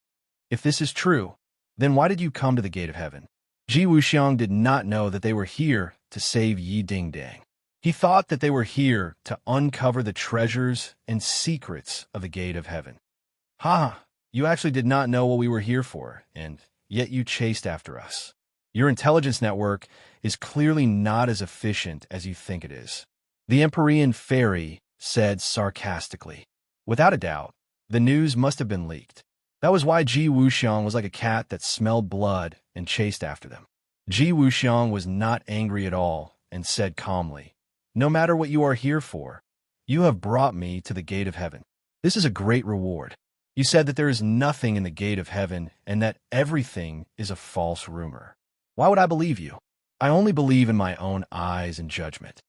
If this is true, then why did you come to the Gate of Heaven?" Ji Wuxiang did not know that they were here to save Yi Dingdang. He thought that they were here to uncover the treasures and secrets of the Gate of Heaven. "Ha! You actually did not know what we were here for, and yet you chased after us. Your intelligence network is clearly not as efficient as you think it is," the Empyrean fairy said sarcastically. Without a doubt, the news must have been leaked. That was why Ji Wuxiang was like a cat that smelled blood and chased after them. Ji Wuxiang was not angry at all and said calmly, "No matter what you are here for, you have brought me to the gate of heaven. This is a great reward. You said that there is nothing in the gate of heaven and that everything is a false rumor. Why would I believe you? I only believe in my own eyes and judgment."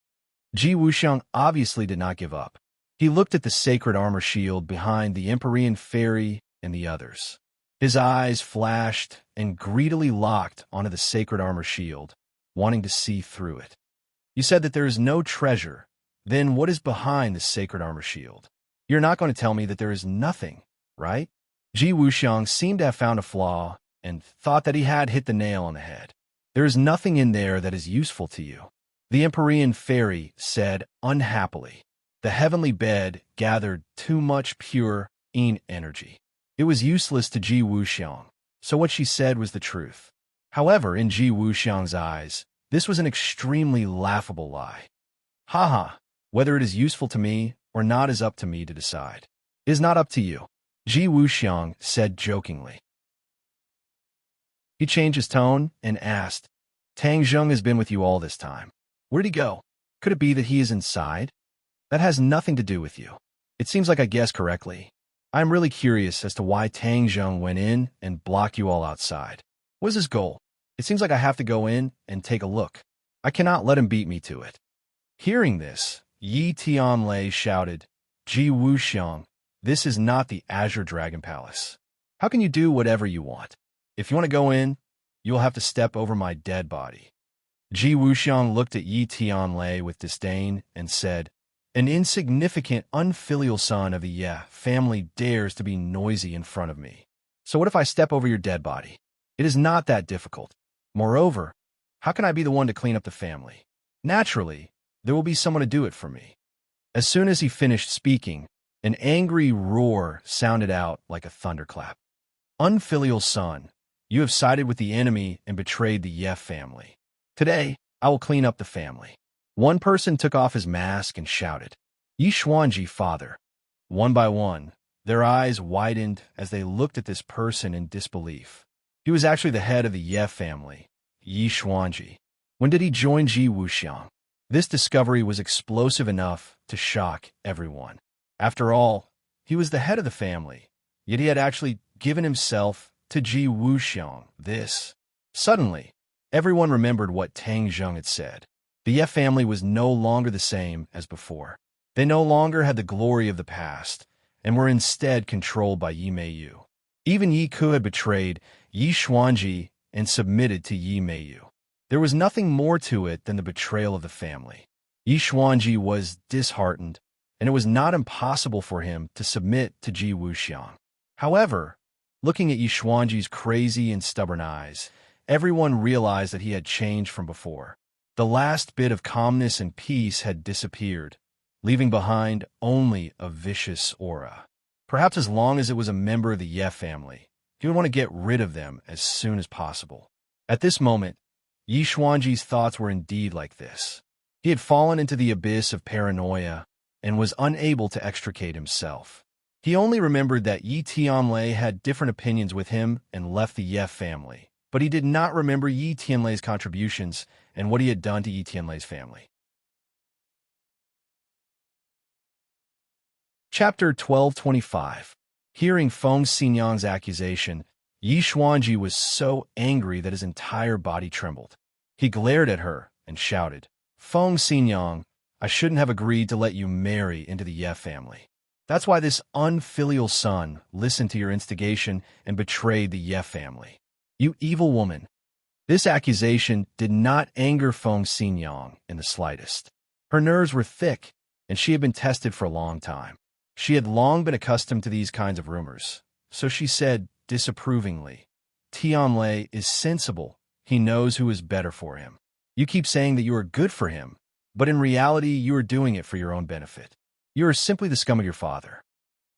Ji Wuxiang obviously did not give up. He looked at the sacred armor shield behind the Empyrean fairy and the others. His eyes flashed and greedily locked onto the sacred armor shield, wanting to see through it. "You said that there is no treasure. Then what is behind the sacred armor shield? You're not going to tell me that there is nothing, right?" Ji Wuxiang seemed to have found a flaw and thought that he had hit the nail on the head. "There is nothing in there that is useful to you," the Empyrean fairy said unhappily. The heavenly bed gathered too much pure energy. It was useless to Ji Wuxiang, so what she said was the truth. However, in Ji Wuxiang's eyes, this was an extremely laughable lie. "Haha, whether it is useful to me or not is up to me to decide. It is not up to you," Ji Wuxiang said jokingly. He changed his tone and asked, "Tang Zheng has been with you all this time. Where'd he go? Could it be that he is inside? That has nothing to do with you. It seems like I guessed correctly. I am really curious as to why Tang Zheng went in and blocked you all outside. What is his goal? It seems like I have to go in and take a look. I cannot let him beat me to it." Hearing this, Yi Tianlei shouted, "Ji Wuxiang, this is not the Azure Dragon Palace. How can you do whatever you want? If you want to go in, you will have to step over my dead body." Ji Wuxiang looked at Yi Tianlei with disdain and said, "An insignificant, unfilial son of the Ye family dares to be noisy in front of me. So what if I step over your dead body? It is not that difficult. Moreover, how can I be the one to clean up the family? Naturally, there will be someone to do it for me." As soon as he finished speaking, an angry roar sounded out like a thunderclap. "Unfilial son, you have sided with the enemy and betrayed the Ye family. Today, I will clean up the family." One person took off his mask and shouted, "Yi Xuanji, father." One by one, their eyes widened as they looked at this person in disbelief. He was actually the head of the Ye family, Yi Xuanji. When did he join Ji Wuxiang? This discovery was explosive enough to shock everyone. After all, he was the head of the family, yet he had actually given himself to Ji Wuxiang. Suddenly, everyone remembered what Tang Zheng had said. The Ye family was no longer the same as before. They no longer had the glory of the past, and were instead controlled by Yi Meiyu. Even Yi Ku had betrayed Yi Xuanji and submitted to Yi Meiyu. There was nothing more to it than the betrayal of the family. Yi Xuanji was disheartened, and it was not impossible for him to submit to Ji Wuxiang. However, looking at Yi Xuanji's crazy and stubborn eyes, everyone realized that he had changed from before. The last bit of calmness and peace had disappeared, leaving behind only a vicious aura. Perhaps as long as it was a member of the Ye family, he would want to get rid of them as soon as possible. At this moment, Yi Xuanji's thoughts were indeed like this. He had fallen into the abyss of paranoia and was unable to extricate himself. He only remembered that Yi Tianlei had different opinions with him and left the Ye family, but he did not remember Yi Tianlei's contributions and what he had done to Yi Tianlei's family. Chapter 1225. Hearing Feng Xinyang's accusation, Yi Xuanji was so angry that his entire body trembled. He glared at her and shouted, "Feng Xinyang, I shouldn't have agreed to let you marry into the Ye family. That's why this unfilial son listened to your instigation and betrayed the Ye family. You evil woman." This accusation did not anger Feng Xinyang in the slightest. Her nerves were thick, and she had been tested for a long time. She had long been accustomed to these kinds of rumors, so she said disapprovingly, "Tianlei is sensible. He knows who is better for him. You keep saying that you are good for him, but in reality you are doing it for your own benefit. You are simply the scum of your father."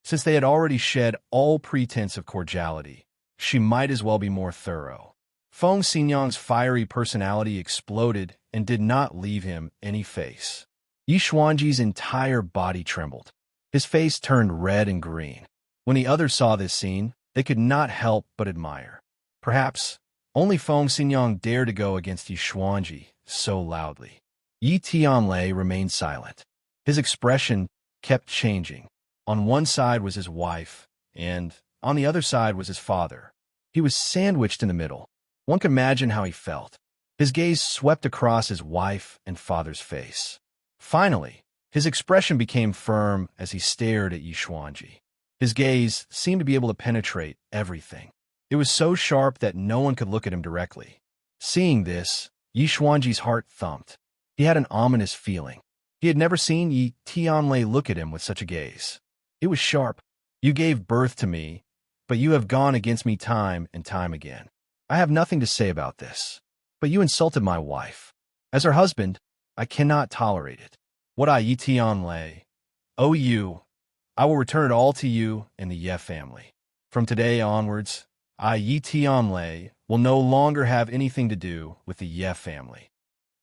Since they had already shed all pretense of cordiality, she might as well be more thorough. Feng Xinyang's fiery personality exploded and did not leave him any face. Yi Xuanji's entire body trembled. His face turned red and green. When the others saw this scene, they could not help but admire. Perhaps Only Feng Xinyang dared to go against Yi Xuanji so loudly. Yi Tianlei remained silent. His expression kept changing. On one side was his wife, and on the other side was his father. He was sandwiched in the middle. One could imagine how he felt. His gaze swept across his wife and father's face. Finally, his expression became firm as he stared at Yi Xuanji. His gaze seemed to be able to penetrate everything. It was so sharp that no one could look at him directly. Seeing this, Yi Xuanji's heart thumped. He had an ominous feeling. He had never seen Yi Tianlei look at him with such a gaze. It was sharp. You gave birth to me, but you have gone against me time and time again. I have nothing to say about this. But you insulted my wife. As her husband, I cannot tolerate it. What I, Yi Tianlei, owe you, I will return it all to you and the Ye family. From today onwards, I, Yi Tianlei, will no longer have anything to do with the Ye family.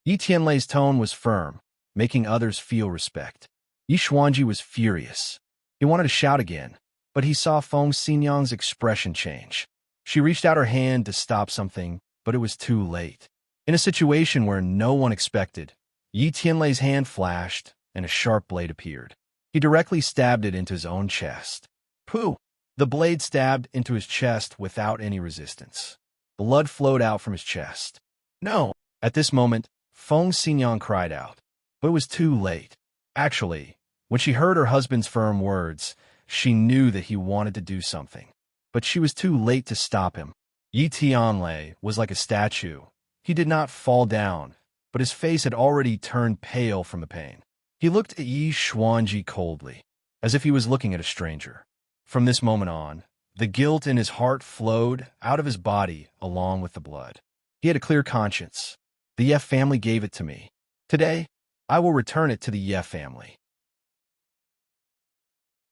Yi Tianlei's tone was firm, making others feel respect. Yi Xuanji was furious. He wanted to shout again, but he saw Feng Xinyang's expression change. She reached out her hand to stop something, but it was too late. In a situation where no one expected, Yi Tianlei's hand flashed and a sharp blade appeared. He directly stabbed it into his own chest. Pooh! The blade stabbed into his chest without any resistance. Blood flowed out from his chest. No! At this moment, Feng Xinyang cried out. But it was too late. Actually, when she heard her husband's firm words, she knew that he wanted to do something. But she was too late to stop him. Yi Tianlei was like a statue. He did not fall down, but his face had already turned pale from the pain. He looked at Yi Xuanji coldly, as if he was looking at a stranger. From this moment on, the guilt in his heart flowed out of his body along with the blood. He had a clear conscience. The Ye family gave it to me. Today, I will return it to the Ye family.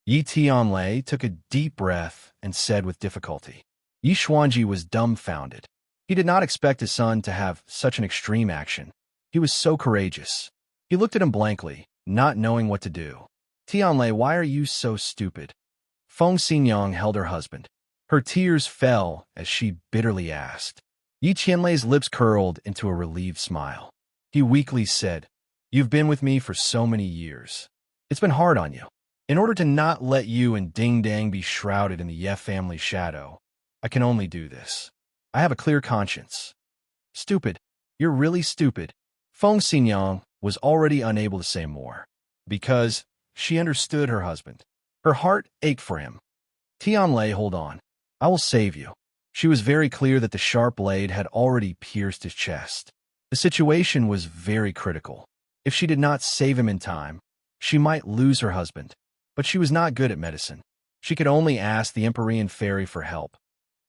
Yi Tianlei took a deep breath and said with difficulty. Yi Xuanji was dumbfounded. He did not expect his son to have such an extreme action. He was so courageous. He looked at him blankly, not knowing what to do. Tianlei, why are you so stupid? Feng Xinyang held her husband. Her tears fell as she bitterly asked. Yi Tianlei's lips curled into a relieved smile. He weakly said, You've been with me for so many years. It's been hard on you. In order to not let you and Ding Dang be shrouded in the Ye family's shadow, I can only do this. I have a clear conscience. Stupid. You're really stupid. Feng Xinyang was already unable to say more, because she understood her husband. Her heart ached for him. Tianlei, hold on. I will save you. She was very clear that the sharp blade had already pierced his chest. The situation was very critical. If she did not save him in time, she might lose her husband. But she was not good at medicine. She could only ask the Empyrean fairy for help.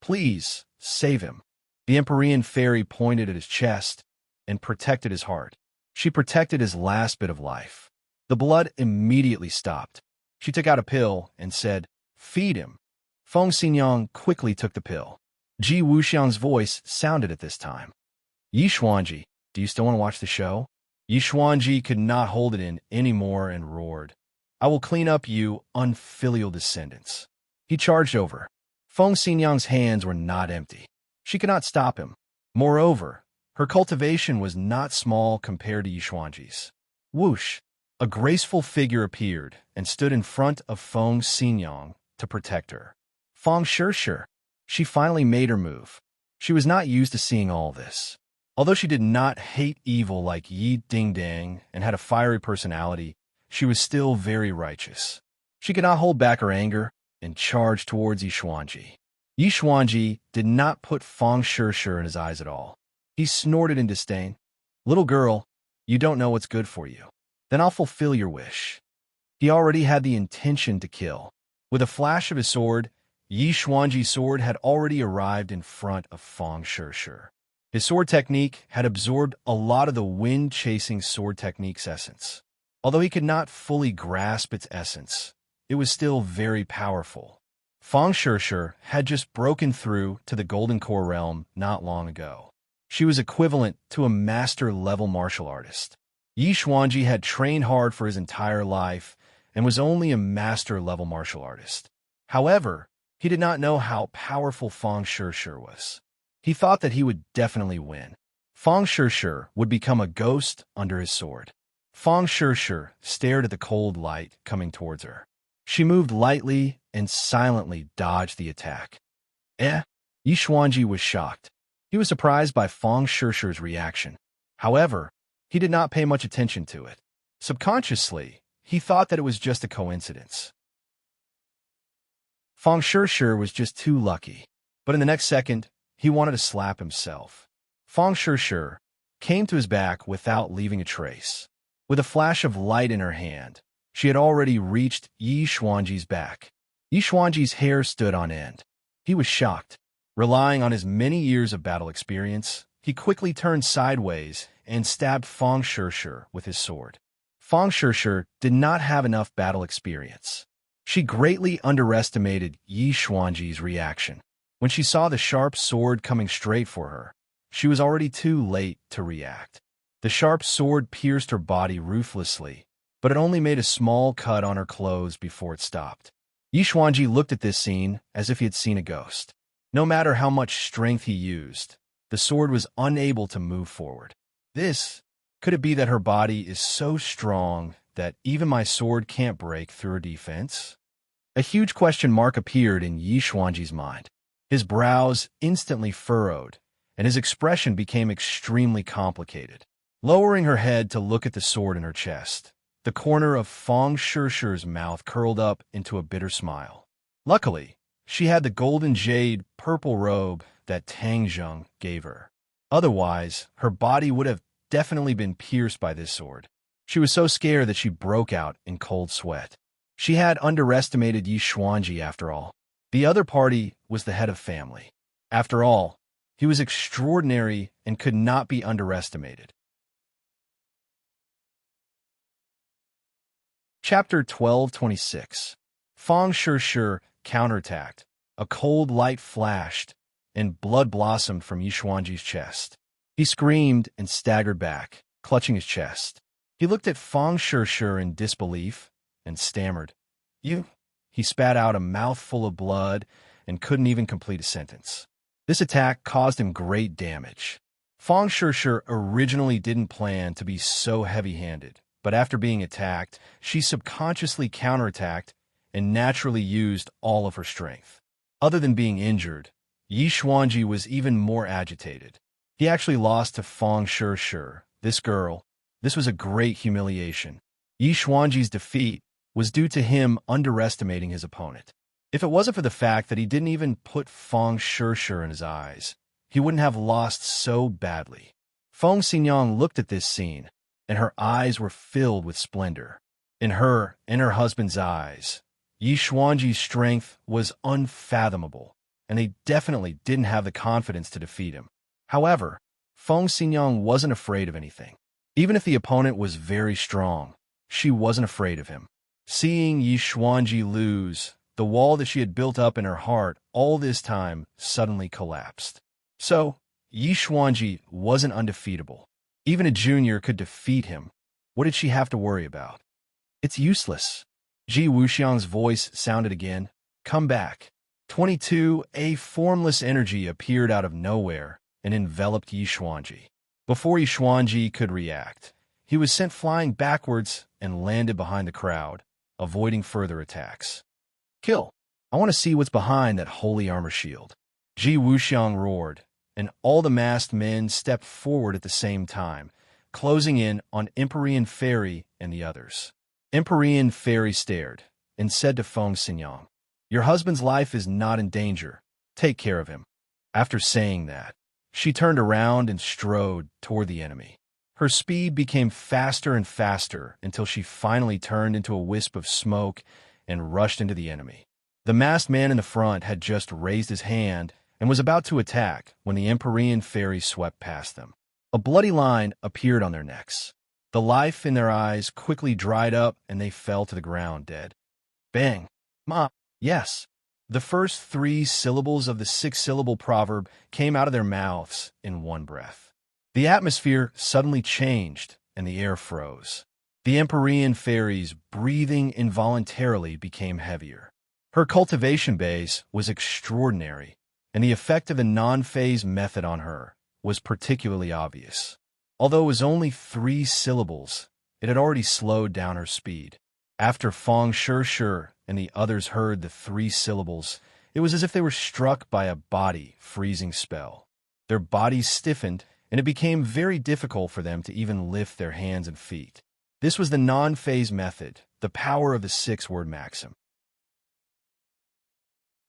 Please, save him. The Empyrean fairy pointed at his chest and protected his heart. She protected his last bit of life. The blood immediately stopped. She took out a pill and said, Feed him. Feng Xinyang quickly took the pill. Ji Wuxiang's voice sounded at this time. Yi Xuanji, do you still want to watch the show? Yi Xuanji could not hold it in anymore and roared. I will clean up you unfilial descendants. He charged over. Feng Xinyang's hands were not empty. She could not stop him. Moreover, her cultivation was not small compared to Yi Xuanji's. Whoosh! A graceful figure appeared and stood in front of Feng Xinyang to protect her. Feng Shishir. She finally made her move. She was not used to seeing all this. Although she did not hate evil like Yi Dingdang and had a fiery personality, she was still very righteous. She could not hold back her anger and charged towards Yi Xuanji. Yi Xuanji did not put Feng Shishir in his eyes at all. He snorted in disdain. Little girl, you don't know what's good for you. Then I'll fulfill your wish. He already had the intention to kill. With a flash of his sword, Yi Xuanji's sword had already arrived in front of Feng Shishir. His sword technique had absorbed a lot of the wind-chasing sword technique's essence. Although he could not fully grasp its essence, it was still very powerful. Feng Shishir had just broken through to the Golden Core realm not long ago. She was equivalent to a master-level martial artist. Yi Xuanji had trained hard for his entire life and was only a master-level martial artist. However, he did not know how powerful Feng Shishir was. He thought that he would definitely win. Feng Shishir would become a ghost under his sword. Feng Shishir stared at the cold light coming towards her. She moved lightly and silently dodged the attack. Yi Xuanji was shocked. He was surprised by Feng Shishir's reaction. However, he did not pay much attention to it. Subconsciously, he thought that it was just a coincidence. Feng Shishir was just too lucky. But in the next second, he wanted to slap himself. Feng Shishir came to his back without leaving a trace. With a flash of light in her hand, she had already reached Yi Xuanji's back. Yi Xuanji's hair stood on end. He was shocked. Relying on his many years of battle experience, he quickly turned sideways and stabbed Feng Shishir with his sword. Feng Shishir did not have enough battle experience. She greatly underestimated Yi Xuanji's reaction. When she saw the sharp sword coming straight for her, she was already too late to react. The sharp sword pierced her body ruthlessly, but it only made a small cut on her clothes before it stopped. Yi Xuanji looked at this scene as if he had seen a ghost. No matter how much strength he used, the sword was unable to move forward. Could it be that her body is so strong that even my sword can't break through her defense? A huge question mark appeared in Yi Xuanji's mind. His brows instantly furrowed, and his expression became extremely complicated. Lowering her head to look at the sword in her chest, the corner of Feng Shishir's mouth curled up into a bitter smile. Luckily, she had the golden jade purple robe that Tang Zheng gave her. Otherwise, her body would have definitely been pierced by this sword. She was so scared that she broke out in cold sweat. She had underestimated Yi Xuanji after all. The other party was the head of family. After all, he was extraordinary and could not be underestimated. Chapter 1226. Feng Shishir counterattacked. A cold light flashed, and blood blossomed from Yi Xuanji's chest. He screamed and staggered back, clutching his chest. He looked at Feng Shishir in disbelief and stammered. "You?" He spat out a mouthful of blood and couldn't even complete a sentence. This attack caused him great damage. Feng Shishir originally didn't plan to be so heavy-handed, but after being attacked, she subconsciously counterattacked and naturally used all of her strength. Other than being injured, Yi Xuanji was even more agitated. He actually lost to Feng Shishir, this girl. This was a great humiliation. Yi Xuanji's defeat was due to him underestimating his opponent. If it wasn't for the fact that he didn't even put Feng Shishir in his eyes, he wouldn't have lost so badly. Feng Xinyang looked at this scene, and her eyes were filled with splendor. In her and her husband's eyes, Yi Xuanji's strength was unfathomable, and they definitely didn't have the confidence to defeat him. However, Feng Xinyang wasn't afraid of anything. Even if the opponent was very strong, she wasn't afraid of him. Seeing Yi Xuanji lose, the wall that she had built up in her heart all this time suddenly collapsed. So, Yi Xuanji wasn't undefeatable. Even a junior could defeat him. What did she have to worry about? It's useless. Ji Wuxiang's voice sounded again. Come back. 22. A formless energy appeared out of nowhere and enveloped Yi Xuanji. Before Yi Xuanji could react, he was sent flying backwards and landed behind the crowd, avoiding further attacks. Kill! I want to see what's behind that holy armor shield. Ji Wuxiang roared, and all the masked men stepped forward at the same time, closing in on Empyrean Fairy and the others. Empyrean Fairy stared and said to Feng Xinyang, "Your husband's life is not in danger. Take care of him." After saying that, she turned around and strode toward the enemy. Her speed became faster and faster until she finally turned into a wisp of smoke and rushed into the enemy. The masked man in the front had just raised his hand and was about to attack when the Empyrean Fairy swept past them. A bloody line appeared on their necks. The life in their eyes quickly dried up and they fell to the ground dead. Bang! Ma! Yes! The first 3 syllables of the 6-syllable proverb came out of their mouths in one breath. The atmosphere suddenly changed and the air froze. The Empyrean Fairy's breathing involuntarily became heavier. Her cultivation base was extraordinary, and the effect of the non-phase method on her was particularly obvious. Although it was only 3 syllables, it had already slowed down her speed. After Fong Shi and the others heard the 3 syllables, it was as if they were struck by a body freezing spell. Their bodies stiffened, and it became very difficult for them to even lift their hands and feet. This was the non-phase method, the power of the 6-word maxim.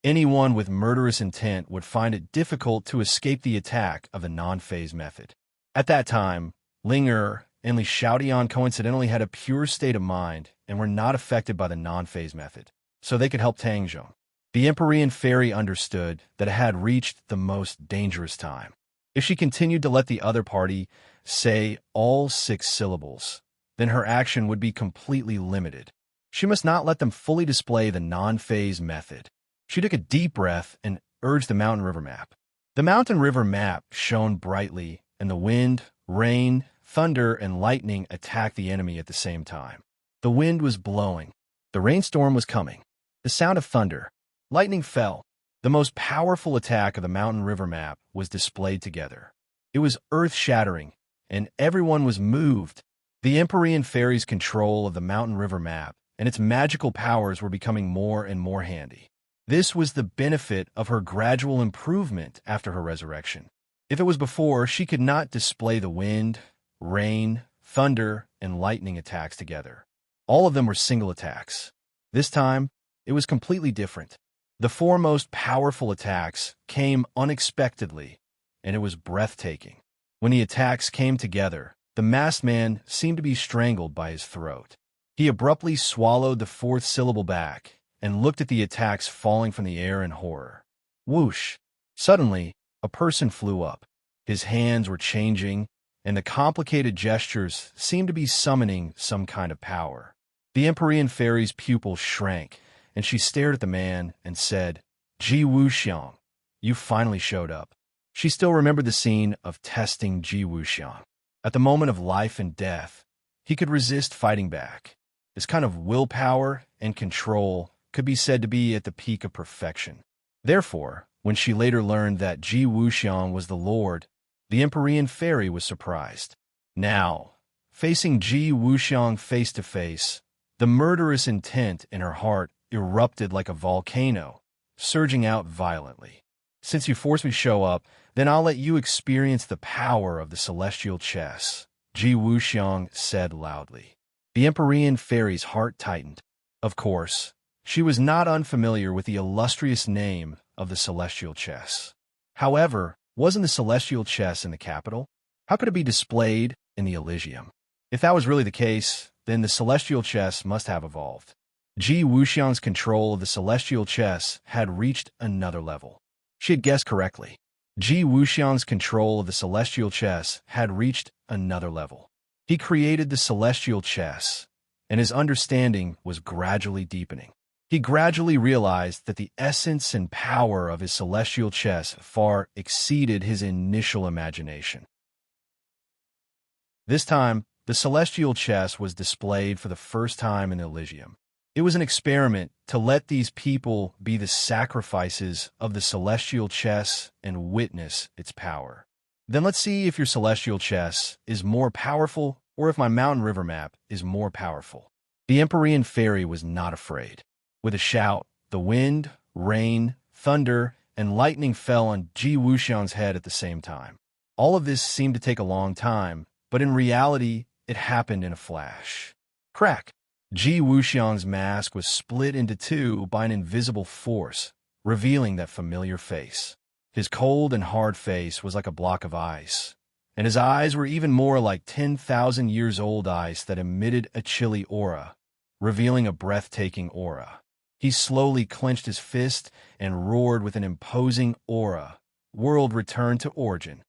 Anyone with murderous intent would find it difficult to escape the attack of the non-phase method. At that time, Ling Er and Li Xiaodian coincidentally had a pure state of mind and were not affected by the non-phase method, so they could help Tang Zhong. The Empyrean fairy understood that it had reached the most dangerous time. If she continued to let the other party say all 6 syllables, then her action would be completely limited. She must not let them fully display the non-phase method. She took a deep breath and urged the mountain river map. The mountain river map shone brightly, and the wind, rain, thunder, and lightning attacked the enemy at the same time. The wind was blowing. The rainstorm was coming. The sound of thunder. Lightning fell. The most powerful attack of the mountain river map was displayed together. It was earth-shattering, and everyone was moved. The Empyrean fairy's control of the mountain river map and its magical powers were becoming more and more handy. This was the benefit of her gradual improvement after her resurrection. If it was before, she could not display the wind, rain, thunder, and lightning attacks together. All of them were single attacks. This time, it was completely different. The 4 most powerful attacks came unexpectedly, and it was breathtaking. When the attacks came together, the masked man seemed to be strangled by his throat. He abruptly swallowed the 4th syllable back and looked at the attacks falling from the air in horror. Whoosh! Suddenly, a person flew up. His hands were changing, and the complicated gestures seemed to be summoning some kind of power. The Empyrean fairy's pupil shrank, and she stared at the man and said, "Ji Wuxiang, you finally showed up." She still remembered the scene of testing Ji Wuxiang. At the moment of life and death, he could resist fighting back. This kind of willpower and control could be said to be at the peak of perfection. Therefore, when she later learned that Ji Wuxiang was the Lord, the Empyrean fairy was surprised. Now, facing Ji Wuxiang face to face, the murderous intent in her heart erupted like a volcano, surging out violently. "Since you forced me to show up, then I'll let you experience the power of the celestial chess," Ji Wuxiang said loudly. The Empyrean fairy's heart tightened. Of course, she was not unfamiliar with the illustrious name of the celestial chess. However, wasn't the celestial chess in the capital? How could it be displayed in the Elysium? If that was really the case, then the celestial chess must have evolved. Ji Wuxiang's control of the celestial chess had reached another level. She had guessed correctly. Ji Wuxiang's control of the celestial chess had reached another level. He created the celestial chess, and his understanding was gradually deepening. He gradually realized that the essence and power of his celestial chess far exceeded his initial imagination. This time, the celestial chess was displayed for the first time in Elysium. It was an experiment to let these people be the sacrifices of the celestial chess and witness its power. Then let's see if your celestial chess is more powerful or if my mountain river map is more powerful. The Empyrean fairy was not afraid. With a shout, the wind, rain, thunder, and lightning fell on Ji Wuxiang's head at the same time. All of this seemed to take a long time, but in reality, it happened in a flash. Crack! Ji Wuxiang's mask was split into 2 by an invisible force, revealing that familiar face. His cold and hard face was like a block of ice, and his eyes were even more like 10,000 years old ice that emitted a chilly aura, revealing a breathtaking aura. He slowly clenched his fist and roared with an imposing aura. World returned to origin.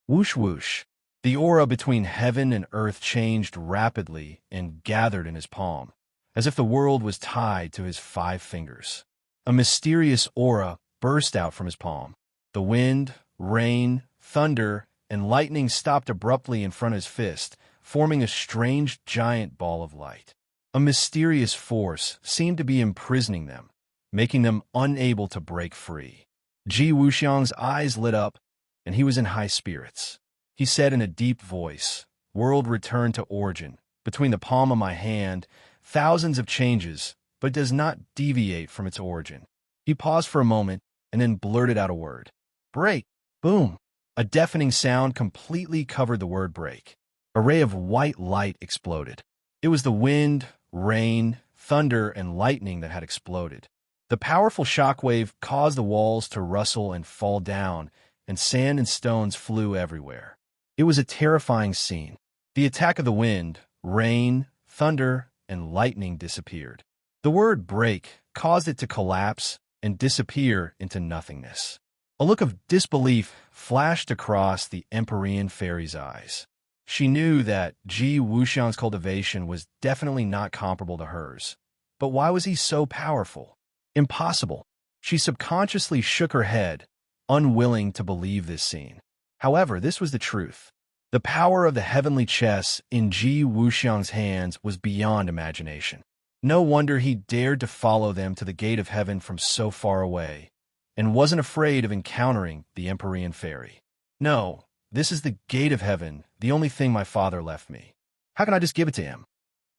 Whoosh whoosh. The aura between heaven and earth changed rapidly and gathered in his palm, as if the world was tied to his 5 fingers. A mysterious aura burst out from his palm. The wind, rain, thunder, and lightning stopped abruptly in front of his fist, forming a strange giant ball of light. A mysterious force seemed to be imprisoning them, making them unable to break free. Ji Wuxiang's eyes lit up, and he was in high spirits. He said in a deep voice, "World returned to origin. Between the palm of my hand, thousands of changes, but does not deviate from its origin." He paused for a moment and then blurted out a word. "Break!" Boom! A deafening sound completely covered the word break. A ray of white light exploded. It was the wind, rain, thunder, and lightning that had exploded. The powerful shockwave caused the walls to rustle and fall down, and sand and stones flew everywhere. It was a terrifying scene. The attack of the wind, rain, thunder, and lightning disappeared. The word break caused it to collapse and disappear into nothingness. A look of disbelief flashed across the Empyrean fairy's eyes. She knew that Ji Wuxiang's cultivation was definitely not comparable to hers. But why was he so powerful? Impossible. She subconsciously shook her head, unwilling to believe this scene. However, this was the truth. The power of the heavenly chess in Ji Wuxiang's hands was beyond imagination. No wonder he dared to follow them to the gate of heaven from so far away, and wasn't afraid of encountering the Empyrean fairy. "No, this is the gate of heaven, the only thing my father left me. How can I just give it to him?"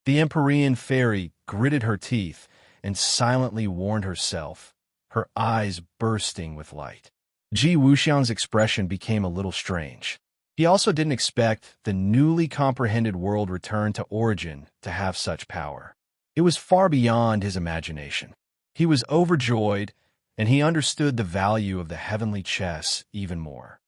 The Empyrean fairy gritted her teeth and silently warned herself, her eyes bursting with light. Ji Wuxiang's expression became a little strange. He also didn't expect the newly comprehended world return to origin to have such power. It was far beyond his imagination. He was overjoyed, and he understood the value of the heavenly chess even more.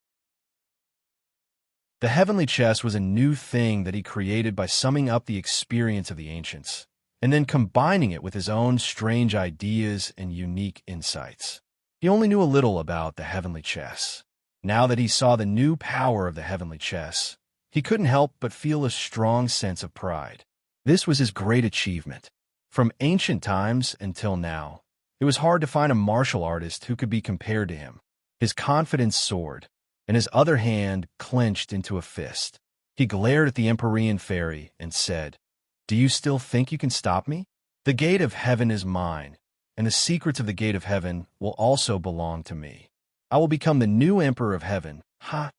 The heavenly chess was a new thing that he created by summing up the experience of the ancients, and then combining it with his own strange ideas and unique insights. He only knew a little about the heavenly chess. Now that he saw the new power of the heavenly chess, he couldn't help but feel a strong sense of pride. This was his great achievement. From ancient times until now, it was hard to find a martial artist who could be compared to him. His confidence soared, and his other hand clenched into a fist. He glared at the Empyrean fairy and said, "Do you still think you can stop me? The gate of heaven is mine, and the secrets of the gate of heaven will also belong to me. I will become the new emperor of heaven." Ha!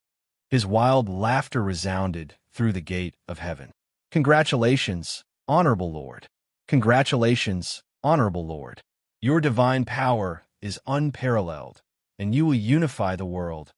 His wild laughter resounded through the gate of heaven. "Congratulations, honorable lord. Congratulations, honorable lord. Your divine power is unparalleled, and you will unify the world."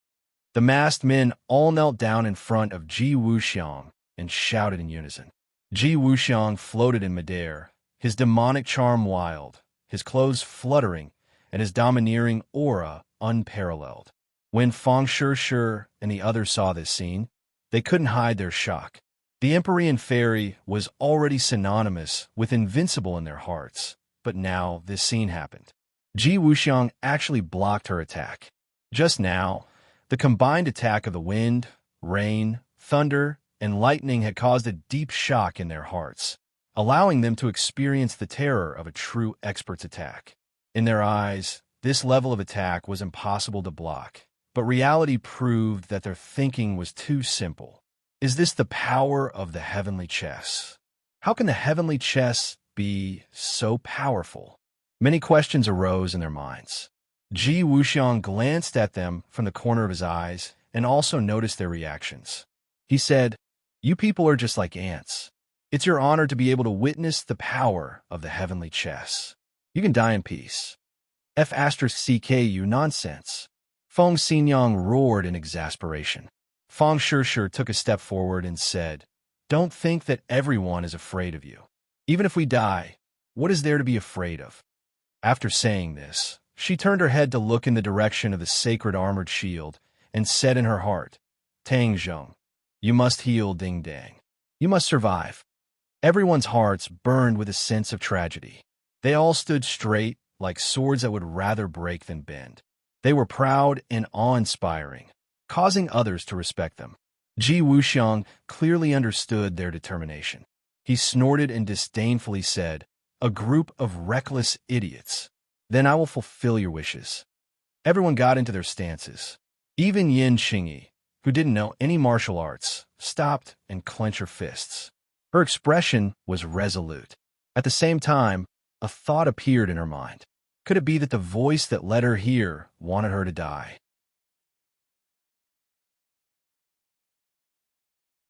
The masked men all knelt down in front of Ji Wuxiang and shouted in unison. Ji Wuxiang floated in midair, his demonic charm wild, his clothes fluttering, and his domineering aura unparalleled. When Feng Shi and the others saw this scene, they couldn't hide their shock. The Empyrean fairy was already synonymous with invincible in their hearts, but now this scene happened. Ji Wuxiang actually blocked her attack. Just now, the combined attack of the wind, rain, thunder, and lightning had caused a deep shock in their hearts, allowing them to experience the terror of a true expert's attack. In their eyes, this level of attack was impossible to block, but reality proved that their thinking was too simple. Is this the power of the heavenly chess? How can the heavenly chess be so powerful? Many questions arose in their minds. Ji Wuxiang glanced at them from the corner of his eyes and also noticed their reactions. He said, "You people are just like ants. It's your honor to be able to witness the power of the heavenly chess. You can die in peace." F*CKU nonsense. Feng Xinyang roared in exasperation. Feng Shi took a step forward and said, "Don't think that everyone is afraid of you. Even if we die, what is there to be afraid of?" After saying this, she turned her head to look in the direction of the sacred armored shield and said in her heart, "Tang Zheng, you must heal Ding Dang. You must survive." Everyone's hearts burned with a sense of tragedy. They all stood straight, like swords that would rather break than bend. They were proud and awe-inspiring, causing others to respect them. Ji Wuxiang clearly understood their determination. He snorted and disdainfully said, "A group of reckless idiots. Then I will fulfill your wishes." Everyone got into their stances. Even Yin Xingyi, who didn't know any martial arts, stopped and clenched her fists. Her expression was resolute. At the same time, a thought appeared in her mind. Could it be that the voice that led her here wanted her to die?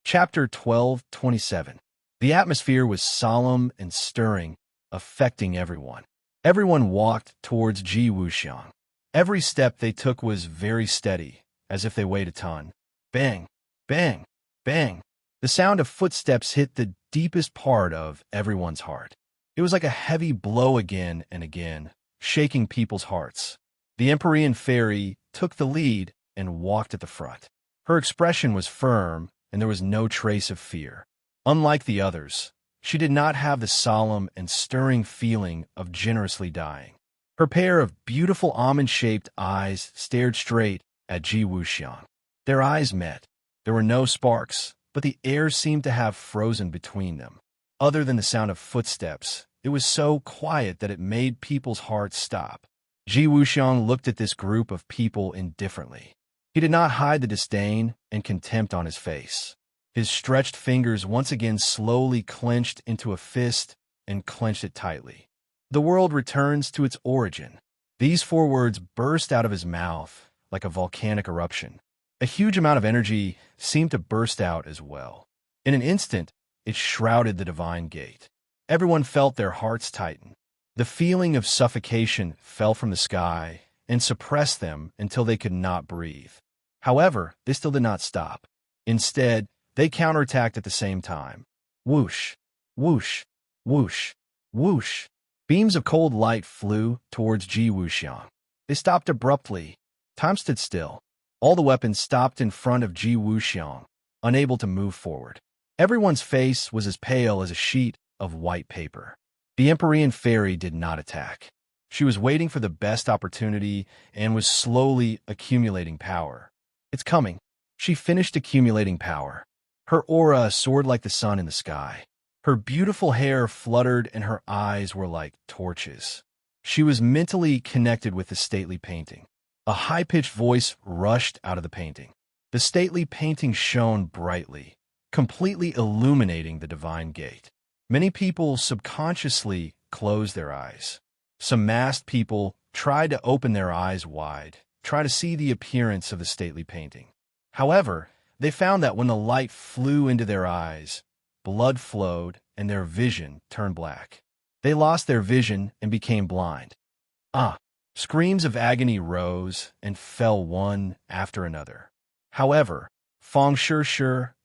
Chapter 12:27. The atmosphere was solemn and stirring, affecting everyone. Everyone walked towards Ji Wuxiang. Every step they took was very steady, as if they weighed a ton. Bang, bang, bang. The sound of footsteps hit the deepest part of everyone's heart. It was like a heavy blow again and again, shaking people's hearts. The Empyrean fairy took the lead and walked at the front. Her expression was firm, and there was no trace of fear. Unlike the others, she did not have the solemn and stirring feeling of generously dying. Her pair of beautiful almond-shaped eyes stared straight at Ji Wuxiang. Their eyes met. There were no sparks, but the air seemed to have frozen between them. Other than the sound of footsteps, it was so quiet that it made people's hearts stop. Ji Wuxiang looked at this group of people indifferently. He did not hide the disdain and contempt on his face. His stretched fingers once again slowly clenched into a fist and clenched it tightly. The world returns to its origin. These 4 words burst out of his mouth like a volcanic eruption. A huge amount of energy seemed to burst out as well. In an instant, it shrouded the divine gate. Everyone felt their hearts tighten. The feeling of suffocation fell from the sky and suppressed them until they could not breathe. However, they still did not stop. Instead, they counterattacked at the same time. Whoosh, whoosh, whoosh, whoosh. Beams of cold light flew towards Ji Wuxiang. They stopped abruptly. Time stood still. All the weapons stopped in front of Ji Wuxiang, unable to move forward. Everyone's face was as pale as a sheet of white paper. The Empyrean fairy did not attack. She was waiting for the best opportunity and was slowly accumulating power. It's coming. She finished accumulating power. Her aura soared like the sun in the sky. Her beautiful hair fluttered and her eyes were like torches. She was mentally connected with the stately painting. A high-pitched voice rushed out of the painting. The stately painting shone brightly, completely illuminating the divine gate. Many people subconsciously closed their eyes. Some masked people tried to open their eyes wide, try to see the appearance of the stately painting. However, they found that when the light flew into their eyes, blood flowed and their vision turned black. They lost their vision and became blind. Screams of agony rose and fell one after another. However, Fang Shi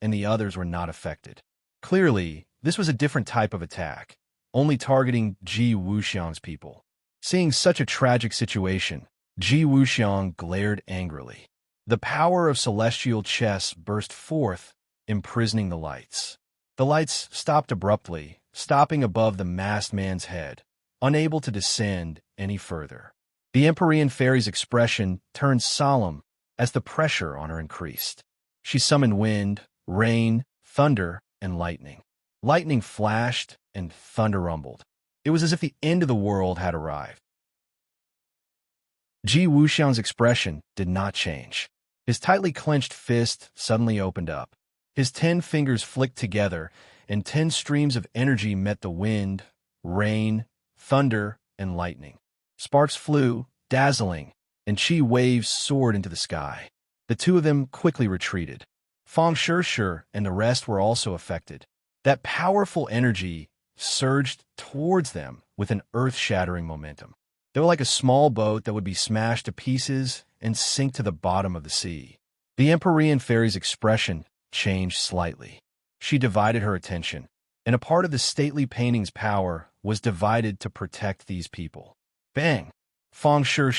and the others were not affected. Clearly, this was a different type of attack, only targeting Ji Wuxiang's people. Seeing such a tragic situation, Ji Wuxiang glared angrily. The power of celestial chess burst forth, imprisoning the lights. The lights stopped abruptly, stopping above the masked man's head, unable to descend any further. The Empyrean fairy's expression turned solemn as the pressure on her increased. She summoned wind, rain, thunder, and lightning. Lightning flashed and thunder rumbled. It was as if the end of the world had arrived. Ji Wuxiang's expression did not change. His tightly clenched fist suddenly opened up. His 10 fingers flicked together, and 10 streams of energy met the wind, rain, thunder, and lightning. Sparks flew, dazzling, and chi waves soared into the sky. The 2 of them quickly retreated. Fang Shi and the rest were also affected. That powerful energy surged towards them with an earth-shattering momentum. They were like a small boat that would be smashed to pieces and sink to the bottom of the sea. The Empyrean fairy's expression changed slightly. She divided her attention, and a part of the stately painting's power was divided to protect these people. Bang! Fang Shi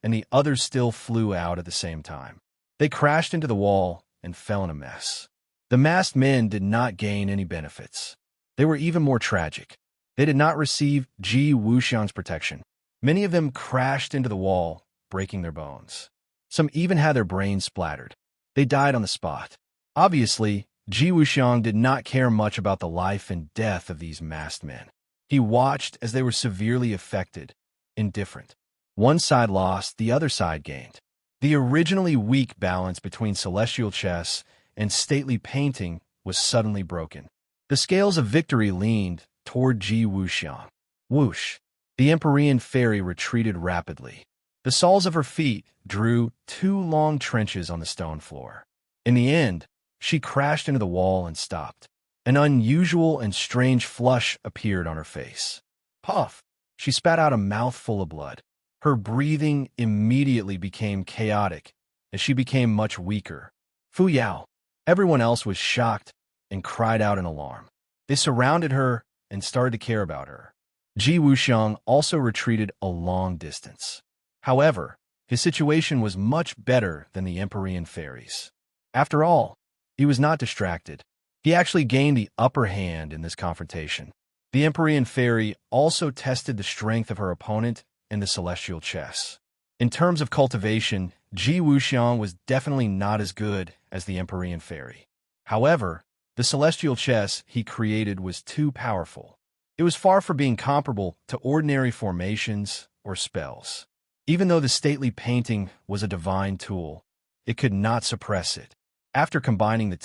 and the others still flew out at the same time. They crashed into the wall and fell in a mess. The masked men did not gain any benefits. They were even more tragic. They did not receive Ji Wuxiang's protection. Many of them crashed into the wall, breaking their bones. Some even had their brains splattered. They died on the spot. Obviously, Ji Wuxiang did not care much about the life and death of these masked men. He watched as they were severely affected, indifferent. One side lost, the other side gained. The originally weak balance between celestial chess and stately painting was suddenly broken. The scales of victory leaned toward Ji Wuxiang. Whoosh, The Empyrean fairy retreated rapidly. The soles of her feet drew 2 long trenches on the stone floor. In the end, she crashed into the wall and stopped. An unusual and strange flush appeared on her face. Puff! She spat out a mouthful of blood. Her breathing immediately became chaotic as she became much weaker. Fu Yao! Everyone else was shocked and cried out in alarm. They surrounded her and started to care about her. Ji Wuxiang also retreated a long distance. However, his situation was much better than the Empyrean fairies. After all, he was not distracted. He actually gained the upper hand in this confrontation. The Empyrean fairy also tested the strength of her opponent in the celestial chess. In terms of cultivation, Ji Wuxiang was definitely not as good as the Empyrean fairy. However, the celestial chess he created was too powerful. It was far from being comparable to ordinary formations or spells. Even though the stately painting was a divine tool, it could not suppress it. After combining the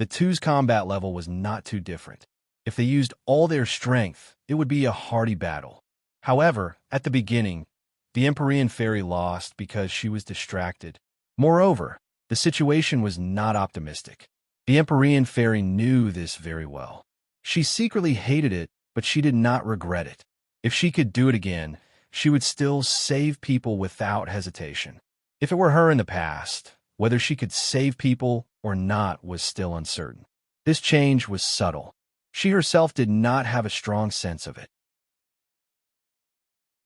two's combat level was not too different. If they used all their strength, it would be a hardy battle. However, at the beginning, the Empyrean fairy lost because she was distracted. Moreover, the situation was not optimistic. The Empyrean fairy knew this very well. She secretly hated it, but she did not regret it. If she could do it again, she would still save people without hesitation. If it were her in the past, whether she could save people or not was still uncertain. This change was subtle. She herself did not have a strong sense of it.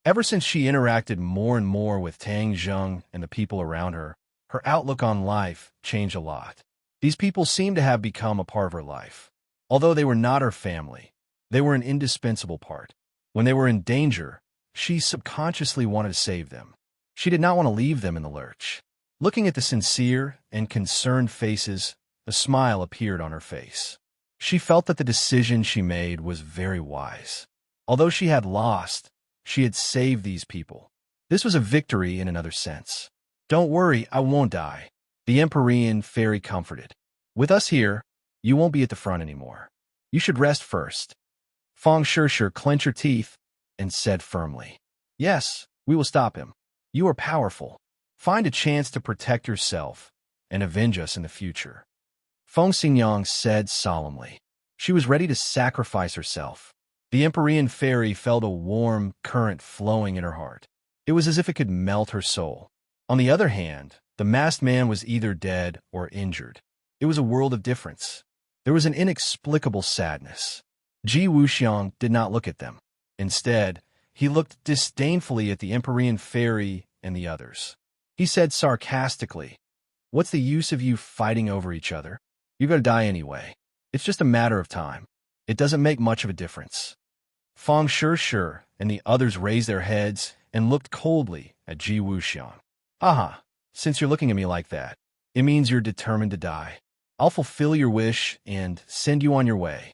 Ever since she interacted more and more with Tang Zheng and the people around her, her outlook on life changed a lot. These people seemed to have become a part of her life. Although they were not her family, they were an indispensable part. When they were in danger, she subconsciously wanted to save them. She did not want to leave them in the lurch. Looking at the sincere and concerned faces, a smile appeared on her face. She felt that the decision she made was very wise. Although she had lost, she had saved these people. This was a victory in another sense. Don't worry, I won't die. The Empyrean fairy comforted. With us here, you won't be at the front anymore. You should rest first. Feng Shishir clenched her teeth and said firmly, Yes, we will stop him. You are powerful. Find a chance to protect yourself and avenge us in the future. Feng Xingyang said solemnly. She was ready to sacrifice herself. The Empyrean fairy felt a warm current flowing in her heart. It was as if it could melt her soul. On the other hand, the masked man was either dead or injured. It was a world of difference. There was an inexplicable sadness. Ji Wuxiang did not look at them. Instead, he looked disdainfully at the Empyrean fairy and the others. He said sarcastically, What's the use of you fighting over each other? You're going to die anyway. It's just a matter of time. It doesn't make much of a difference. Feng Shishir and the others raised their heads and looked coldly at Ji Wuxiang. Aha, since you're looking at me like that, it means you're determined to die. I'll fulfill your wish and send you on your way.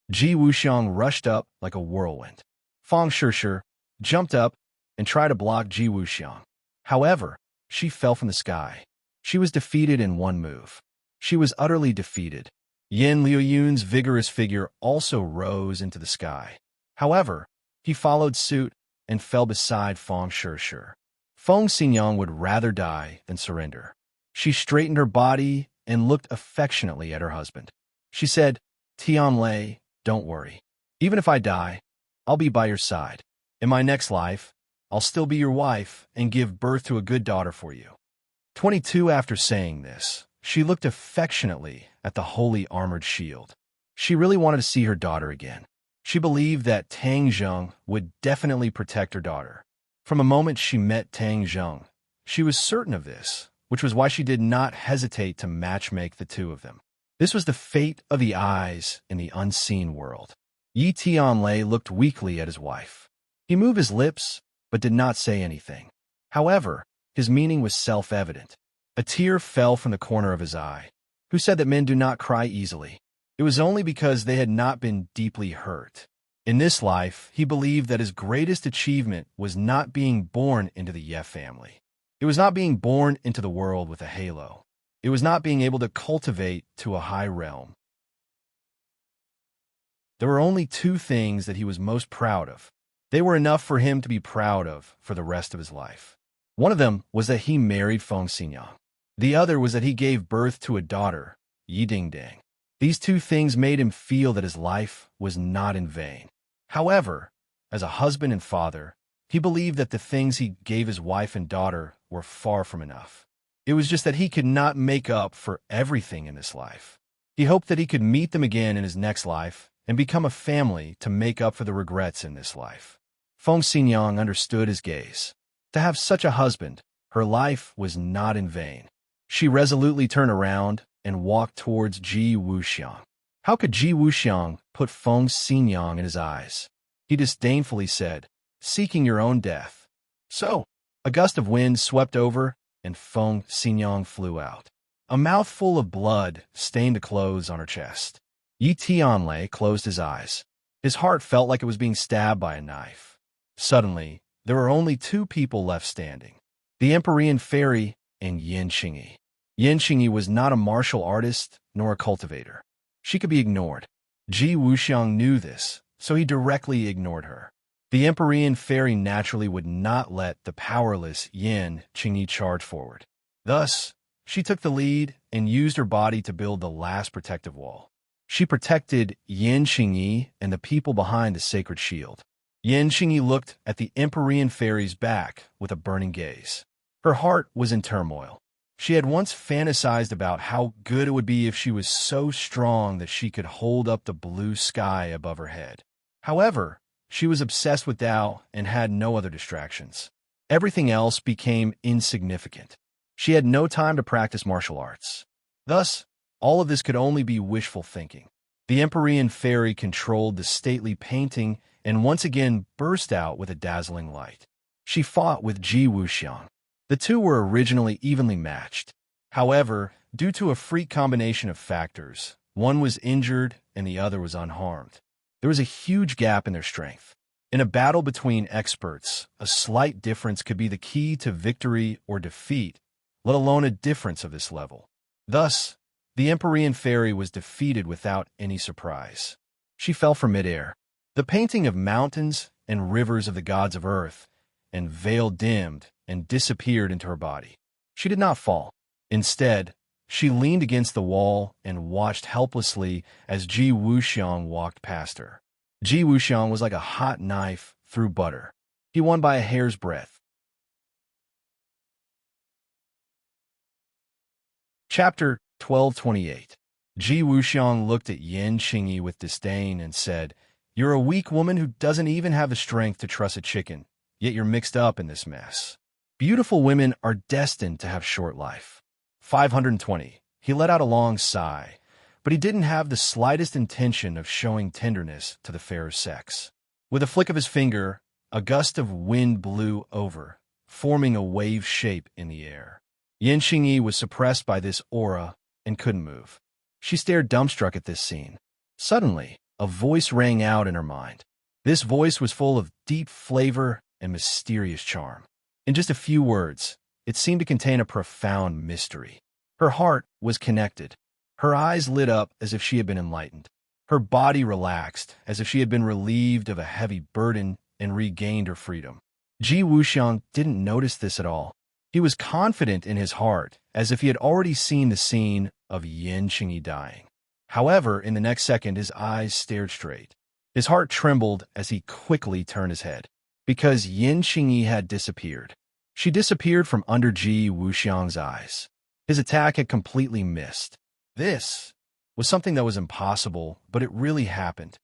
Ji Wuxiang rushed up like a whirlwind. Feng Shishir jumped up and tried to block Ji Wuxiang. However, she fell from the sky. She was defeated in one move. She was utterly defeated. Yin Liuyun's vigorous figure also rose into the sky. However, he followed suit and fell beside Feng Shishir. Feng Xingyang would rather die than surrender. She straightened her body and looked affectionately at her husband. She said, Tianlei, don't worry. Even if I die, I'll be by your side. In my next life, I'll still be your wife and give birth to a good daughter for you. 22 After saying this, she looked affectionately at the holy armored shield. She really wanted to see her daughter again. She believed that Tang Zheng would definitely protect her daughter. From the moment she met Tang Zheng, she was certain of this, which was why she did not hesitate to matchmake the two of them. This was the fate of the eyes in the unseen world. Yi Tianlei looked weakly at his wife. He moved his lips, but did not say anything. However, his meaning was self-evident. A tear fell from the corner of his eye. Who said that men do not cry easily? It was only because they had not been deeply hurt. In this life, he believed that his greatest achievement was not being born into the Ye family. It was not being born into the world with a halo. It was not being able to cultivate to a high realm. There were only two things that he was most proud of. They were enough for him to be proud of for the rest of his life. One of them was that he married Feng Xinyang. The other was that he gave birth to a daughter, Yi Dingding. These two things made him feel that his life was not in vain. However, as a husband and father, he believed that the things he gave his wife and daughter were far from enough. It was just that he could not make up for everything in this life. He hoped that he could meet them again in his next life and become a family to make up for the regrets in this life. Feng Xinyang understood his gaze. To have such a husband, her life was not in vain. She resolutely turned around and walked towards Ji Wuxiang. How could Ji Wuxiang put Feng Xinyang in his eyes? He disdainfully said, "Seeking your own death." So, a gust of wind swept over, and Feng Xinyang flew out. A mouthful of blood stained the clothes on her chest. Yi Tianlei closed his eyes. His heart felt like it was being stabbed by a knife. Suddenly, there were only two people left standing: the Empyrean Fairy and Yin Qingyi. Yin Qingyi was not a martial artist nor a cultivator. She could be ignored. Ji Wuxiang knew this, so he directly ignored her. The Empyrean Fairy naturally would not let the powerless Yin Qingyi charge forward. Thus, she took the lead and used her body to build the last protective wall. She protected Yin Qingyi and the people behind the sacred shield. Yin Qingyi looked at the Empyrean Fairy's back with a burning gaze. Her heart was in turmoil. She had once fantasized about how good it would be if she was so strong that she could hold up the blue sky above her head. However, she was obsessed with Tao and had no other distractions. Everything else became insignificant. She had no time to practice martial arts. Thus, all of this could only be wishful thinking. The Empyrean Fairy controlled the stately painting and once again burst out with a dazzling light. She fought with Ji Wuxiang. The two were originally evenly matched. However, due to a freak combination of factors, one was injured and the other was unharmed. There was a huge gap in their strength. In a battle between experts, a slight difference could be the key to victory or defeat, let alone a difference of this level. Thus, the Empyrean Fairy was defeated without any surprise. She fell from midair. The painting of mountains and rivers of the gods of earth and veil dimmed and disappeared into her body. She did not fall. Instead, she leaned against the wall and watched helplessly as Ji Wuxiang walked past her. Ji Wuxiang was like a hot knife through butter. He won by a hair's breadth. Chapter 1228. Ji Wuxiang looked at Yin Qingyi with disdain and said, "You're a weak woman who doesn't even have the strength to truss a chicken, yet you're mixed up in this mess. Beautiful women are destined to have short life." 520. He let out a long sigh, but he didn't have the slightest intention of showing tenderness to the fairer sex. With a flick of his finger, a gust of wind blew over, forming a wave shape in the air. Yin Qingyi was suppressed by this aura and couldn't move. She stared dumbstruck at this scene. Suddenly, a voice rang out in her mind. This voice was full of deep flavor and mysterious charm. In just a few words, it seemed to contain a profound mystery. Her heart was connected. Her eyes lit up as if she had been enlightened. Her body relaxed as if she had been relieved of a heavy burden and regained her freedom. Ji Wuxiang didn't notice this at all. He was confident in his heart, as if he had already seen the scene of Yin Qingyi dying. However, in the next second, his eyes stared straight. His heart trembled as he quickly turned his head, because Yin Qingyi had disappeared. She disappeared from under Ji Wuxiang's eyes. His attack had completely missed. This was something that was impossible, but it really happened.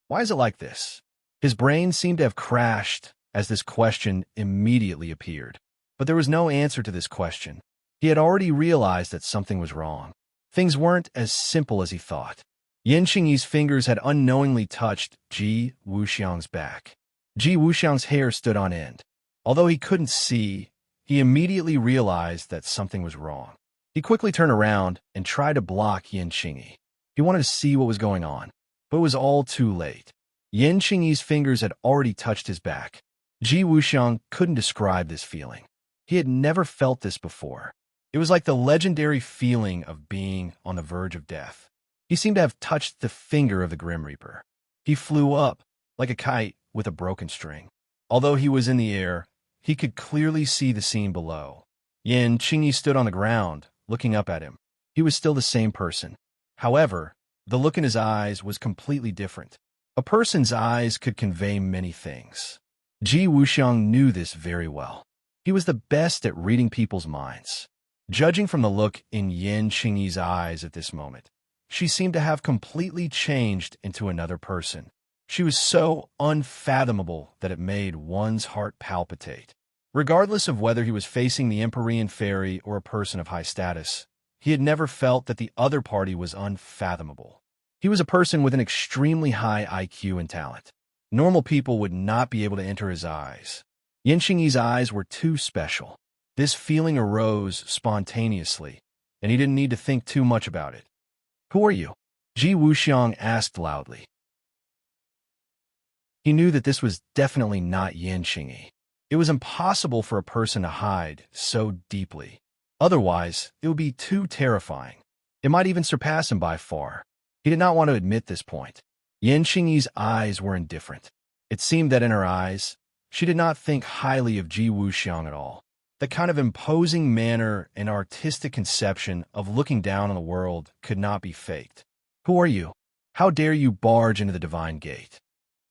Why is it like this? His brain seemed to have crashed as this question immediately appeared. But there was no answer to this question. He had already realized that something was wrong. Things weren't as simple as he thought. Yin Qingyi's fingers had unknowingly touched Ji Wuxiang's back. Ji Wuxiang's hair stood on end. Although he couldn't see, he immediately realized that something was wrong. He quickly turned around and tried to block Yin Qingyi. He wanted to see what was going on, but it was all too late. Yin Qingyi's fingers had already touched his back. Ji Wuxiang couldn't describe this feeling. He had never felt this before. It was like the legendary feeling of being on the verge of death. He seemed to have touched the finger of the Grim Reaper. He flew up, like a kite with a broken string. Although he was in the air, he could clearly see the scene below. Yin Qingyi stood on the ground, looking up at him. He was still the same person. However, the look in his eyes was completely different. A person's eyes could convey many things. Ji Wuxiang knew this very well. He was the best at reading people's minds. Judging from the look in Yin Qingyi's eyes at this moment, she seemed to have completely changed into another person. She was so unfathomable that it made one's heart palpitate. Regardless of whether he was facing the Empyrean fairy or a person of high status, he had never felt that the other party was unfathomable. He was a person with an extremely high IQ and talent. Normal people would not be able to enter his eyes. Yin Qingyi's eyes were too special. This feeling arose spontaneously, and he didn't need to think too much about it. "Who are you?" Ji Wuxiang asked loudly. He knew that this was definitely not Yin Qingyi. It was impossible for a person to hide so deeply. Otherwise, it would be too terrifying. It might even surpass him by far. He did not want to admit this point. Yin Qingyi's eyes were indifferent. It seemed that in her eyes, she did not think highly of Ji Wuxiang at all. The kind of imposing manner and artistic conception of looking down on the world could not be faked. "Who are you? How dare you barge into the divine gate?"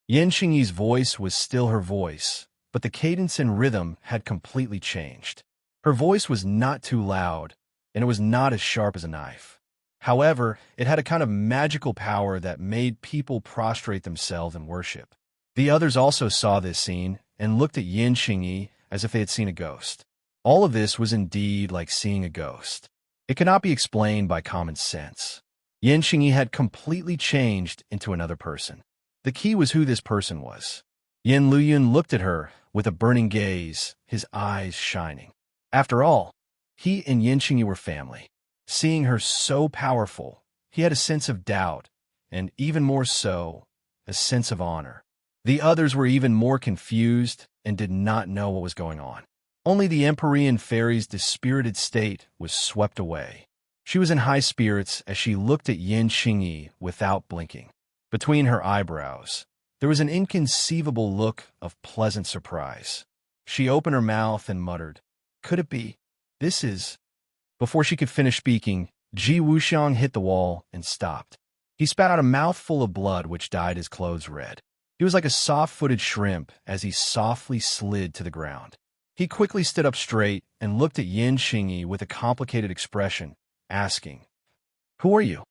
Yin Qingyi's voice was still her voice, but the cadence and rhythm had completely changed. Her voice was not too loud, and it was not as sharp as a knife. However, it had a kind of magical power that made people prostrate themselves in worship. The others also saw this scene and looked at Yin Qingyi as if they had seen a ghost. All of this was indeed like seeing a ghost. It could not be explained by common sense. Yin Qingyi had completely changed into another person. The key was who this person was. Yin Luyun looked at her with a burning gaze, his eyes shining. After all, he and Yin Qingyi were family. Seeing her so powerful, he had a sense of doubt, and even more so, a sense of honor. The others were even more confused and did not know what was going on. Only the Empyrean fairy's dispirited state was swept away. She was in high spirits as she looked at Yin Qingyi without blinking. Between her eyebrows, there was an inconceivable look of pleasant surprise. She opened her mouth and muttered, "Could it be? This is..." Before she could finish speaking, Ji Wuxiang hit the wall and stopped. He spat out a mouthful of blood which dyed his clothes red. He was like a soft-footed shrimp as he softly slid to the ground. He quickly stood up straight and looked at Yin Qingyi with a complicated expression, asking, "Who are you?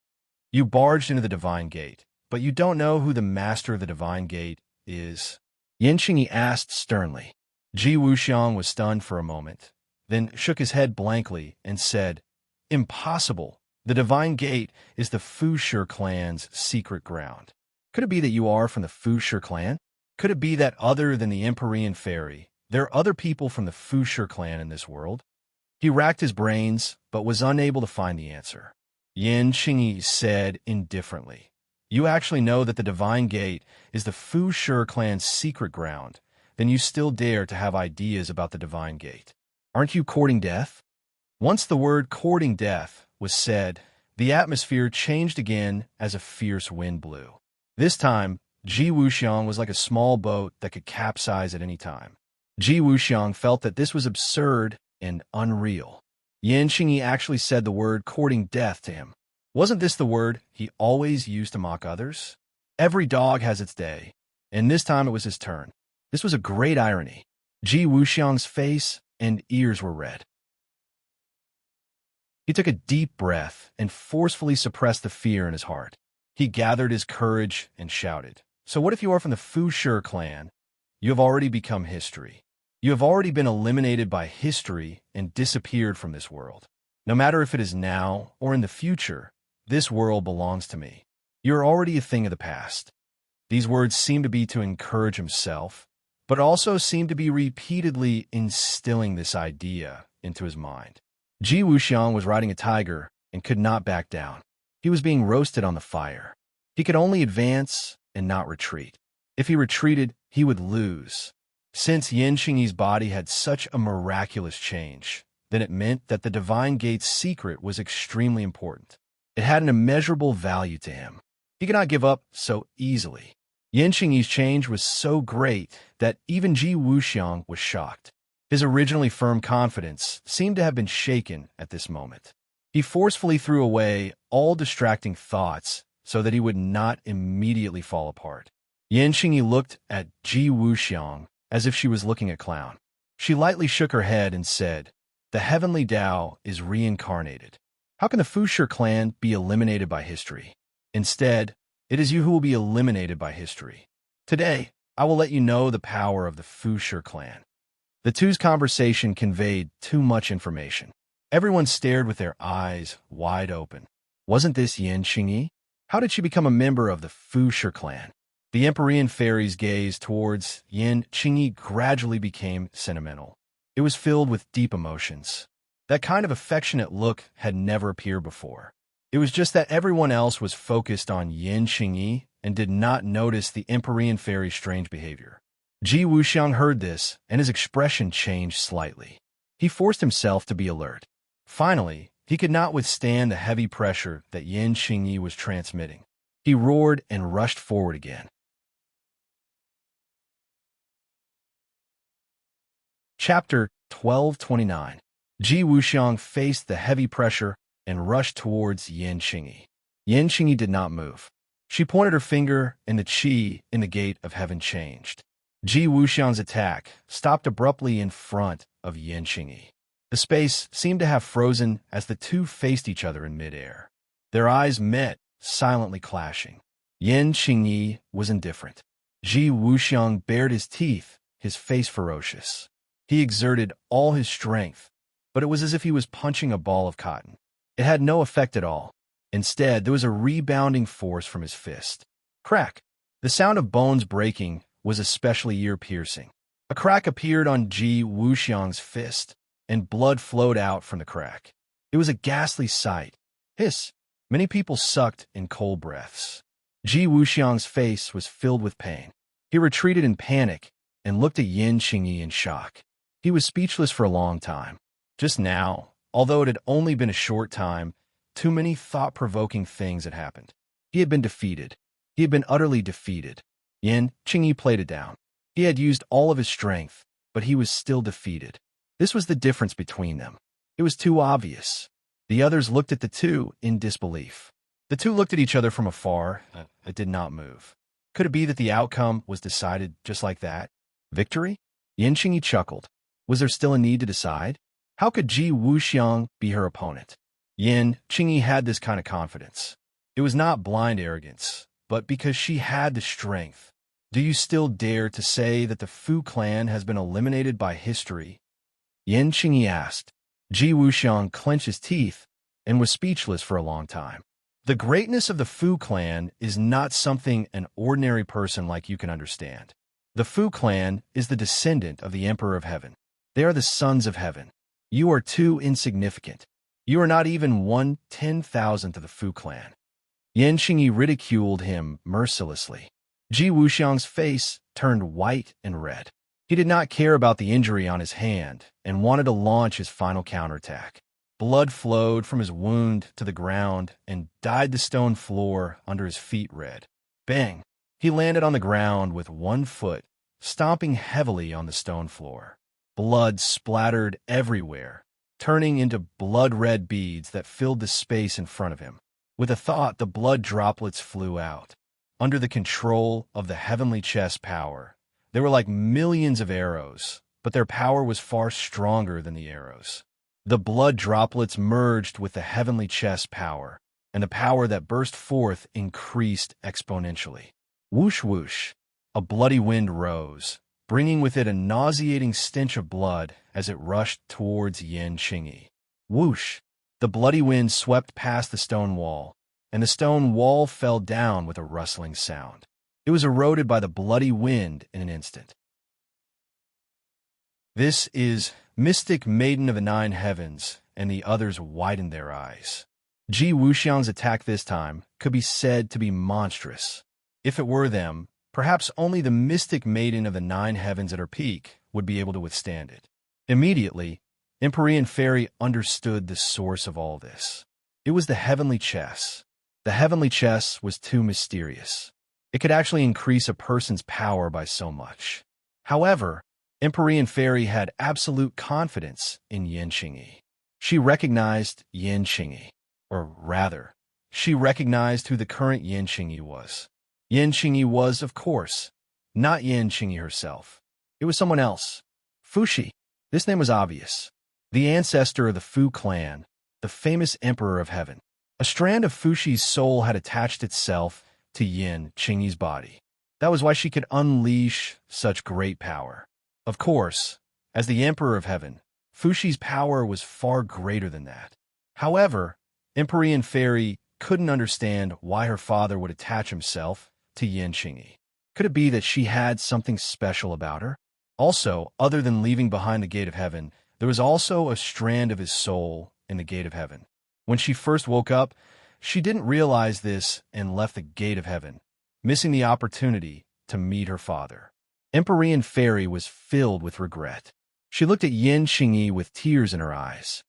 You barged into the divine gate, but you don't know who the master of the divine gate is?" Yin Qingyi asked sternly. Ji Wuxiang was stunned for a moment, then shook his head blankly and said, "Impossible. The divine gate is the Fushi clan's secret ground. Could it be that you are from the Fushi clan? Could it be that other than the Empyrean fairy, there are other people from the Fushi clan in this world?" He racked his brains, but was unable to find the answer. Yin Qingyi said indifferently, "You actually know that the divine gate is the Fushi clan's secret ground, then you still dare to have ideas about the divine gate. Aren't you courting death?" Once the word "courting death" was said, the atmosphere changed again as a fierce wind blew. This time, Ji Wuxiang was like a small boat that could capsize at any time. Ji Wuxiang felt that this was absurd and unreal. Yin Qingyi actually said the word "courting death" to him. Wasn't this the word he always used to mock others? Every dog has its day, and this time it was his turn. This was a great irony. Ji Wuxiang's face and ears were red. He took a deep breath and forcefully suppressed the fear in his heart. He gathered his courage and shouted, "So what if you are from the Fushi clan? You have already become history. You have already been eliminated by history and disappeared from this world. No matter if it is now or in the future, this world belongs to me. You are already a thing of the past." These words seemed to be to encourage himself, but also seemed to be repeatedly instilling this idea into his mind. Ji Wuxiang was riding a tiger and could not back down. He was being roasted on the fire. He could only advance and not retreat. If he retreated, he would lose. Since Yin Qingyi's body had such a miraculous change, then it meant that the divine gate's secret was extremely important. It had an immeasurable value to him. He could not give up so easily. Yan Qingyi's change was so great that even Ji Wuxiang was shocked. His originally firm confidence seemed to have been shaken at this moment. He forcefully threw away all distracting thoughts so that he would not immediately fall apart. Yan Qingyi looked at Ji Wuxiang as if she was looking at a clown. She lightly shook her head and said, "The heavenly Tao is reincarnated. How can the Fushi clan be eliminated by history? Instead, it is you who will be eliminated by history. Today, I will let you know the power of the Fushi clan." The two's conversation conveyed too much information. Everyone stared with their eyes wide open. Wasn't this Yan Qingyi? How did she become a member of the Fushi clan? The Empyrean fairy's gaze towards Yan Qingyi gradually became sentimental. It was filled with deep emotions. That kind of affectionate look had never appeared before. It was just that everyone else was focused on Yan Qingyi and did not notice the Empyrean fairy's strange behavior. Ji Wuxiang heard this, and his expression changed slightly. He forced himself to be alert. Finally, he could not withstand the heavy pressure that Yan Qingyi was transmitting. He roared and rushed forward again. Chapter 1229. Ji Wuxiang faced the heavy pressure and rushed towards Yan Qingyi. Yan Qingyi did not move. She pointed her finger, and the qi in the gate of heaven changed. Ji Wuxiang's attack stopped abruptly in front of Yan Qingyi. The space seemed to have frozen as the two faced each other in midair. Their eyes met, silently clashing. Yan Qingyi was indifferent. Ji Wuxiang bared his teeth, his face ferocious. He exerted all his strength, but it was as if he was punching a ball of cotton. It had no effect at all. Instead, there was a rebounding force from his fist. Crack! The sound of bones breaking was especially ear-piercing. A crack appeared on Ji Wuxiang's fist, and blood flowed out from the crack. It was a ghastly sight. Hiss! Many people sucked in cold breaths. Ji Wuxiang's face was filled with pain. He retreated in panic and looked at Yan Qingyi in shock. He was speechless for a long time. Just now, although it had only been a short time, too many thought-provoking things had happened. He had been defeated. He had been utterly defeated. Yan Qingyi played it down. He had used all of his strength, but he was still defeated. This was the difference between them. It was too obvious. The others looked at the two in disbelief. The two looked at each other from afar. It did not move. Could it be that the outcome was decided just like that? Victory? Yan Qingyi chuckled. Was there still a need to decide? How could Ji Wuxiang be her opponent? Yan Qingyi had this kind of confidence. It was not blind arrogance, but because she had the strength. Do you still dare to say that the Fu clan has been eliminated by history? Yan Qingyi asked. Ji Wuxiang clenched his teeth and was speechless for a long time. The greatness of the Fu clan is not something an ordinary person like you can understand. The Fu clan is the descendant of the Emperor of Heaven. They are the sons of heaven. You are too insignificant. You are not even 1/10,000th of the Fu clan. Yan Qingyi ridiculed him mercilessly. Ji Wuxiang's face turned white and red. He did not care about the injury on his hand and wanted to launch his final counterattack. Blood flowed from his wound to the ground and dyed the stone floor under his feet red. Bang! He landed on the ground with one foot, stomping heavily on the stone floor. Blood splattered everywhere, turning into blood-red beads that filled the space in front of him. With a thought, the blood droplets flew out. Under the control of the heavenly chess power, they were like millions of arrows, but their power was far stronger than the arrows. The blood droplets merged with the heavenly chess power, and the power that burst forth increased exponentially. Whoosh whoosh, a bloody wind rose, bringing with it a nauseating stench of blood as it rushed towards Yan Qingyi. Whoosh! The bloody wind swept past the stone wall, and the stone wall fell down with a rustling sound. It was eroded by the bloody wind in an instant. This is Mystic Maiden of the Nine Heavens, and the others widened their eyes. Ji Wuxiang's attack this time could be said to be monstrous. If it were them, perhaps only the Mystic Maiden of the Nine Heavens at her peak would be able to withstand it. Immediately, Empyrean Fairy understood the source of all this. It was the heavenly chess. The heavenly chess was too mysterious. It could actually increase a person's power by so much. However, Empyrean Fairy had absolute confidence in Yin Qingyi. She recognized Yin Qingyi, or rather, she recognized who the current Yin Qingyi was. Yin Qingyi was, of course, not Yin Qingyi herself. It was someone else. Fuxi. This name was obvious. The ancestor of the Fu clan, the famous Emperor of Heaven. A strand of Fuxi's soul had attached itself to Yin Qingyi's body. That was why she could unleash such great power. Of course, as the Emperor of Heaven, Fuxi's power was far greater than that. However, Empyrean Fairy couldn't understand why her father would attach himself to Yin Qingyi. Could it be that she had something special about her? Also, other than leaving behind the Gate of Heaven, there was also a strand of his soul in the Gate of Heaven. When she first woke up, she didn't realize this and left the Gate of Heaven, missing the opportunity to meet her father. Empyrean Fairy was filled with regret. She looked at Yin Qingyi with tears in her eyes.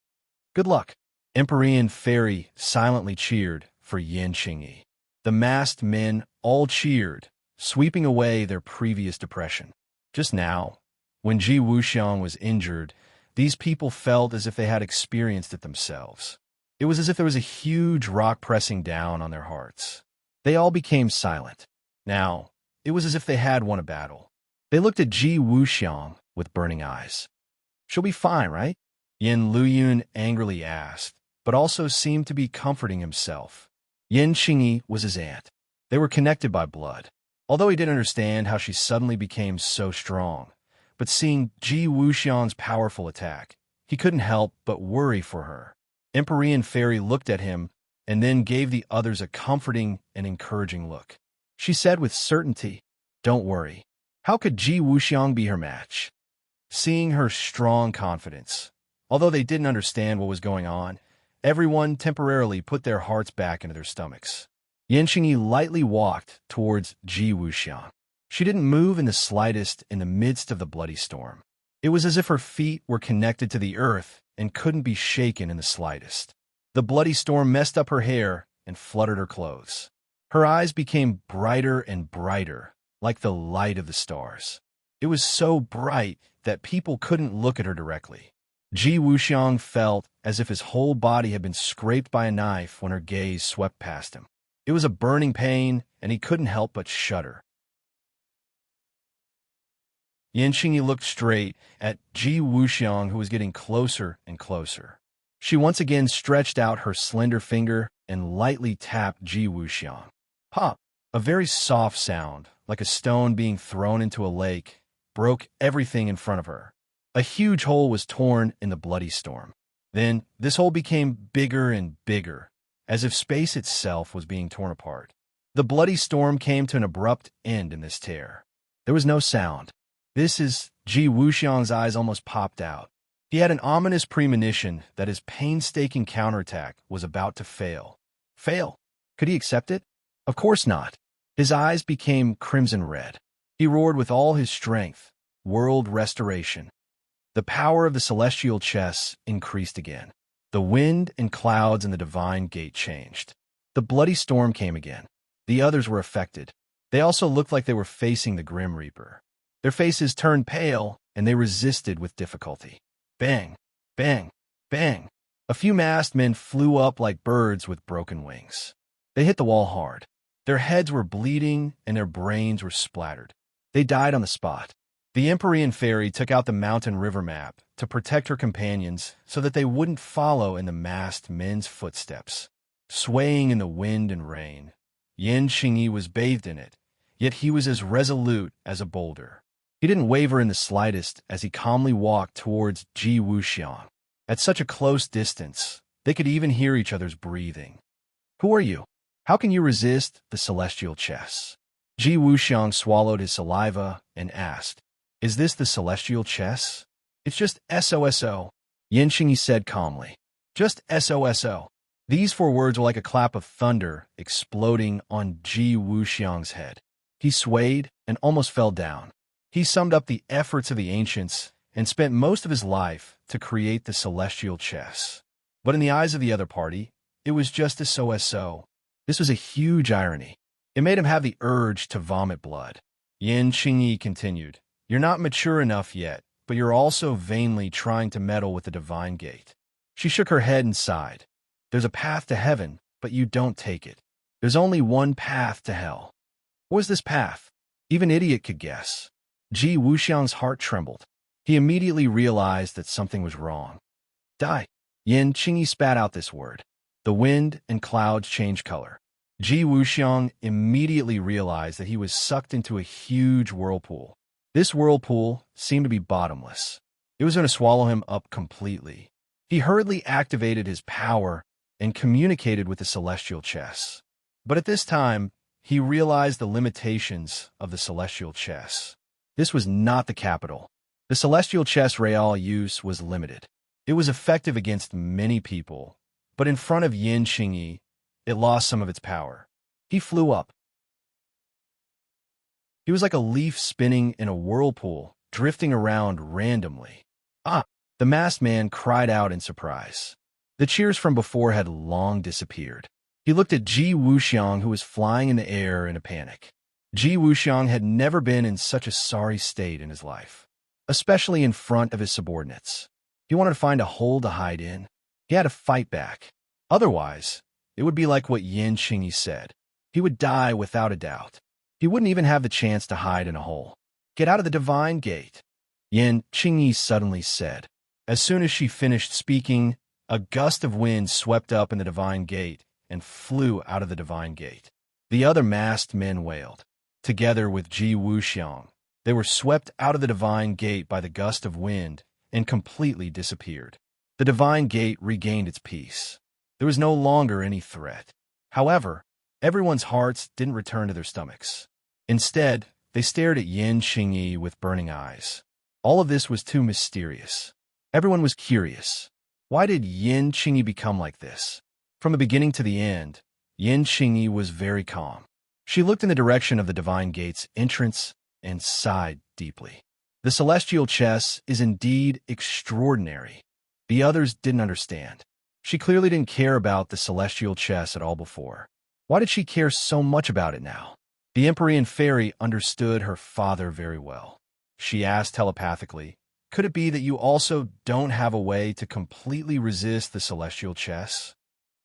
Good luck. Empyrean Fairy silently cheered for Yin Qingyi. The masked men all cheered, sweeping away their previous depression. Just now, when Ji Wuxiang was injured, these people felt as if they had experienced it themselves. It was as if there was a huge rock pressing down on their hearts. They all became silent. Now, it was as if they had won a battle. They looked at Ji Wuxiang with burning eyes. She'll be fine, right? Yin Luyun angrily asked, but also seemed to be comforting himself. Yin Qingyi was his aunt. They were connected by blood. Although he didn't understand how she suddenly became so strong, but seeing Ji Wuxiang's powerful attack, he couldn't help but worry for her. Empyrean Fairy looked at him and then gave the others a comforting and encouraging look. She said with certainty, "Don't worry. How could Ji Wuxiang be her match?" Seeing her strong confidence, although they didn't understand what was going on, everyone temporarily put their hearts back into their stomachs. Yin Qingyi lightly walked towards Ji Wuxiang. She didn't move in the slightest in the midst of the bloody storm. It was as if her feet were connected to the earth and couldn't be shaken in the slightest. The bloody storm messed up her hair and fluttered her clothes. Her eyes became brighter and brighter, like the light of the stars. It was so bright that people couldn't look at her directly. Ji Wuxiang felt as if his whole body had been scraped by a knife when her gaze swept past him. It was a burning pain, and he couldn't help but shudder. Yin Qingyi looked straight at Ji Wuxiang, who was getting closer and closer. She once again stretched out her slender finger and lightly tapped Ji Wuxiang. Pop! A very soft sound, like a stone being thrown into a lake, broke everything in front of her. A huge hole was torn in the bloody storm. Then, this hole became bigger and bigger, as if space itself was being torn apart. The bloody storm came to an abrupt end in this tear. There was no sound. Ji Wuxiang's eyes almost popped out. He had an ominous premonition that his painstaking counterattack was about to fail. Fail? Could he accept it? Of course not. His eyes became crimson red. He roared with all his strength. World restoration. The power of the celestial chess increased again. The wind and clouds in the divine gate changed. The bloody storm came again. The others were affected. They also looked like they were facing the Grim Reaper. Their faces turned pale, and they resisted with difficulty. Bang! Bang! Bang! A few masked men flew up like birds with broken wings. They hit the wall hard. Their heads were bleeding, and their brains were splattered. They died on the spot. The Empyrean Fairy took out the mountain river map to protect her companions so that they wouldn't follow in the masked men's footsteps. Swaying in the wind and rain, Yin Qingyi was bathed in it, yet he was as resolute as a boulder. He didn't waver in the slightest as he calmly walked towards Ji Wuxiang. At such a close distance, they could even hear each other's breathing. Who are you? How can you resist the celestial chess? Ji Wuxiang swallowed his saliva and asked, Is this the celestial chess? It's just SOSO, Yin Qingyi said calmly. Just SOSO. These 4 words were like a clap of thunder exploding on Ji Wuxiang's head. He swayed and almost fell down. He summed up the efforts of the ancients and spent most of his life to create the celestial chess. But in the eyes of the other party, it was just a so-so. This was a huge irony. It made him have the urge to vomit blood. Yin Qingyi continued, "You're not mature enough yet, but you're also vainly trying to meddle with the divine gate." She shook her head and sighed. "There's a path to heaven, but you don't take it. There's only one path to hell." What was this path? Even idiot could guess. Ji Wuxiang's heart trembled. He immediately realized that something was wrong. Die. Yin Qingyi spat out this word. The wind and clouds changed color. Ji Wuxiang immediately realized that he was sucked into a huge whirlpool. This whirlpool seemed to be bottomless. It was going to swallow him up completely. He hurriedly activated his power and communicated with the celestial chess. But at this time, he realized the limitations of the celestial chess. This was not the capital. The celestial chess real use was limited. It was effective against many people, but in front of Yin Qingyi, it lost some of its power. He flew up. He was like a leaf spinning in a whirlpool, drifting around randomly. "Ah!" The masked man cried out in surprise. The cheers from before had long disappeared. He looked at Ji Wuxiang, who was flying in the air in a panic. Ji Wuxiang had never been in such a sorry state in his life, especially in front of his subordinates. He wanted to find a hole to hide in. He had to fight back. Otherwise, it would be like what Yin Qingyi said. He would die without a doubt. He wouldn't even have the chance to hide in a hole. "Get out of the divine gate," Yin Qingyi suddenly said. As soon as she finished speaking, a gust of wind swept up in the divine gate and flew out of the divine gate. The other masked men wailed. Together with Ji Wuxiang, they were swept out of the divine gate by the gust of wind and completely disappeared. The divine gate regained its peace. There was no longer any threat. However, everyone's hearts didn't return to their stomachs. Instead, they stared at Yin Qingyi with burning eyes. All of this was too mysterious. Everyone was curious. Why did Yin Qingyi become like this? From the beginning to the end, Yin Qingyi was very calm. She looked in the direction of the divine gate's entrance and sighed deeply. The celestial chess is indeed extraordinary. The others didn't understand. She clearly didn't care about the celestial chess at all before. Why did she care so much about it now? The Empyrean fairy understood her father very well. She asked telepathically, "Could it be that you also don't have a way to completely resist the celestial chess?"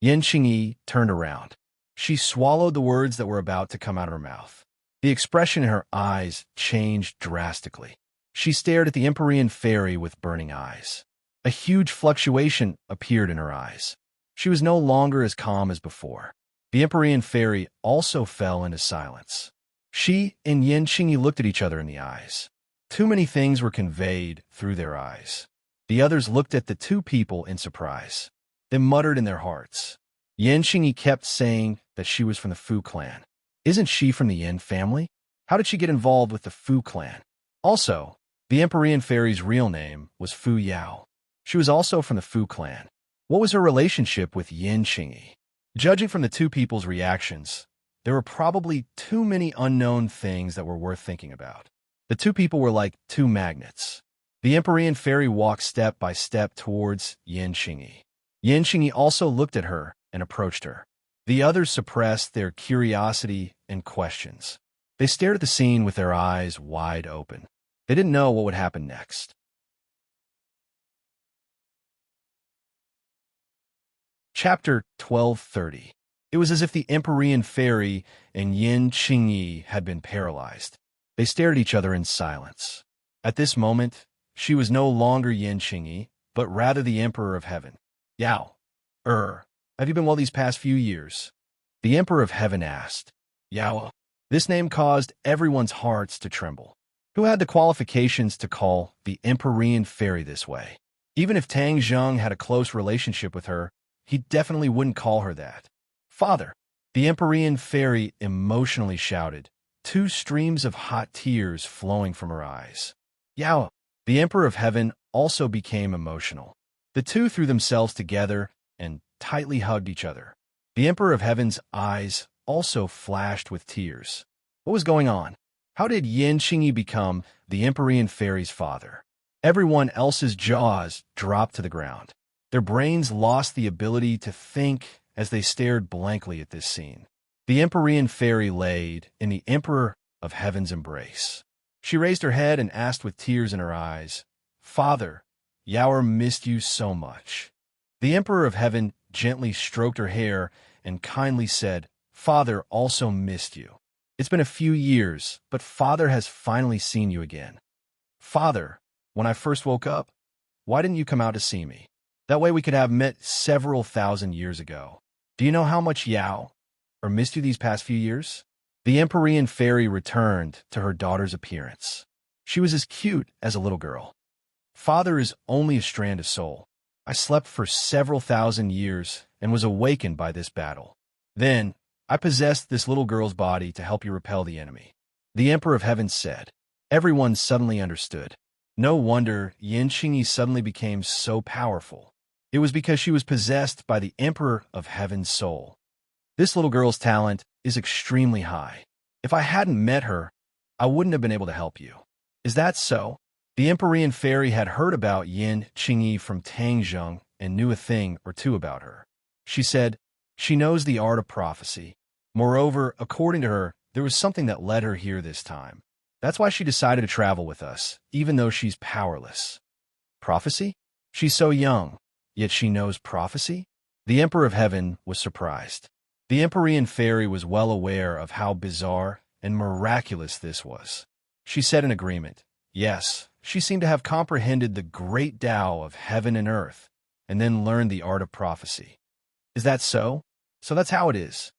Yin Qingyi turned around. She swallowed the words that were about to come out of her mouth. The expression in her eyes changed drastically. She stared at the Empyrean fairy with burning eyes. A huge fluctuation appeared in her eyes. She was no longer as calm as before. The Empyrean fairy also fell into silence. She and Yin Qingyi looked at each other in the eyes. Too many things were conveyed through their eyes. The others looked at the two people in surprise. They muttered in their hearts. Yin Qingyi kept saying that she was from the Fu clan. Isn't she from the Yin family? How did she get involved with the Fu clan? Also, the Empyrean fairy's real name was Fu Yao. She was also from the Fu clan. What was her relationship with Yin Qingyi? Judging from the two people's reactions, there were probably too many unknown things that were worth thinking about. The two people were like two magnets. The Empyrean fairy walked step by step towards Yin Qingyi. Yin Qingyi also looked at her and approached her. The others suppressed their curiosity and questions. They stared at the scene with their eyes wide open. They didn't know what would happen next. Chapter 1230. It was as if the Empyrean fairy and Yin Qingyi had been paralyzed. They stared at each other in silence. At this moment, she was no longer Yin Qingyi, but rather the Emperor of Heaven. "Yao, have you been well these past few years?" The Emperor of Heaven asked. Yao. This name caused everyone's hearts to tremble. Who had the qualifications to call the Empyrean fairy this way? Even if Tang Zheng had a close relationship with her, he definitely wouldn't call her that. "Father," the Empyrean fairy emotionally shouted, two streams of hot tears flowing from her eyes. Yao, the Emperor of Heaven, also became emotional. The two threw themselves together and tightly hugged each other. The Emperor of Heaven's eyes also flashed with tears. What was going on? How did Yin Qingyi become the Empyrean fairy's father? Everyone else's jaws dropped to the ground. Their brains lost the ability to think as they stared blankly at this scene. The Empyrean fairy laid in the Emperor of Heaven's embrace. She raised her head and asked with tears in her eyes, "Father, Yaour missed you so much." The Emperor of Heaven gently stroked her hair and kindly said, "Father also missed you. It's been a few years, but Father has finally seen you again. Father, when I first woke up, why didn't you come out to see me? That way we could have met several thousand years ago. Do you know how much Yao missed you these past few years?" The Empyrean fairy returned to her daughter's appearance. She was as cute as a little girl. "Father is only a strand of soul. I slept for several thousand years and was awakened by this battle. Then I possessed this little girl's body to help you repel the enemy," the Emperor of Heaven said. Everyone suddenly understood. No wonder Yin Qingyi suddenly became so powerful. It was because she was possessed by the Emperor of Heaven's soul. This little girl's talent is extremely high. If I hadn't met her, I wouldn't have been able to help you. Is that so? The Empyrean fairy had heard about Yin Qingyi from Tangzheng and knew a thing or two about her. She said, "She knows the art of prophecy. Moreover, according to her, there was something that led her here this time. That's why she decided to travel with us, even though she's powerless." Prophecy? She's so young, yet she knows prophecy? The Emperor of Heaven was surprised. The Empyrean fairy was well aware of how bizarre and miraculous this was. She said in agreement, yes, she seemed to have comprehended the great Tao of heaven and earth, and then learned the art of prophecy. Is that so? So that's how it is.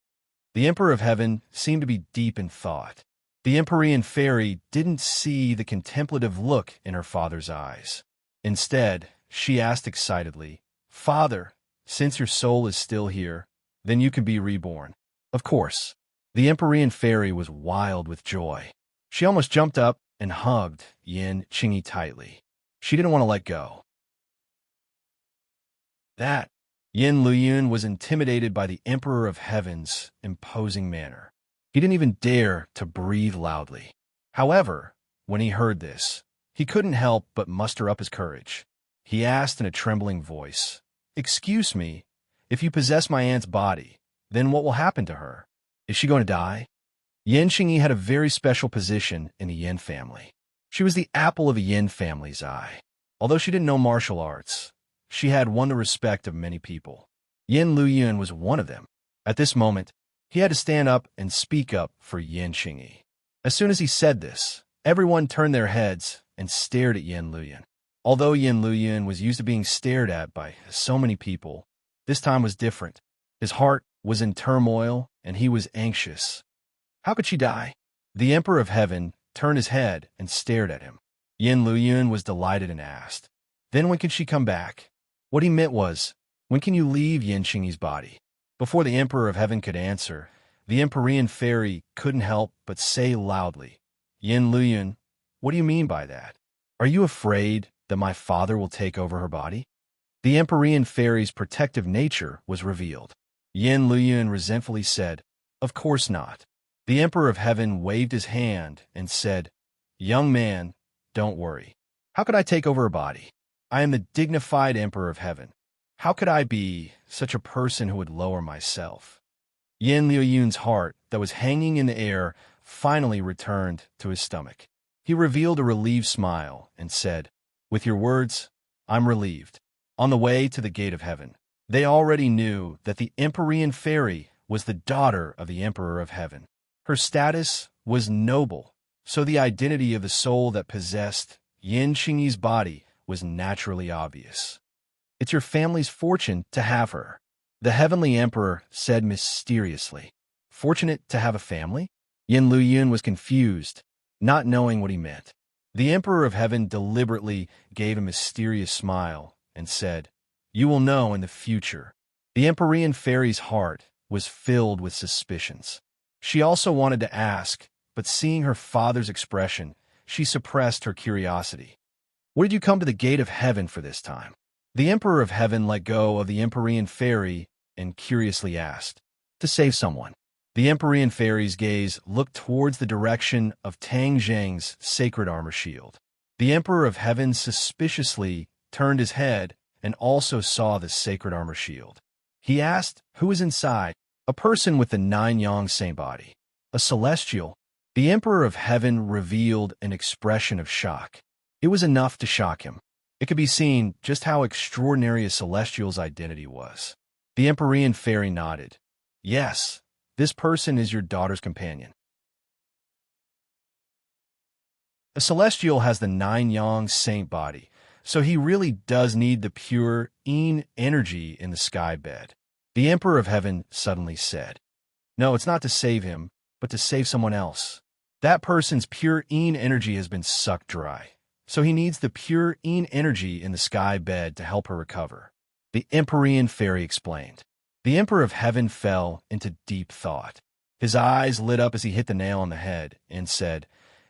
The Emperor of Heaven seemed to be deep in thought. The Empyrean fairy didn't see the contemplative look in her father's eyes. Instead, she asked excitedly, "Father, since your soul is still here, then you can be reborn." Of course. The Empyrean fairy was wild with joy. She almost jumped up and hugged Yin Qingyi tightly. She didn't want to let go. That Yin Luyun was intimidated by the Emperor of Heaven's imposing manner. He didn't even dare to breathe loudly. However, when he heard this, he couldn't help but muster up his courage. He asked in a trembling voice, "Excuse me, if you possess my aunt's body, then what will happen to her? Is she going to die?" Yin Qingyi had a very special position in the Yin family. She was the apple of a Yin family's eye. Although she didn't know martial arts, she had won the respect of many people. Yin Luyun was one of them. At this moment, he had to stand up and speak up for Yin Qingyi. As soon as he said this, everyone turned their heads and stared at Yin Luyun. Although Yin Luyun was used to being stared at by so many people, this time was different. His heart was in turmoil, and he was anxious. How could she die? The Emperor of Heaven turned his head and stared at him. Yin Luyun was delighted and asked, "Then when can she come back?" What he meant was, when can you leave Yin Qingyi's body? Before the Emperor of Heaven could answer, the Empyrean fairy couldn't help but say loudly, "Yin Luyun, what do you mean by that? Are you afraid that my father will take over her body?" The Empyrean fairy's protective nature was revealed. Yin Luyun resentfully said, "Of course not." The Emperor of Heaven waved his hand and said, "Young man, don't worry. How could I take over her body? I am the dignified Emperor of Heaven. How could I be such a person who would lower myself?" Yin Luyun's heart, that was hanging in the air, finally returned to his stomach. He revealed a relieved smile and said, "With your words, I'm relieved." On the way to the gate of heaven, they already knew that the Empyrean fairy was the daughter of the Emperor of Heaven. Her status was noble, so the identity of the soul that possessed Yin Qingyi's body was naturally obvious. "It's your family's fortune to have her," the heavenly emperor said mysteriously. Fortunate to have a family? Yin Luyun was confused, not knowing what he meant. The Emperor of Heaven deliberately gave a mysterious smile and said, "You will know in the future." The Empyrean fairy's heart was filled with suspicions. She also wanted to ask, but seeing her father's expression, she suppressed her curiosity. "What did you come to the gate of heaven for this time?" The Emperor of Heaven let go of the Empyrean fairy and curiously asked, "To save someone." The Empyrean fairy's gaze looked towards the direction of Tang Zheng's sacred armor shield. The Emperor of Heaven suspiciously turned his head and also saw the sacred armor shield. He asked, "Who is inside?" A person with the 9 yang same body. A celestial. The Emperor of Heaven revealed an expression of shock. It was enough to shock him. It could be seen just how extraordinary a celestial's identity was. The Empyrean fairy nodded. Yes, this person is your daughter's companion. A celestial has the 9 yang saint body, so he really does need the pure Yin energy in the sky bed. The Emperor of Heaven suddenly said. No, it's not to save him, but to save someone else. That person's pure Yin energy has been sucked dry, so he needs the pure Yin energy in the sky bed to help her recover. The Empyrean fairy explained. The Emperor of Heaven fell into deep thought. His eyes lit up as he hit the nail on the head and said,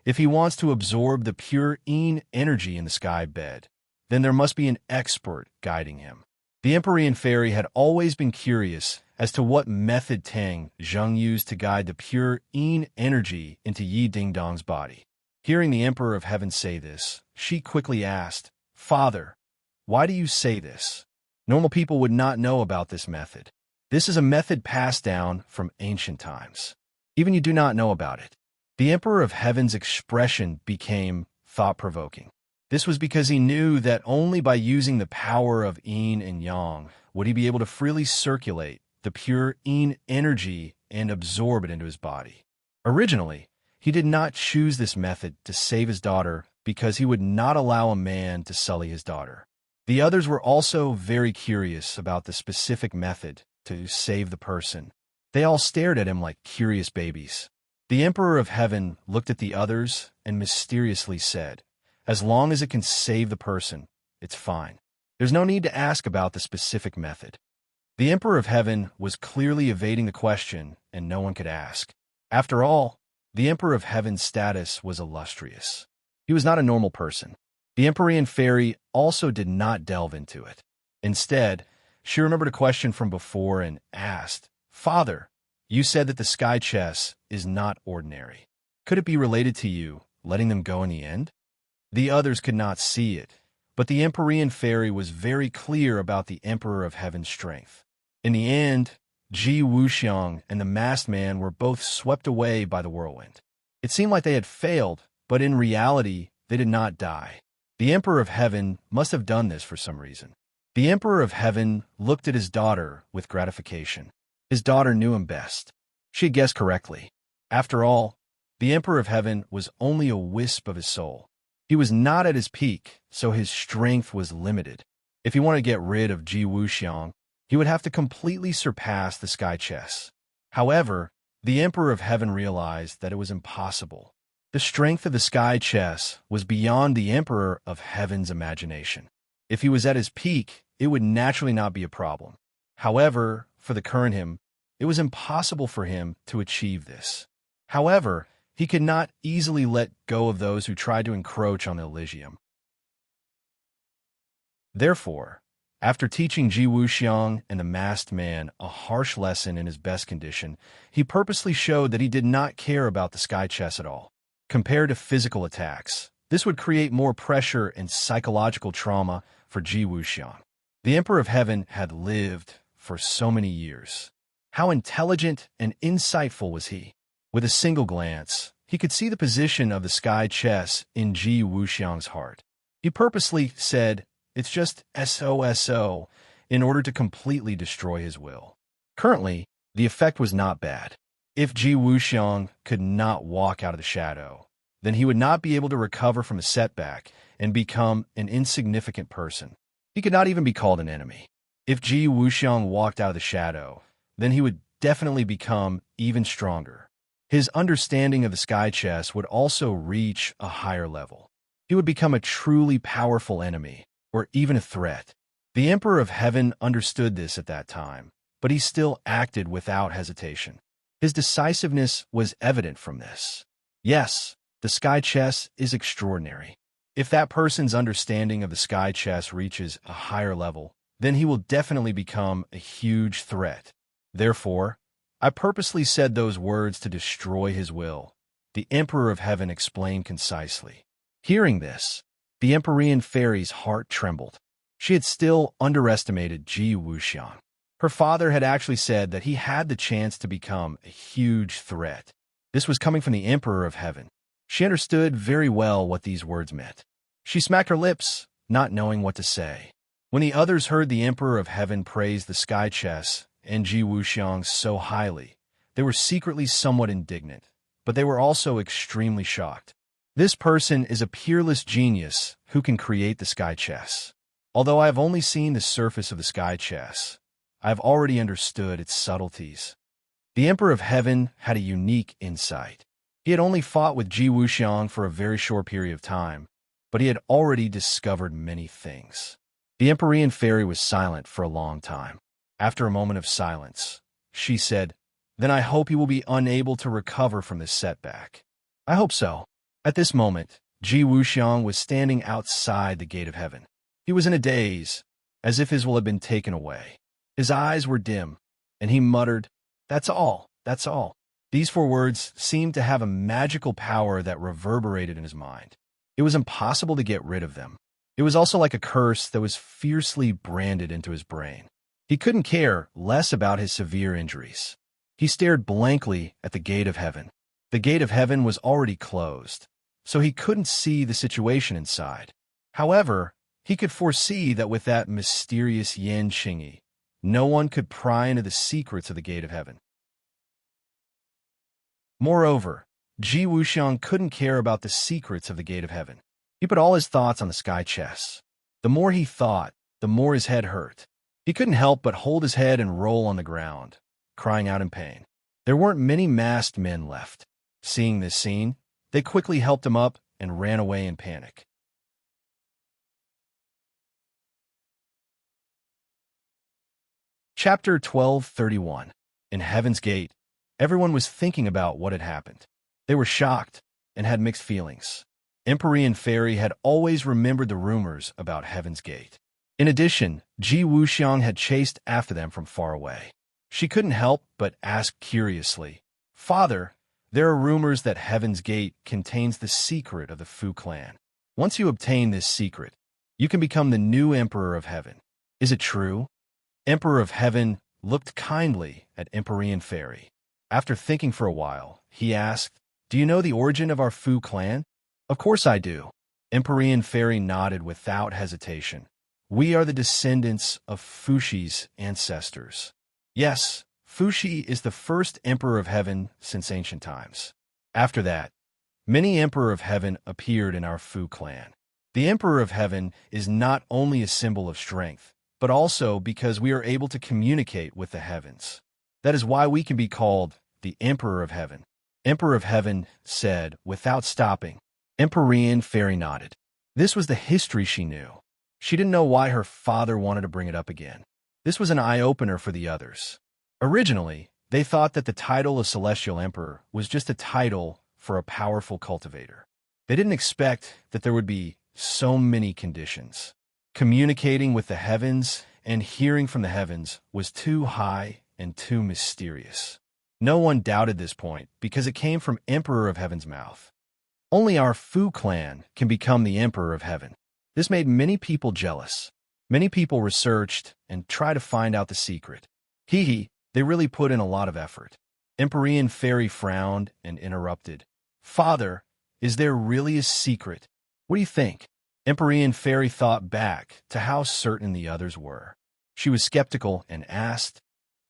if he wants to absorb the pure Yin energy in the sky bed, then there must be an expert guiding him. The Empyrean fairy had always been curious as to what method Tang Zheng used to guide the pure Yin energy into Yi Ding Dong's body. Hearing the Emperor of Heaven say this, she quickly asked, Father, why do you say this? Normal people would not know about this method. This is a method passed down from ancient times. Even you do not know about it. The Emperor of Heaven's expression became thought-provoking. This was because he knew that only by using the power of Yin and Yang would he be able to freely circulate the pure Yin energy and absorb it into his body. Originally, he did not choose this method to save his daughter because he would not allow a man to sully his daughter. The others were also very curious about the specific method to save the person. They all stared at him like curious babies. The Emperor of Heaven looked at the others and mysteriously said, as long as it can save the person, it's fine. There's no need to ask about the specific method. The Emperor of Heaven was clearly evading the question, and no one could ask. After all, the Emperor of Heaven's status was illustrious. He was not a normal person. The Empyrean fairy also did not delve into it. Instead, she remembered a question from before and asked, Father, you said that the sky chess is not ordinary. Could it be related to you, letting them go in the end? The others could not see it, but the Empyrean fairy was very clear about the Emperor of Heaven's strength. In the end, Ji Wuxiang and the masked man were both swept away by the whirlwind. It seemed like they had failed, but in reality, they did not die. The Emperor of Heaven must have done this for some reason. The Emperor of Heaven looked at his daughter with gratification. His daughter knew him best. She had guessed correctly. After all, the Emperor of Heaven was only a wisp of his soul. He was not at his peak, so his strength was limited. If he wanted to get rid of Ji Wuxiang, he would have to completely surpass the sky chess. However, the Emperor of Heaven realized that it was impossible. The strength of the sky chess was beyond the Emperor of Heaven's imagination. If he was at his peak, it would naturally not be a problem. However, for the current him, it was impossible for him to achieve this. However, he could not easily let go of those who tried to encroach on the Elysium. Therefore, after teaching Ji Wuxiang and the masked man a harsh lesson in his best condition, he purposely showed that he did not care about the sky chess at all. Compared to physical attacks, this would create more pressure and psychological trauma for Ji Wuxiang. The Emperor of Heaven had lived for so many years. How intelligent and insightful was he? With a single glance, he could see the position of the sky chess in Ji Wuxiang's heart. He purposely said, it's just SOSO, in order to completely destroy his will. Currently, the effect was not bad. If Ji Wuxiang could not walk out of the shadow, then he would not be able to recover from a setback and become an insignificant person. He could not even be called an enemy. If Ji Wuxiang walked out of the shadow, then he would definitely become even stronger. His understanding of the sky chess would also reach a higher level. He would become a truly powerful enemy, or even a threat. The Emperor of Heaven understood this at that time, but he still acted without hesitation. His decisiveness was evident from this. Yes, the sky chess is extraordinary. If that person's understanding of the sky chess reaches a higher level, then he will definitely become a huge threat. Therefore, I purposely said those words to destroy his will, the Emperor of Heaven explained concisely. Hearing this, the Empyrean fairy's heart trembled. She had still underestimated Ji Wuxiang. Her father had actually said that he had the chance to become a huge threat. This was coming from the Emperor of Heaven. She understood very well what these words meant. She smacked her lips, not knowing what to say. When the others heard the Emperor of Heaven praise the sky chess and Ji Wuxiang so highly, they were secretly somewhat indignant, but they were also extremely shocked. This person is a peerless genius who can create the sky chess. Although I have only seen the surface of the sky chess, I have already understood its subtleties. The Emperor of Heaven had a unique insight. He had only fought with Ji Wuxiang for a very short period of time, but he had already discovered many things. The Empyrean fairy was silent for a long time. After a moment of silence, she said, "Then I hope you will be unable to recover from this setback." "I hope so." At this moment, Ji Wuxiang was standing outside the gate of heaven. He was in a daze, as if his will had been taken away. His eyes were dim, and he muttered, "That's all, that's all." These 4 words seemed to have a magical power that reverberated in his mind. It was impossible to get rid of them. It was also like a curse that was fiercely branded into his brain. He couldn't care less about his severe injuries. He stared blankly at the gate of heaven. The gate of heaven was already closed, so he couldn't see the situation inside. However, he could foresee that with that mysterious Yan Qingyi, no one could pry into the secrets of the gate of heaven. Moreover, Ji Wuxiang couldn't care about the secrets of the gate of heaven. He put all his thoughts on the sky chess. The more he thought, the more his head hurt. He couldn't help but hold his head and roll on the ground, crying out in pain. There weren't many masked men left. Seeing this scene, they quickly helped him up and ran away in panic. Chapter 12:31. In Heaven's Gate, everyone was thinking about what had happened. They were shocked and had mixed feelings. Empyrean Fairy had always remembered the rumors about Heaven's Gate. In addition, Ji Wuxiang had chased after them from far away. She couldn't help but ask curiously, "Father, there are rumors that Heaven's Gate contains the secret of the Fu clan. Once you obtain this secret, you can become the new Emperor of Heaven. Is it true?" Emperor of Heaven looked kindly at Empyrean Fairy. After thinking for a while, he asked, "Do you know the origin of our Fu clan?" "Of course I do." Empyrean Fairy nodded without hesitation. "We are the descendants of Fushi's ancestors." Yes, Fushi is the first Emperor of Heaven since ancient times. After that, many Emperor of Heaven appeared in our Fu clan. The Emperor of Heaven is not only a symbol of strength, but also because we are able to communicate with the heavens. That is why we can be called the Emperor of Heaven. Emperor of Heaven said without stopping. Empyrean Fairy nodded. This was the history she knew. She didn't know why her father wanted to bring it up again. This was an eye-opener for the others. Originally, they thought that the title of Celestial Emperor was just a title for a powerful cultivator. They didn't expect that there would be so many conditions. Communicating with the heavens and hearing from the heavens was too high and too mysterious. No one doubted this point because it came from Emperor of Heaven's mouth. Only our Fu clan can become the Emperor of Heaven. This made many people jealous. Many people researched and tried to find out the secret. They really put in a lot of effort. Empyrean Fairy frowned and interrupted. "Father, is there really a secret? What do you think?" Empyrean Fairy thought back to how certain the others were. She was skeptical and asked,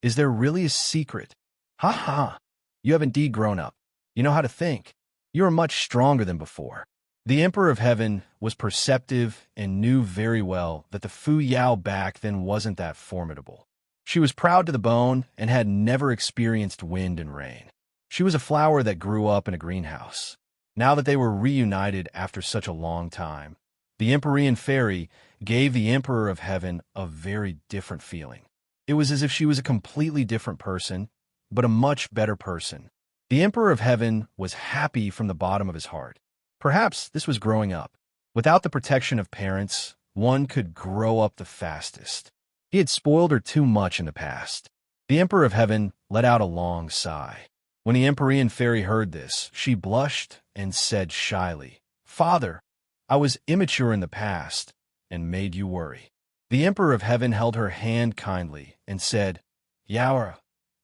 "Is there really a secret?" "Ha ha! You have indeed grown up. You know how to think. You are much stronger than before." The Emperor of Heaven was perceptive and knew very well that the Fu Yao back then wasn't that formidable. She was proud to the bone and had never experienced wind and rain. She was a flower that grew up in a greenhouse. Now that they were reunited after such a long time, the Empyrean Fairy gave the Emperor of Heaven a very different feeling. It was as if she was a completely different person, but a much better person. The Emperor of Heaven was happy from the bottom of his heart. Perhaps this was growing up. Without the protection of parents, one could grow up the fastest. He had spoiled her too much in the past. The Emperor of Heaven let out a long sigh. When the Empyrean Fairy heard this, she blushed and said shyly, "Father, I was immature in the past and made you worry." The Emperor of Heaven held her hand kindly and said, Yaora,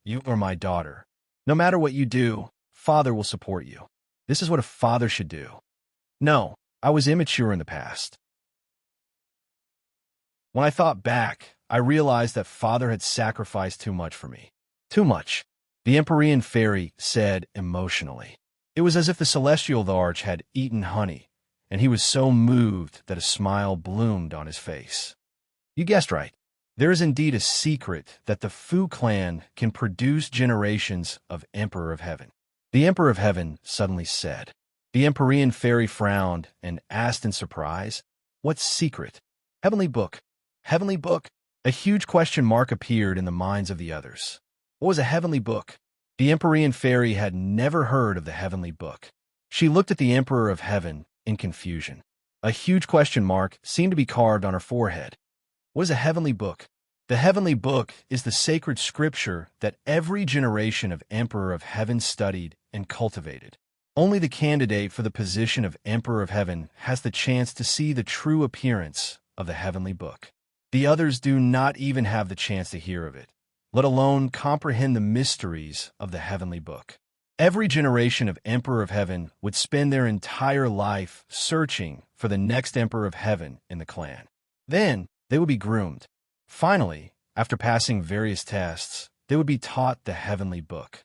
you are my daughter. No matter what you do, Father will support you. This is what a father should do. No, I was immature in the past. When I thought back, I realized that Father had sacrificed too much for me. Too much, the Empyrean fairy said emotionally. It was as if the celestial larch had eaten honey, and he was so moved that a smile bloomed on his face. You guessed right. There is indeed a secret that the Fu clan can produce generations of Emperor of Heaven. The Emperor of Heaven suddenly said. The Empyrean fairy frowned and asked in surprise, What secret? Heavenly book. Heavenly book? A huge question mark appeared in the minds of the others. What was a heavenly book? The Empyrean fairy had never heard of the heavenly book. She looked at the Emperor of Heaven in confusion. A huge question mark seemed to be carved on her forehead. What is a heavenly book? The heavenly book is the sacred scripture that every generation of Emperor of Heaven studied and cultivated. Only the candidate for the position of Emperor of Heaven has the chance to see the true appearance of the heavenly book. The others do not even have the chance to hear of it, let alone comprehend the mysteries of the heavenly book. Every generation of Emperor of Heaven would spend their entire life searching for the next Emperor of Heaven in the clan. Then, they would be groomed. Finally, after passing various tests, they would be taught the heavenly book.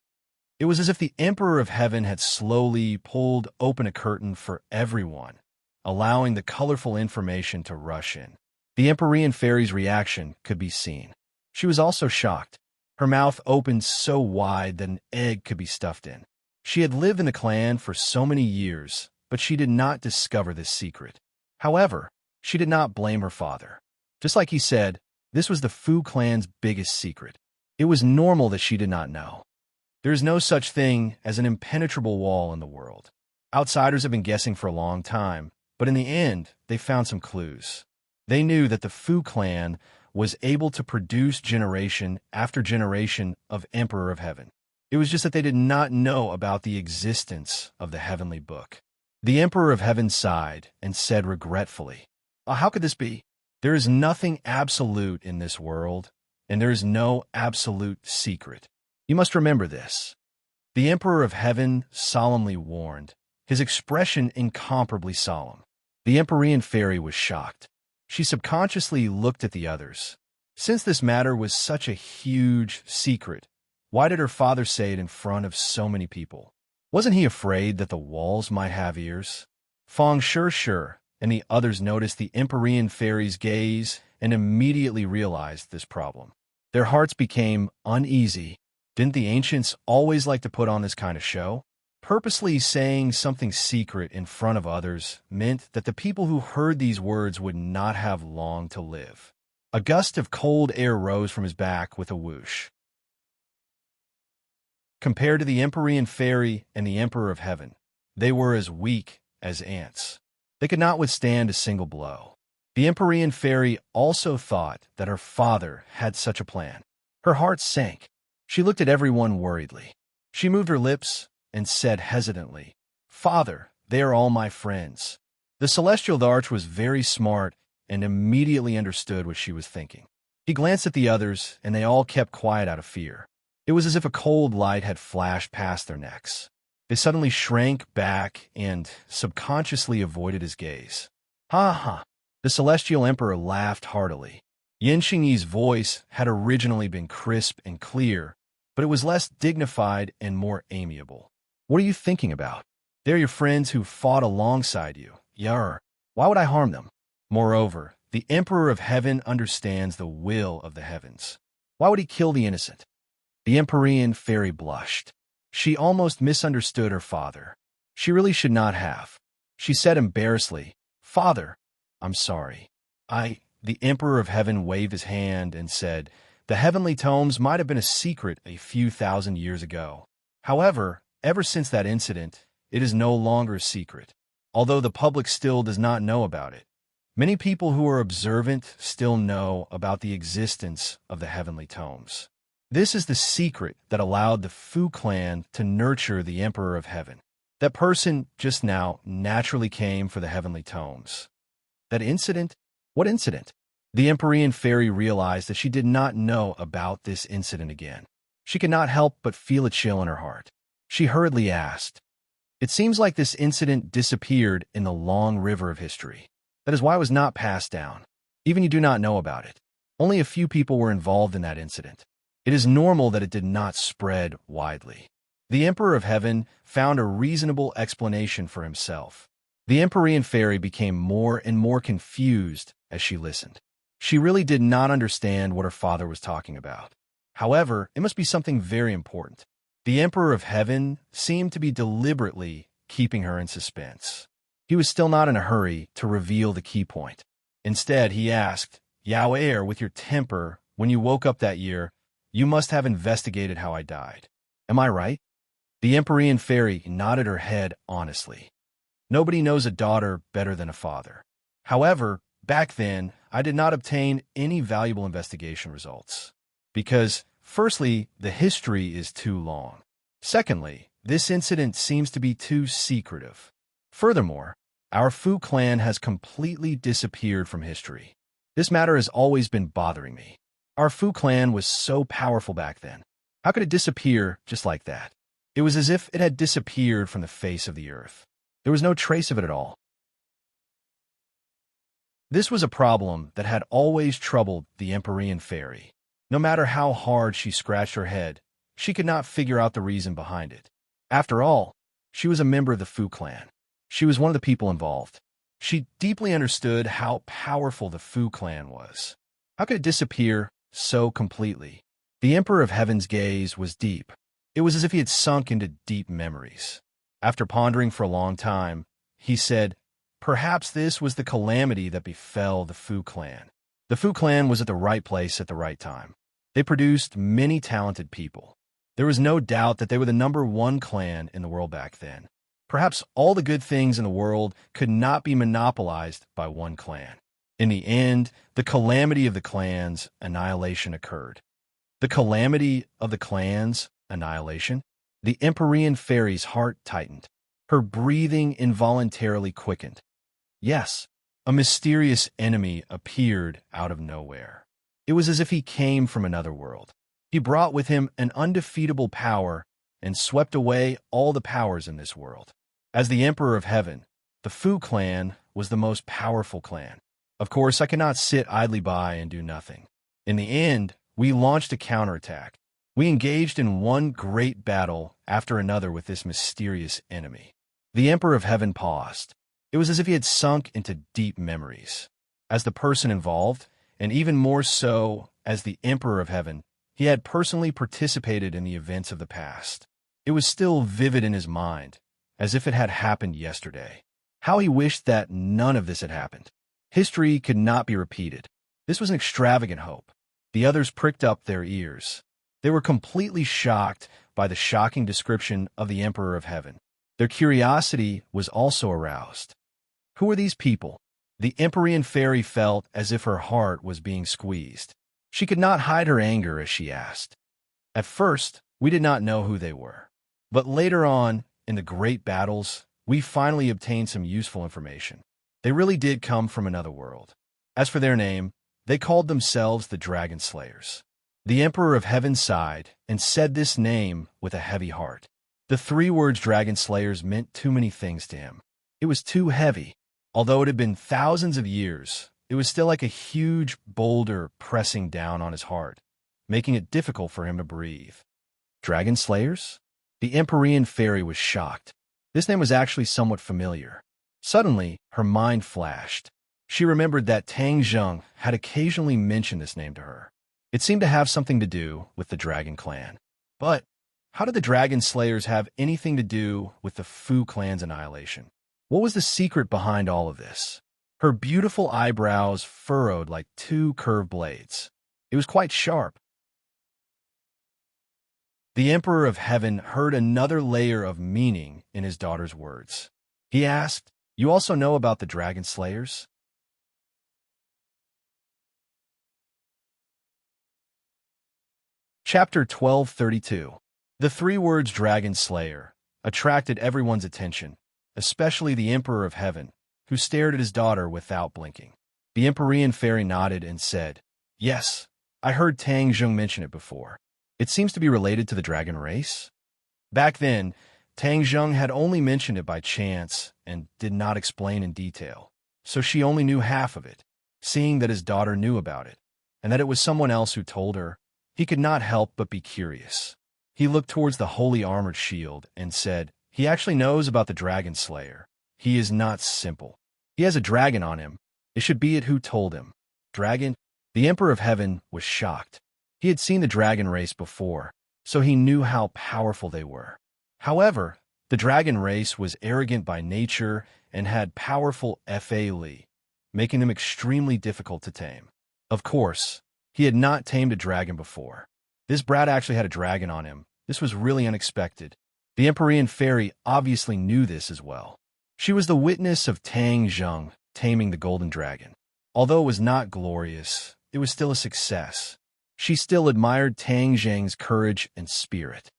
It was as if the Emperor of Heaven had slowly pulled open a curtain for everyone, allowing the colorful information to rush in. The Empyrean fairy's reaction could be seen. She was also shocked. Her mouth opened so wide that an egg could be stuffed in. She had lived in the clan for so many years, but she did not discover this secret. However, she did not blame her father. Just like he said, this was the Fu clan's biggest secret. It was normal that she did not know. There is no such thing as an impenetrable wall in the world. Outsiders have been guessing for a long time, but in the end, they found some clues. They knew that the Fu clan was able to produce generation after generation of Emperor of Heaven. It was just that they did not know about the existence of the heavenly book. The Emperor of Heaven sighed and said regretfully, How could this be? There is nothing absolute in this world, and there is no absolute secret. You must remember this. The Emperor of Heaven solemnly warned, his expression incomparably solemn. The Empyrean fairy was shocked. She subconsciously looked at the others. Since this matter was such a huge secret, why did her father say it in front of so many people? Wasn't he afraid that the walls might have ears? Feng Sure and the others noticed the Empyrean fairy's gaze and immediately realized this problem. Their hearts became uneasy. Didn't the ancients always like to put on this kind of show? Purposely saying something secret in front of others meant that the people who heard these words would not have long to live. A gust of cold air rose from his back with a whoosh. Compared to the Empyrean fairy and the Emperor of Heaven, they were as weak as ants. They could not withstand a single blow. The Empyrean fairy also thought that her father had such a plan. Her heart sank. She looked at everyone worriedly. She moved her lips and said hesitantly, Father, they are all my friends. The celestial larch was very smart and immediately understood what she was thinking. He glanced at the others, and they all kept quiet out of fear. It was as if a cold light had flashed past their necks. They suddenly shrank back and subconsciously avoided his gaze. Ha ha! The celestial emperor laughed heartily. Yin Xingyi's voice had originally been crisp and clear, but it was less dignified and more amiable. What are you thinking about? They're your friends who fought alongside you. Yarr. Why would I harm them? Moreover, the Emperor of Heaven understands the will of the heavens. Why would he kill the innocent? The Empyrean fairy blushed. She almost misunderstood her father. She really should not have. She said embarrassedly, Father, I'm sorry. The Emperor of Heaven waved his hand and said, The heavenly tomes might have been a secret a few thousand years ago. However, ever since that incident, it is no longer a secret. Although the public still does not know about it, many people who are observant still know about the existence of the heavenly tomes. This is the secret that allowed the Fu clan to nurture the Emperor of Heaven. That person just now naturally came for the heavenly tomes. That incident? What incident? The Empyrean fairy realized that she did not know about this incident again. She could not help but feel a chill in her heart. She hurriedly asked, "It seems like this incident disappeared in the long river of history. That is why it was not passed down. Even you do not know about it. Only a few people were involved in that incident. It is normal that it did not spread widely." The Emperor of Heaven found a reasonable explanation for himself. The Empyrean fairy became more and more confused as she listened. She really did not understand what her father was talking about. However, it must be something very important. The Emperor of Heaven seemed to be deliberately keeping her in suspense. He was still not in a hurry to reveal the key point. Instead, he asked, "Yao, with your temper, when you woke up that year, you must have investigated how I died. Am I right?" The Empyrean fairy nodded her head honestly. Nobody knows a daughter better than a father. However, back then, I did not obtain any valuable investigation results. Because, firstly, the history is too long. Secondly, this incident seems to be too secretive. Furthermore, our Fu clan has completely disappeared from history. This matter has always been bothering me. Our Fu clan was so powerful back then. How could it disappear just like that? It was as if it had disappeared from the face of the earth. There was no trace of it at all. This was a problem that had always troubled the Empyrean fairy. No matter how hard she scratched her head, she could not figure out the reason behind it. After all, she was a member of the Fu clan. She was one of the people involved. She deeply understood how powerful the Fu clan was. How could it disappear so completely? The Emperor of Heaven's gaze was deep. It was as if he had sunk into deep memories. After pondering for a long time, he said, "Perhaps this was the calamity that befell the Fu clan." The Fu clan was at the right place at the right time. They produced many talented people. There was no doubt that they were the #1 clan in the world back then. Perhaps all the good things in the world could not be monopolized by one clan. In the end, the calamity of the clans' annihilation occurred. The calamity of the clans' annihilation? The Empyrean fairy's heart tightened. Her breathing involuntarily quickened. Yes, a mysterious enemy appeared out of nowhere. It was as if he came from another world. He brought with him an undefeatable power and swept away all the powers in this world. As the Emperor of Heaven, the Fu clan was the most powerful clan. Of course, I could not sit idly by and do nothing. In the end, we launched a counterattack. We engaged in one great battle after another with this mysterious enemy. The Emperor of Heaven paused. It was as if he had sunk into deep memories. As the person involved, and even more so as the Emperor of Heaven, he had personally participated in the events of the past. It was still vivid in his mind, as if it had happened yesterday. How he wished that none of this had happened. History could not be repeated. This was an extravagant hope. The others pricked up their ears. They were completely shocked by the shocking description of the Emperor of Heaven. Their curiosity was also aroused. Who were these people? The Empyrean fairy felt as if her heart was being squeezed. She could not hide her anger as she asked. At first, we did not know who they were. But later on, in the great battles, we finally obtained some useful information. They really did come from another world. As for their name, they called themselves the Dragon Slayers. The Emperor of Heaven sighed and said this name with a heavy heart. The 3 words Dragon Slayers meant too many things to him. It was too heavy. Although it had been thousands of years, it was still like a huge boulder pressing down on his heart, making it difficult for him to breathe. Dragon Slayers? The Empyrean fairy was shocked. This name was actually somewhat familiar. Suddenly, her mind flashed. She remembered that Tang Zheng had occasionally mentioned this name to her. It seemed to have something to do with the Dragon Clan. But how did the Dragon Slayers have anything to do with the Fu clan's annihilation? What was the secret behind all of this? Her beautiful eyebrows furrowed like 2 curved blades. It was quite sharp. The Emperor of Heaven heard another layer of meaning in his daughter's words. He asked, "You also know about the Dragon Slayers?" Chapter 1232. The 3 words Dragon Slayer attracted everyone's attention, especially the Emperor of Heaven, who stared at his daughter without blinking. The Empyrean fairy nodded and said, "Yes, I heard Tang Zheng mention it before. It seems to be related to the dragon race." Back then, Tang Zheng had only mentioned it by chance and did not explain in detail, so she only knew half of it. Seeing that his daughter knew about it, and that it was someone else who told her, he could not help but be curious. He looked towards the holy armored shield and said, "He actually knows about the dragon slayer. He is not simple. He has a dragon on him. It should be it who told him." Dragon? The Emperor of Heaven was shocked. He had seen the dragon race before, so he knew how powerful they were. However, the dragon race was arrogant by nature and had powerful Fa, making them extremely difficult to tame. Of course, he had not tamed a dragon before. This brat actually had a dragon on him. This was really unexpected. The Empyrean fairy obviously knew this as well. She was the witness of Tang Zheng taming the golden dragon. Although it was not glorious, it was still a success. She still admired Tang Zheng's courage and spirit.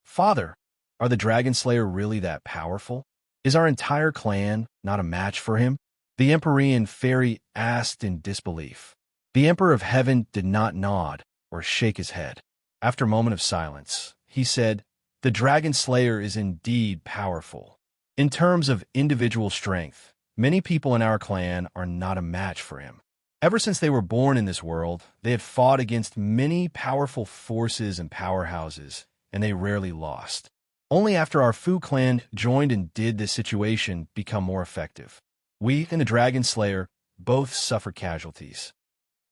"Father, are the dragon slayer really that powerful? Is our entire clan not a match for him?" The Empyrean fairy asked in disbelief. The Emperor of Heaven did not nod or shake his head. After a moment of silence, he said, "The dragon slayer is indeed powerful. In terms of individual strength, many people in our clan are not a match for him. Ever since they were born in this world, they had fought against many powerful forces and powerhouses, and they rarely lost. Only after our Fu clan joined and did this situation become more effective. We and the dragon slayer both suffer casualties.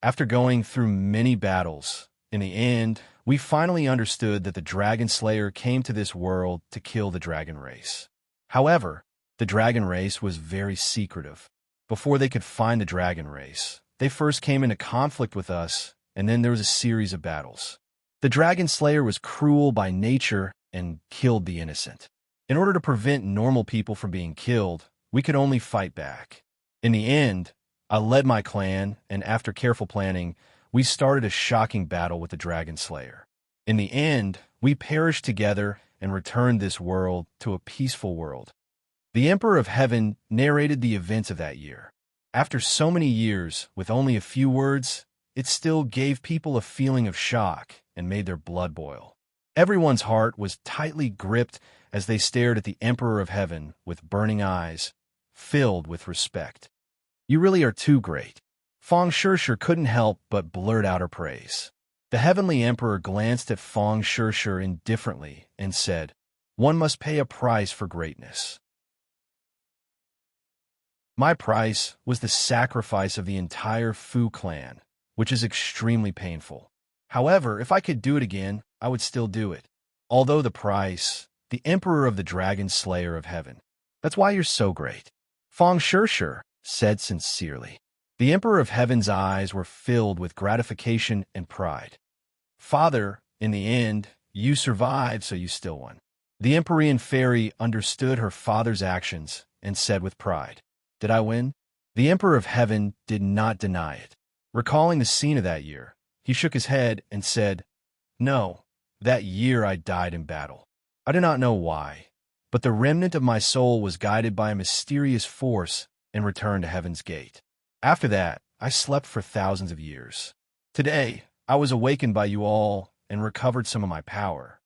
After going through many battles, in the end, we finally understood that the dragon slayer came to this world to kill the dragon race. However, the dragon race was very secretive. Before they could find the dragon race, they first came into conflict with us, and then there was a series of battles. The dragon slayer was cruel by nature and killed the innocent. In order to prevent normal people from being killed, we could only fight back. In the end, I led my clan, and after careful planning, we started a shocking battle with the dragon slayer. In the end, we perished together and returned this world to a peaceful world." The Emperor of Heaven narrated the events of that year. After so many years, with only a few words, it still gave people a feeling of shock and made their blood boil. Everyone's heart was tightly gripped as they stared at the Emperor of Heaven with burning eyes, filled with respect. "You really are too great." Feng Shishir couldn't help but blurt out her praise. The Heavenly Emperor glanced at Feng Shishir indifferently and said, "One must pay a price for greatness. My price was the sacrifice of the entire Fu clan, which is extremely painful. However, if I could do it again, I would still do it. Although the price, the Emperor of the Dragon Slayer of Heaven. That's why you're so great." Feng Shishir said sincerely. The Emperor of Heaven's eyes were filled with gratification and pride. "Father, in the end, you survived, so you still won." The Empyrean fairy understood her father's actions and said with pride, "Did I win?" The Emperor of Heaven did not deny it. Recalling the scene of that year, he shook his head and said, "No, that year I died in battle. I do not know why, but the remnant of my soul was guided by a mysterious force and returned to Heaven's Gate. After that, I slept for thousands of years. Today, I was awakened by you all and recovered some of my power."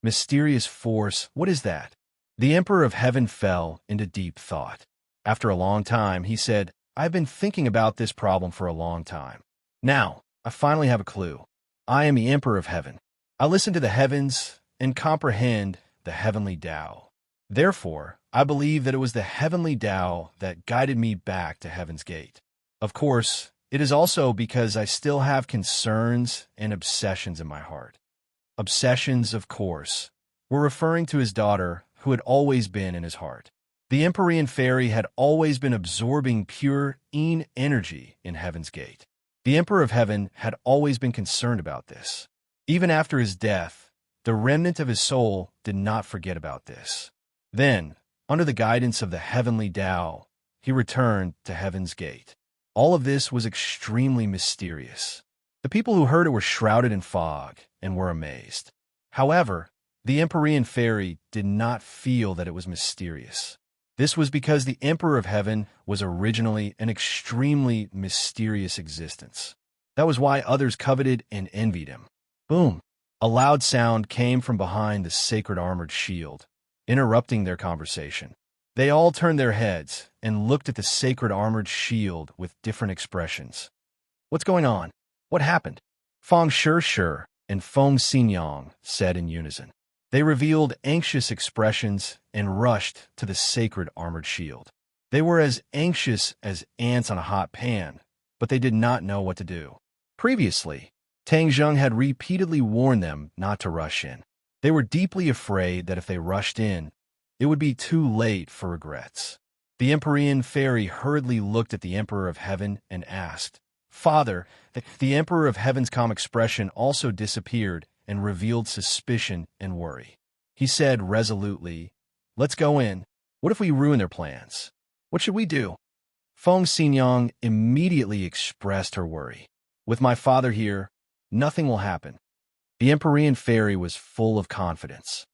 Mysterious force, what is that? The Emperor of Heaven fell into deep thought. After a long time, he said, "I've been thinking about this problem for a long time. Now, I finally have a clue. I am the Emperor of Heaven. I listen to the heavens and comprehend the heavenly Tao. Therefore, I believe that it was the heavenly Tao that guided me back to Heaven's Gate. Of course, it is also because I still have concerns and obsessions in my heart." Obsessions, of course, were referring to his daughter, who had always been in his heart. The Empyrean fairy had always been absorbing pure Yin energy in Heaven's Gate. The Emperor of Heaven had always been concerned about this. Even after his death, the remnant of his soul did not forget about this. Then, under the guidance of the heavenly Tao, he returned to Heaven's Gate. All of this was extremely mysterious. The people who heard it were shrouded in fog and were amazed. However, the Empyrean fairy did not feel that it was mysterious. This was because the Emperor of Heaven was originally an extremely mysterious existence. That was why others coveted and envied him. Boom! A loud sound came from behind the sacred armored shield, interrupting their conversation. They all turned their heads and looked at the sacred armored shield with different expressions. What's going on? What happened? Feng Shi and Feng Xinyang said in unison. They revealed anxious expressions and rushed to the sacred armored shield. They were as anxious as ants on a hot pan, but they did not know what to do. Previously, Tang Zheng had repeatedly warned them not to rush in. They were deeply afraid that if they rushed in, it would be too late for regrets. The Empyrean fairy hurriedly looked at the Emperor of Heaven and asked, "Father," the Emperor of Heaven's calm expression also disappeared and revealed suspicion and worry. He said resolutely, "Let's go in. What if we ruin their plans? What should we do?" Feng Xinyang immediately expressed her worry. "With my father here, nothing will happen." The Empyrean fairy was full of confidence.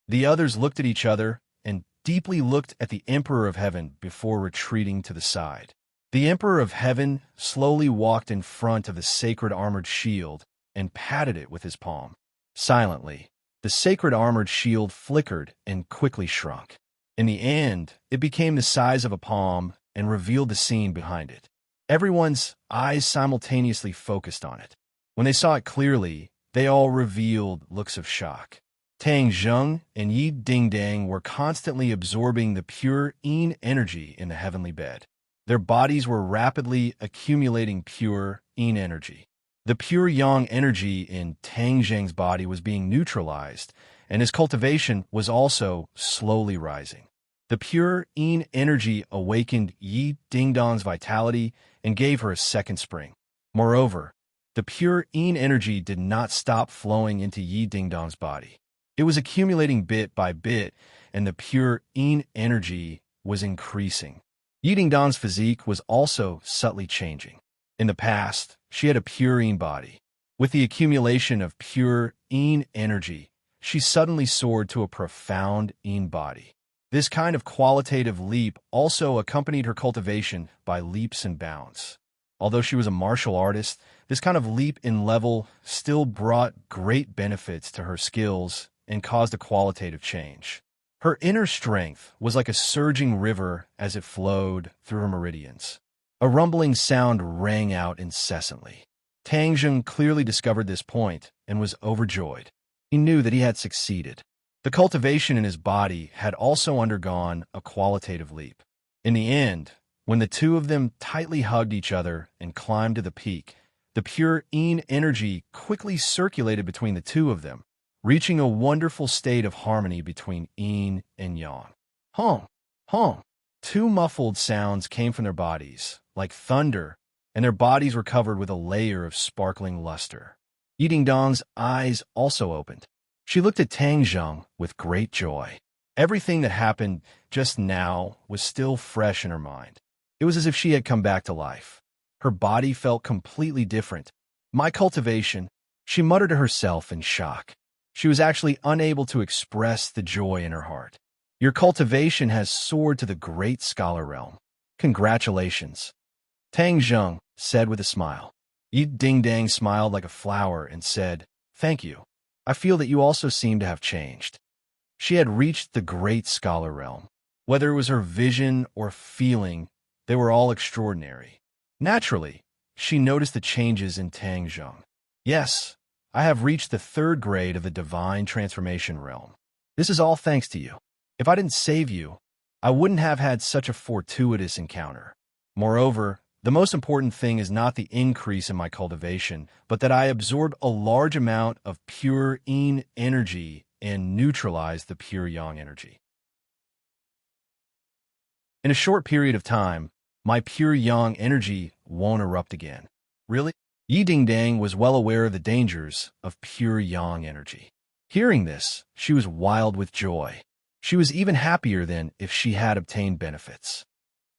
The others looked at each other and deeply looked at the Emperor of Heaven before retreating to the side. The Emperor of Heaven slowly walked in front of the sacred armored shield and patted it with his palm. Silently, the sacred armored shield flickered and quickly shrunk. In the end, it became the size of a palm and revealed the scene behind it. Everyone's eyes simultaneously focused on it. When they saw it clearly, they all revealed looks of shock. Tang Zheng and Yi Dingdang were constantly absorbing the pure yin energy in the heavenly bed. Their bodies were rapidly accumulating pure yin energy. The pure yang energy in Tang Zheng's body was being neutralized, and his cultivation was also slowly rising. The pure yin energy awakened Yi Dingdong's vitality and gave her a second spring. Moreover, the pure yin energy did not stop flowing into Yi Dingdong's body. It was accumulating bit by bit, and the pure yin energy was increasing. Yi Dingdong's physique was also subtly changing. In the past, she had a pure yin body. With the accumulation of pure yin energy, she suddenly soared to a profound yin body. This kind of qualitative leap also accompanied her cultivation by leaps and bounds. Although she was a martial artist, this kind of leap in level still brought great benefits to her skills and caused a qualitative change. Her inner strength was like a surging river as it flowed through her meridians. A rumbling sound rang out incessantly. Tang Zheng clearly discovered this point and was overjoyed. He knew that he had succeeded. The cultivation in his body had also undergone a qualitative leap. In the end, when the two of them tightly hugged each other and climbed to the peak, the pure yin energy quickly circulated between the two of them, reaching a wonderful state of harmony between yin and yang. Hong, hong. Two muffled sounds came from their bodies, like thunder, and their bodies were covered with a layer of sparkling luster. Yi Dingdong's eyes also opened. She looked at Tang Zheng with great joy. Everything that happened just now was still fresh in her mind. It was as if she had come back to life. Her body felt completely different. "My cultivation," she muttered to herself in shock. She was actually unable to express the joy in her heart. "Your cultivation has soared to the great scholar realm. Congratulations," Tang Zheng said with a smile. Yi Dingdang smiled like a flower and said, "Thank you. I feel that you also seem to have changed." She had reached the great scholar realm. Whether it was her vision or feeling, they were all extraordinary. Naturally, she noticed the changes in Tang Zheng. "Yes, I have reached the third grade of the divine transformation realm. This is all thanks to you. If I didn't save you, I wouldn't have had such a fortuitous encounter. Moreover, the most important thing is not the increase in my cultivation, but that I absorbed a large amount of pure yin energy and neutralized the pure yang energy. In a short period of time, my pure yang energy won't erupt again." Really? Yi Dingdang was well aware of the dangers of pure yang energy. Hearing this, she was wild with joy. She was even happier than if she had obtained benefits.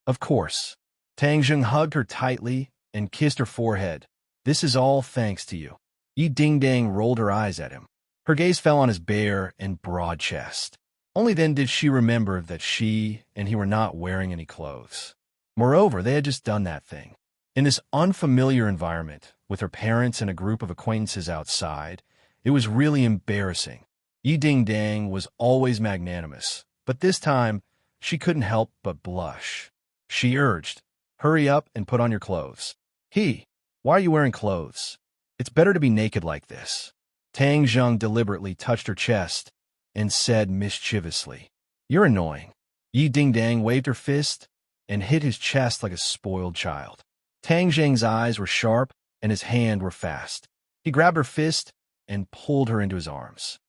"Of course." Tang Zheng hugged her tightly and kissed her forehead. "This is all thanks to you." Yi Dingdang rolled her eyes at him. Her gaze fell on his bare and broad chest. Only then did she remember that she and he were not wearing any clothes. Moreover, they had just done that thing. In this unfamiliar environment, with her parents and a group of acquaintances outside, it was really embarrassing. Yi Ding Dang was always magnanimous, but this time she couldn't help but blush. She urged, "Hurry up and put on your clothes." Why are you wearing clothes? It's better to be naked like this." Tang Zheng deliberately touched her chest and said mischievously, "You're annoying." Yi Ding Dang waved her fist and hit his chest like a spoiled child. Tang Zheng's eyes were sharp and his hand were fast. He grabbed her fist and pulled her into his arms.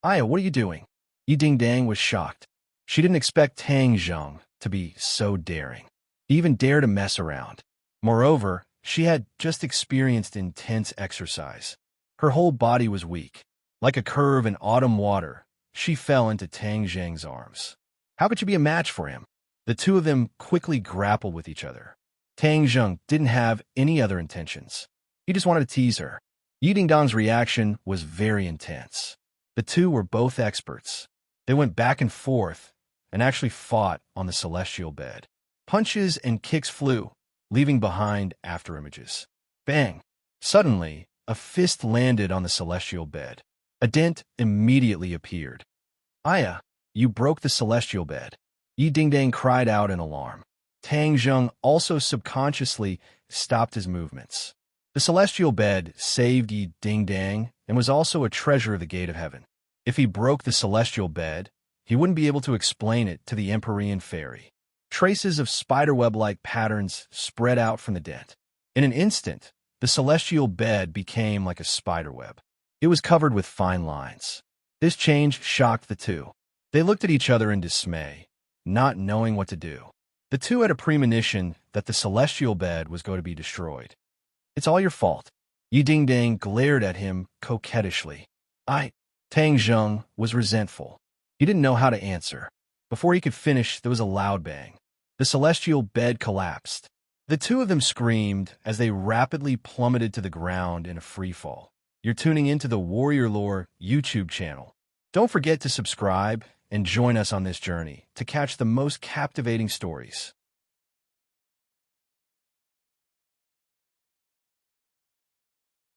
"Aya, what are you doing?" Yi Ding Dang was shocked. She didn't expect Tang Zheng to be so daring. He even dared to mess around. Moreover, she had just experienced intense exercise. Her whole body was weak. Like a curve in autumn water, she fell into Tang Zheng's arms. How could she be a match for him? The two of them quickly grappled with each other. Tang Zheng didn't have any other intentions. He just wanted to tease her. Yi Ding Dong's reaction was very intense. The two were both experts. They went back and forth and actually fought on the celestial bed. Punches and kicks flew, leaving behind afterimages. Bang! Suddenly, a fist landed on the celestial bed. A dent immediately appeared. "Aya, you broke the celestial bed." Yi Ding Dang cried out in alarm. Tang Zheng also subconsciously stopped his movements. The celestial bed saved Yi Ding Dang and was also a treasure of the gate of heaven. If he broke the celestial bed, he wouldn't be able to explain it to the Empyrean fairy. Traces of spiderweb-like patterns spread out from the dent. In an instant, the celestial bed became like a spiderweb. It was covered with fine lines. This change shocked the two. They looked at each other in dismay, not knowing what to do. The two had a premonition that the celestial bed was going to be destroyed. "It's all your fault." Yi Ding Dang glared at him coquettishly. Tang Zheng was resentful. He didn't know how to answer. Before he could finish, there was a loud bang. The celestial bed collapsed. The two of them screamed as they rapidly plummeted to the ground in a freefall. You're tuning into the Warrior Lore YouTube channel. Don't forget to subscribe and join us on this journey to catch the most captivating stories.